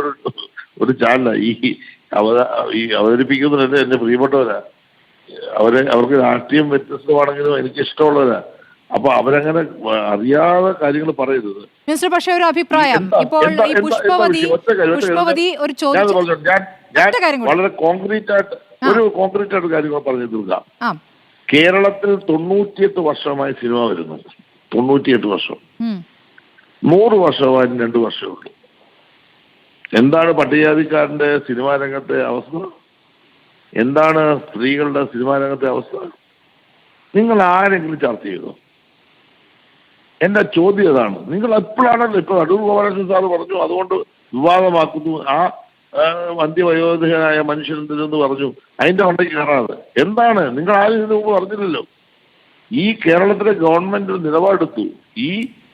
ഒരു ചാനല ഈ അവതരിപ്പിക്കുന്നതിന് എന്റെ പ്രിയപ്പെട്ടവരാ. അവർക്ക് രാഷ്ട്രീയം വ്യത്യസ്തമാണെങ്കിലും എനിക്ക് ഇഷ്ടമുള്ളവരാ. അപ്പൊ അവരങ്ങനെ അറിയാതെ കാര്യങ്ങൾ പറയരുത്. പക്ഷേ ഒരു അഭിപ്രായം ഇപ്പോൾ ഈ പുഷ്പവതി ഒരു ഞാൻ വളരെ കോൺക്രീറ്റ് ആയിട്ട് കാര്യങ്ങൾ പറഞ്ഞു തീർക്കാം. കേരളത്തിൽ 98 വർഷമായി സിനിമ വരുന്നു. 98 വർഷം. 100 വർഷമായി 2 വർഷമേ ഉള്ളൂ. എന്താണ് പട്ടികജാതിക്കാരന്റെ സിനിമാ രംഗത്തെ അവസ്ഥ? എന്താണ് സ്ത്രീകളുടെ സിനിമാ രംഗത്തെ അവസ്ഥ? നിങ്ങൾ ആരെങ്കിലും ചർച്ച ചെയ്തോ? എന്റെ ചോദ്യം അതാണ്. നിങ്ങൾ എപ്പോഴാണല്ലോ ഇപ്പൊ അടൂർ ഗോപാലകൃഷ്ണൻ സാറ് പറഞ്ഞു അതുകൊണ്ട് വിവാദമാക്കുന്നു, ആ അന്ത്യവയോധികനായ മനുഷ്യനെന്തിനെന്ന് പറഞ്ഞു, അതിന്റെ മണ്ടയ്ക്ക് കയറാതെ എന്താണ്? നിങ്ങൾ ആരും ഇതിനു മുമ്പ് പറഞ്ഞില്ലല്ലോ. ഈ കേരളത്തിലെ ഗവൺമെന്റ് നിലപാടെടുത്തു. ഈ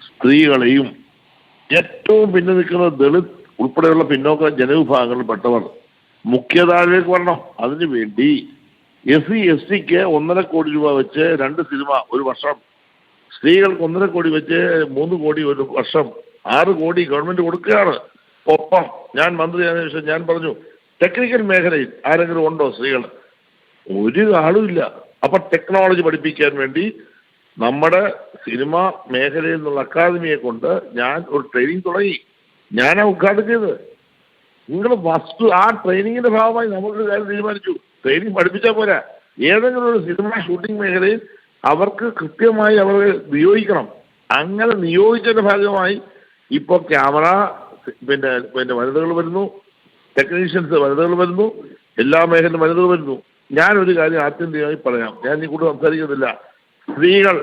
സ്ത്രീകളെയും ഏറ്റവും പിന്നെ നിൽക്കുന്ന ദളിത് ഉൾപ്പെടെയുള്ള പിന്നോക്ക ജനവിഭാഗങ്ങളിൽപ്പെട്ടവർ മുഖ്യധാരയിലേക്ക് വരണം. അതിനു വേണ്ടി SC STക്ക് 1.5 കോടി രൂപ വെച്ച് 2 സിനിമ ഒരു വർഷം, സ്ത്രീകൾക്ക് 1.5 കോടി വെച്ച് 3 കോടി ഒരു വർഷം, 6 കോടി ഗവൺമെന്റ് കൊടുക്കുകയാണ്. ഒപ്പം ഞാൻ മന്ത്രിയായതിനു ശേഷം ഞാൻ പറഞ്ഞു, ടെക്നിക്കൽ മേഖലയിൽ ആരെങ്കിലും ഉണ്ടോ സ്ത്രീകൾ? ഒരു ആളുമില്ല. അപ്പൊ ടെക്നോളജി പഠിപ്പിക്കാൻ വേണ്ടി നമ്മുടെ സിനിമ മേഖലയിൽ നിന്നുള്ള അക്കാദമിയെ കൊണ്ട് ഞാൻ ഒരു ട്രെയിനിങ് തുടങ്ങി. ഞാനാ ഉദ്ഘാടനം ചെയ്തത്. നിങ്ങൾ ആ ട്രെയിനിങ്ങിന്റെ ഭാഗമായി നമ്മളൊരു കാര്യം തീരുമാനിച്ചു. ട്രെയിനിങ് പഠിപ്പിച്ചാൽ പോരാ, ഏതെങ്കിലും ഒരു സിനിമ ഷൂട്ടിംഗ് മേഖലയിൽ അവർക്ക് കൃത്യമായി അവരെ നിയോഗിക്കണം. അങ്ങനെ നിയോഗിച്ചതിന്റെ ഭാഗമായി ഇപ്പോൾ ക്യാമറ വനിതകൾ വരുന്നു, ടെക്നീഷ്യൻസ് വനിതകൾ വരുന്നു, എല്ലാ മേഖലയിലും വനിതകൾ വരുന്നു. ഞാനൊരു കാര്യം ആത്യന്തികമായി പറയാം, ഞാൻ ഇനി കൂടുതൽ സംസാരിക്കുന്നില്ല. സ്ത്രീകൾ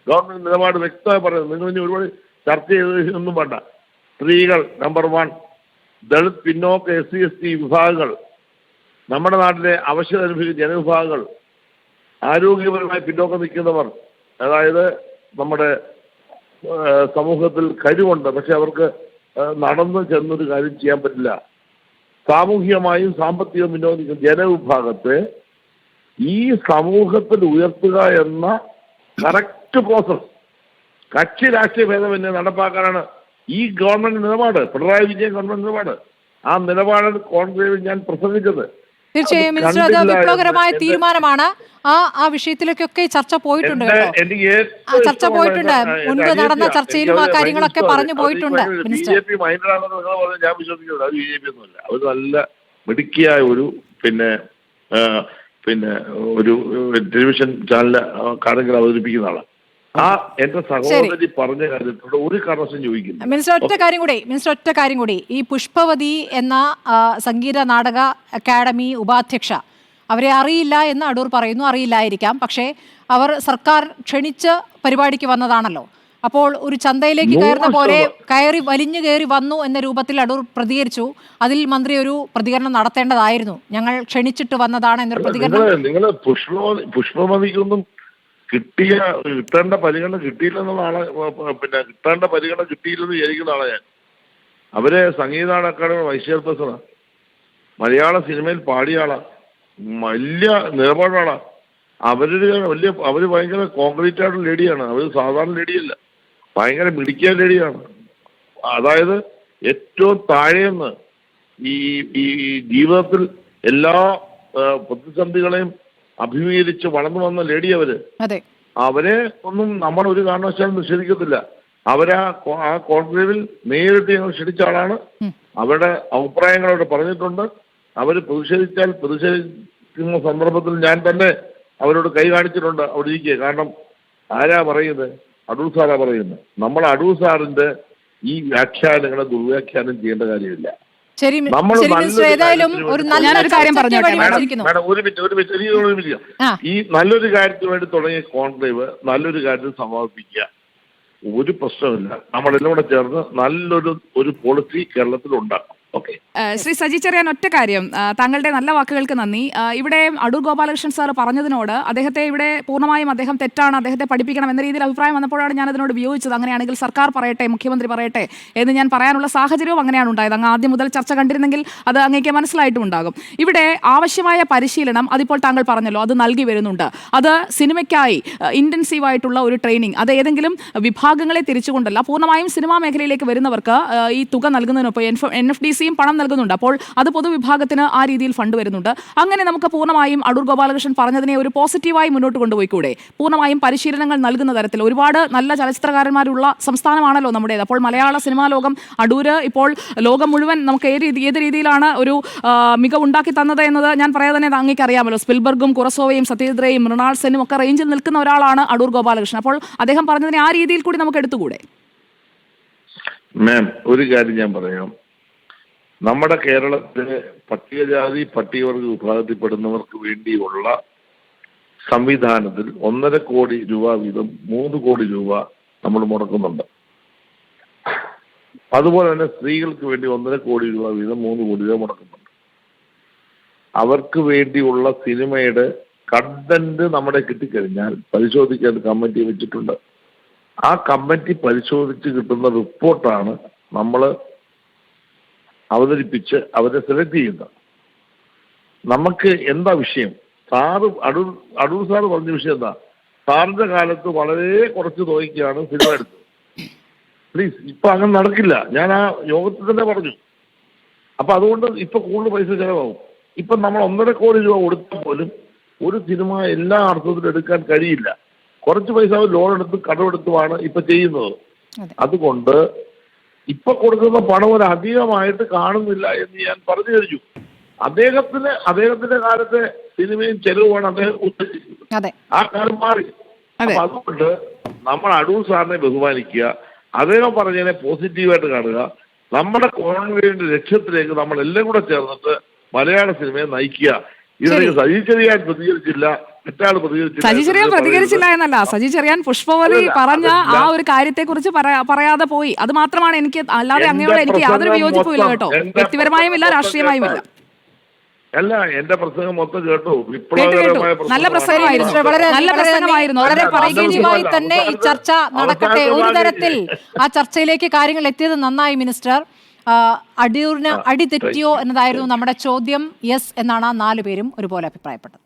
ഗവൺമെന്റ് നിലപാട് വ്യക്തമായി പറയുന്നത്, നിങ്ങൾ ഇനി ഒരുപാട് ചർച്ച ചെയ്തൊന്നും വേണ്ട. സ്ത്രീകൾ നമ്പർ 1, ദളിത് പിന്നോക്ക SC/ST വിഭാഗങ്ങൾ, നമ്മുടെ നാട്ടിലെ അവശത അനുഭവിക്കുന്ന ജനവിഭാഗങ്ങൾ, ആരോഗ്യപരമായി പിന്നോക്കം നിൽക്കുന്നവർ, അതായത് നമ്മുടെ സമൂഹത്തിൽ കഴിവുണ്ട് പക്ഷെ അവർക്ക് നടന്നു ചെന്നൊരു കാര്യം ചെയ്യാൻ പറ്റില്ല, സാമൂഹികമായും സാമ്പത്തികവും പിന്നോക്കം നിൽക്കുന്ന ജനവിഭാഗത്തെ ഈ സമൂഹത്തിൽ ഉയർത്തുക എന്ന കറക്റ്റ് പ്രോസസ് കക്ഷി രാഷ്ട്രീയ ഭേദമന്യേ നടപ്പാക്കാനാണ് ഈ ഗവൺമെന്റ് നിലപാട്, പിണറായി വിജയൻ ഗവൺമെന്റ് നിലപാട്. ആ നിലപാടിൽ കോൺഗ്രേവിൽ ഞാൻ പ്രസംഗിച്ചത്. തീർച്ചയായും മിനിസ്റ്റർ, അത് വിപ്ലവകരമായ തീരുമാനമാണ്. ആ വിഷയത്തിലേക്കൊക്കെ ചർച്ച പോയിട്ടുണ്ട് കേട്ടോ. ചർച്ച പോയിട്ടുണ്ട്, മുൻപ് നടന്ന ചർച്ചയിലും ആ കാര്യങ്ങളൊക്കെ പറഞ്ഞു പോയിട്ടുണ്ട് മിനിസ്റ്റർ. BJP മൈൻഡാണെന്ന് നിങ്ങൾ പറഞ്ഞാൽ ഞാൻ വിശ്വസിക്കുന്നത് അത് BJP ഒന്നുമല്ല. അവർ നല്ല മിടുക്കിയായ ഒരു പിന്നെ ഒരു ടെലിവിഷൻ ചാനൽ കാര്യങ്ങൾ അവതരിപ്പിക്കുന്ന ആളാണ്. ആ എന്റെ സഹോദരി പറഞ്ഞ കാര്യത്തോട് ഒരു കാരണവശാലും ചോദിക്കുന്നു. മിനിസ്റ്റർ ഒറ്റ കാര്യം കൂടി, ഈ പുഷ്പവതി എന്ന സംഗീത നാടക അക്കാദമി ഉപാധ്യക്ഷ, അവരെ അറിയില്ല എന്ന് അടൂർ പറയുന്നു. അറിയില്ലായിരിക്കാം, പക്ഷേ അവർ സർക്കാർ ക്ഷണിച്ച് പരിപാടിക്ക് വന്നതാണല്ലോ. അപ്പോൾ ഒരു ചന്തയിലേക്ക് കയറുന്ന പോലെ വലിഞ്ഞു കയറി വന്നു എന്ന രൂപത്തിൽ അടൂർ പ്രതികരിച്ചു. അതിൽ മന്ത്രി ഒരു പ്രതികരണം നടത്തേണ്ടതായിരുന്നു. ഞങ്ങൾ ക്ഷണിച്ചിട്ട് വന്നതാണ് എന്നൊരു പ്രതികരണം. നിങ്ങൾ പുഷ്പവതിക്കൊന്നും കിട്ടേണ്ട പരിഗണന കിട്ടിയില്ലെന്നുള്ള ആളെ, കിട്ടേണ്ട പരിഗണന കിട്ടിയില്ലെന്ന് വിചാരിക്കുന്ന ആളെ ഞാൻ. അവരെ സംഗീത അക്കാദമി വൈസ് ചെയർപേഴ്സണാ, മലയാള സിനിമയിൽ പാടിയ ആളാ, വലിയ നിലപാടാളാ. അവര് ഭയങ്കര കോൺക്രീറ്റ് ആയിട്ടുള്ള ലേഡിയാണ്. അവര് സാധാരണ ലേഡിയല്ല, ഭയങ്കര മിടുക്കിയ ലേഡിയാണ്. അതായത് ഏറ്റവും താഴേന്ന് ഈ ജീവിതത്തിൽ എല്ലാ പ്രതിസന്ധികളെയും അഭിമുഖീകരിച്ച് വളർന്നു വന്ന ലേഡി അവരെ ഒന്നും നമ്മൾ ഒരു കാരണവശാലും നിഷേധിക്കത്തില്ല. ആ കോൺക്ലേവിൽ നേരിട്ട് ഞങ്ങൾ ക്ഷണിച്ച ആളാണ്. അവരുടെ അഭിപ്രായങ്ങൾ അവിടെ പറഞ്ഞിട്ടുണ്ട്. അവർ പ്രതിഷേധിക്കുന്ന സന്ദർഭത്തിൽ ഞാൻ തന്നെ അവരോട് കൈ കാണിച്ചിട്ടുണ്ട് അവിടെ ഇരിക്കുക. കാരണം ആരാ പറയുന്നത്? അടൂർ സാറാ പറയുന്നത്. നമ്മൾ അടൂർ സാറിന്റെ ഈ വ്യാഖ്യാനങ്ങളെ ദുർവ്യാഖ്യാനം ചെയ്യേണ്ട കാര്യമില്ല. ഈ നല്ലൊരു കാര്യത്തിന് വേണ്ടി തുടങ്ങിയ കോൺക്ലേവ് നല്ലൊരു കാര്യത്തിൽ സമാപിപ്പിക്കുക, ഒരു പ്രശ്നമില്ല. നമ്മളെല്ലാം കൂടെ ചേർന്ന് നല്ലൊരു പോളിസി കേരളത്തിൽ ഉണ്ടാക്കും. ശ്രീ സജി ചെറിയാൻ, ഒറ്റ കാര്യം, താങ്കളുടെ നല്ല വാക്കുകൾക്ക് നന്ദി. ഇവിടെ അടൂർ ഗോപാലകൃഷ്ണൻ സാർ പറഞ്ഞതിനോട് അദ്ദേഹത്തെ ഇവിടെ പൂർണ്ണമായും അദ്ദേഹം തെറ്റാണ്, അദ്ദേഹത്തെ പഠിപ്പിക്കണം എന്ന രീതിയിൽ അഭിപ്രായം വന്നപ്പോഴാണ് ഞാൻ അതിനോട് വിയോജിച്ചത്. അങ്ങനെയാണെങ്കിൽ സർക്കാർ പറയട്ടെ, മുഖ്യമന്ത്രി പറയട്ടെ എന്ന് ഞാൻ പറയാനുള്ള സാഹചര്യവും അങ്ങനെയാണ് ഉണ്ടായത്. അങ്ങ് ആദ്യം മുതൽ ചർച്ച കണ്ടിരുന്നെങ്കിൽ അത് അങ്ങേക്ക് മനസ്സിലായിട്ടും ഉണ്ടാകും. ഇവിടെ ആവശ്യമായ പരിശീലനം അതിപ്പോൾ താങ്കൾ പറഞ്ഞല്ലോ, അത് നൽകി വരുന്നുണ്ട്. അത് സിനിമയ്ക്കായി ഇൻറ്റൻസീവായിട്ടുള്ള ഒരു ട്രെയിനിങ്, അത് ഏതെങ്കിലും വിഭാഗങ്ങളെ തിരിച്ചുകൊണ്ടല്ല, പൂർണ്ണമായും സിനിമാ മേഖലയിലേക്ക് വരുന്നവർക്ക് ഈ തുക നൽകുന്നതിനൊപ്പം NFDC പണം നൽകുന്നുണ്ട്. അപ്പോൾ അത് പൊതുവിഭാഗത്തിന് ആ രീതിയിൽ ഫണ്ട് വരുന്നുണ്ട്. അങ്ങനെ നമുക്ക് പൂർണ്ണമായും അടൂർ ഗോപാലകൃഷ്ണൻ പറഞ്ഞതിനെ ഒരു പോസിറ്റീവായി മുന്നോട്ട് കൊണ്ടുപോയിക്കൂടെ? പൂർണ്ണമായും പരിശീലനങ്ങൾ നൽകുന്ന തരത്തിൽ ഒരുപാട് നല്ല ചലച്ചിത്രകാരന്മാരുള്ള സംസ്ഥാനമാണല്ലോ നമ്മുടേത്. അപ്പോൾ മലയാള സിനിമാ ലോകം, അടൂര് ഇപ്പോൾ ലോകം മുഴുവൻ നമുക്ക് ഏത് രീതിയിലാണ് ഒരു മികവുണ്ടാക്കി തന്നത് എന്നത് ഞാൻ പറയാതെ തന്നെ അങ്ങേക്ക് അറിയാമല്ലോ. സ്പിൽബർഗും കുറസോവയും സത്യജിത്രയും മൃണാൾ സെന്നും ഒക്കെ റേഞ്ചിൽ നിൽക്കുന്ന ഒരാളാണ് അടൂർ ഗോപാലകൃഷ്ണൻ. അപ്പോൾ അദ്ദേഹം പറഞ്ഞതിനെ ആ രീതിയിൽ കൂടി നമുക്ക് എടുത്തുകൂടെ? മാം, ഒരു കാര്യം ഞാൻ പറയാം. നമ്മുടെ കേരളത്തിലെ പട്ടികജാതി പട്ടികവർഗ വിഭാഗത്തിൽപ്പെടുന്നവർക്ക് വേണ്ടിയുള്ള സംവിധാനത്തിൽ 1.5 കോടി രൂപ വീതം 3 കോടി രൂപ നമ്മൾ മുടക്കുന്നുണ്ട്. അതുപോലെ തന്നെ സ്ത്രീകൾക്ക് വേണ്ടി 1.5 കോടി രൂപ വീതം 3 കോടി രൂപ മുടക്കുന്നുണ്ട്. അവർക്ക് വേണ്ടിയുള്ള സിനിമയുടെ കണ്ടന്റ് നമ്മുടെ കിട്ടിക്കഴിഞ്ഞാൽ പരിശോധിക്കാൻ കമ്മിറ്റി വെച്ചിട്ടുണ്ട്. ആ കമ്മിറ്റി പരിശോധിച്ച് കിട്ടുന്ന റിപ്പോർട്ടാണ് നമ്മൾ അവതരിപ്പിച്ച് അവരെ സെലക്ട് ചെയ്യുന്നത്. നമുക്ക് എന്താ വിഷയം? അടൂർ സാറ് പറഞ്ഞ വിഷയം എന്താ? സാറിന്റെ കാലത്ത് വളരെ കുറച്ച് തുകയ്ക്കാണ് സിനിമ എടുത്തത്. പ്ലീസ്, ഇപ്പൊ അങ്ങനെ നടക്കില്ല. ഞാൻ ആ യോഗത്തിൽ തന്നെ പറഞ്ഞു. അപ്പൊ അതുകൊണ്ട് ഇപ്പൊ കൂടുതൽ പൈസ ചെലവാകും. ഇപ്പൊ നമ്മൾ 1.5 കോടി രൂപ കൊടുത്താൽ പോലും ഒരു സിനിമ എല്ലാ അർത്ഥത്തിലും എടുക്കാൻ കഴിയില്ല. കുറച്ച് പൈസ ലോൺ എടുത്ത് കടമെടുത്തുമാണ് ഇപ്പൊ ചെയ്യുന്നത്. അതുകൊണ്ട് ഇപ്പൊ കൊടുക്കുന്ന പണം ഒരു അധികമായിട്ട് കാണുന്നില്ല എന്ന് ഞാൻ പറഞ്ഞു കഴിഞ്ഞു. അദ്ദേഹത്തിന്റെ കാലത്തെ സിനിമയും ചെലവുമാണ് അദ്ദേഹം ഉദ്ദേശിക്കുന്നത്. ആ കാലം മാറി. അപ്പൊ അതുകൊണ്ട് നമ്മൾ അടൂർ സാറിനെ ബഹുമാനിക്കുക, അദ്ദേഹം പറഞ്ഞതിനെ പോസിറ്റീവായിട്ട് കാണുക. നമ്മുടെ കോൺഗ്രസിന്റെ ലക്ഷ്യത്തിലേക്ക് നമ്മൾ എല്ലാം കൂടെ ചേർന്നിട്ട് മലയാള സിനിമയെ നയിക്കുക. ഇതിലേക്ക് സജി ചെറിയാൻ പ്രതികരിച്ചില്ല, മറ്റാൾ പ്രതികരിച്ചില്ല. സജി ചെറിയാൻ പ്രതികരിച്ചില്ല എന്നല്ല, സജി ചെറിയാൻ പുഷ്പവതി പറഞ്ഞ ആ ഒരു കാര്യത്തെ കുറിച്ച് പറയാതെ പോയി. അത് മാത്രമാണ് എനിക്ക്, അല്ലാതെ അങ്ങയോട് എനിക്ക് യാതൊരു വിയോജിപ്പുമില്ല കേട്ടോ, വ്യക്തിപരമായും ഇല്ല, രാഷ്ട്രീയമായും ഇല്ല. അല്ല, എന്റെ പ്രസംഗം മൊത്തം കേട്ടോ, നല്ല പ്രസംഗമായിരുന്നു, നല്ല പ്രസംഗമായിരുന്നു. പോസിറ്റീവായി തന്നെ ഈ ചർച്ച നടക്കട്ടെ. ഒരു തരത്തിൽ ആ ചർച്ചയിലേക്ക് കാര്യങ്ങൾ എത്തിയത് നന്നായി മിനിസ്റ്റർ. അടൂരിന് അടി തെറ്റിയോ എന്നതായിരുന്നു നമ്മുടെ ചോദ്യം. യെസ് എന്നാണ് 4 പേരും ഒരുപോലെ അഭിപ്രായപ്പെട്ടത്.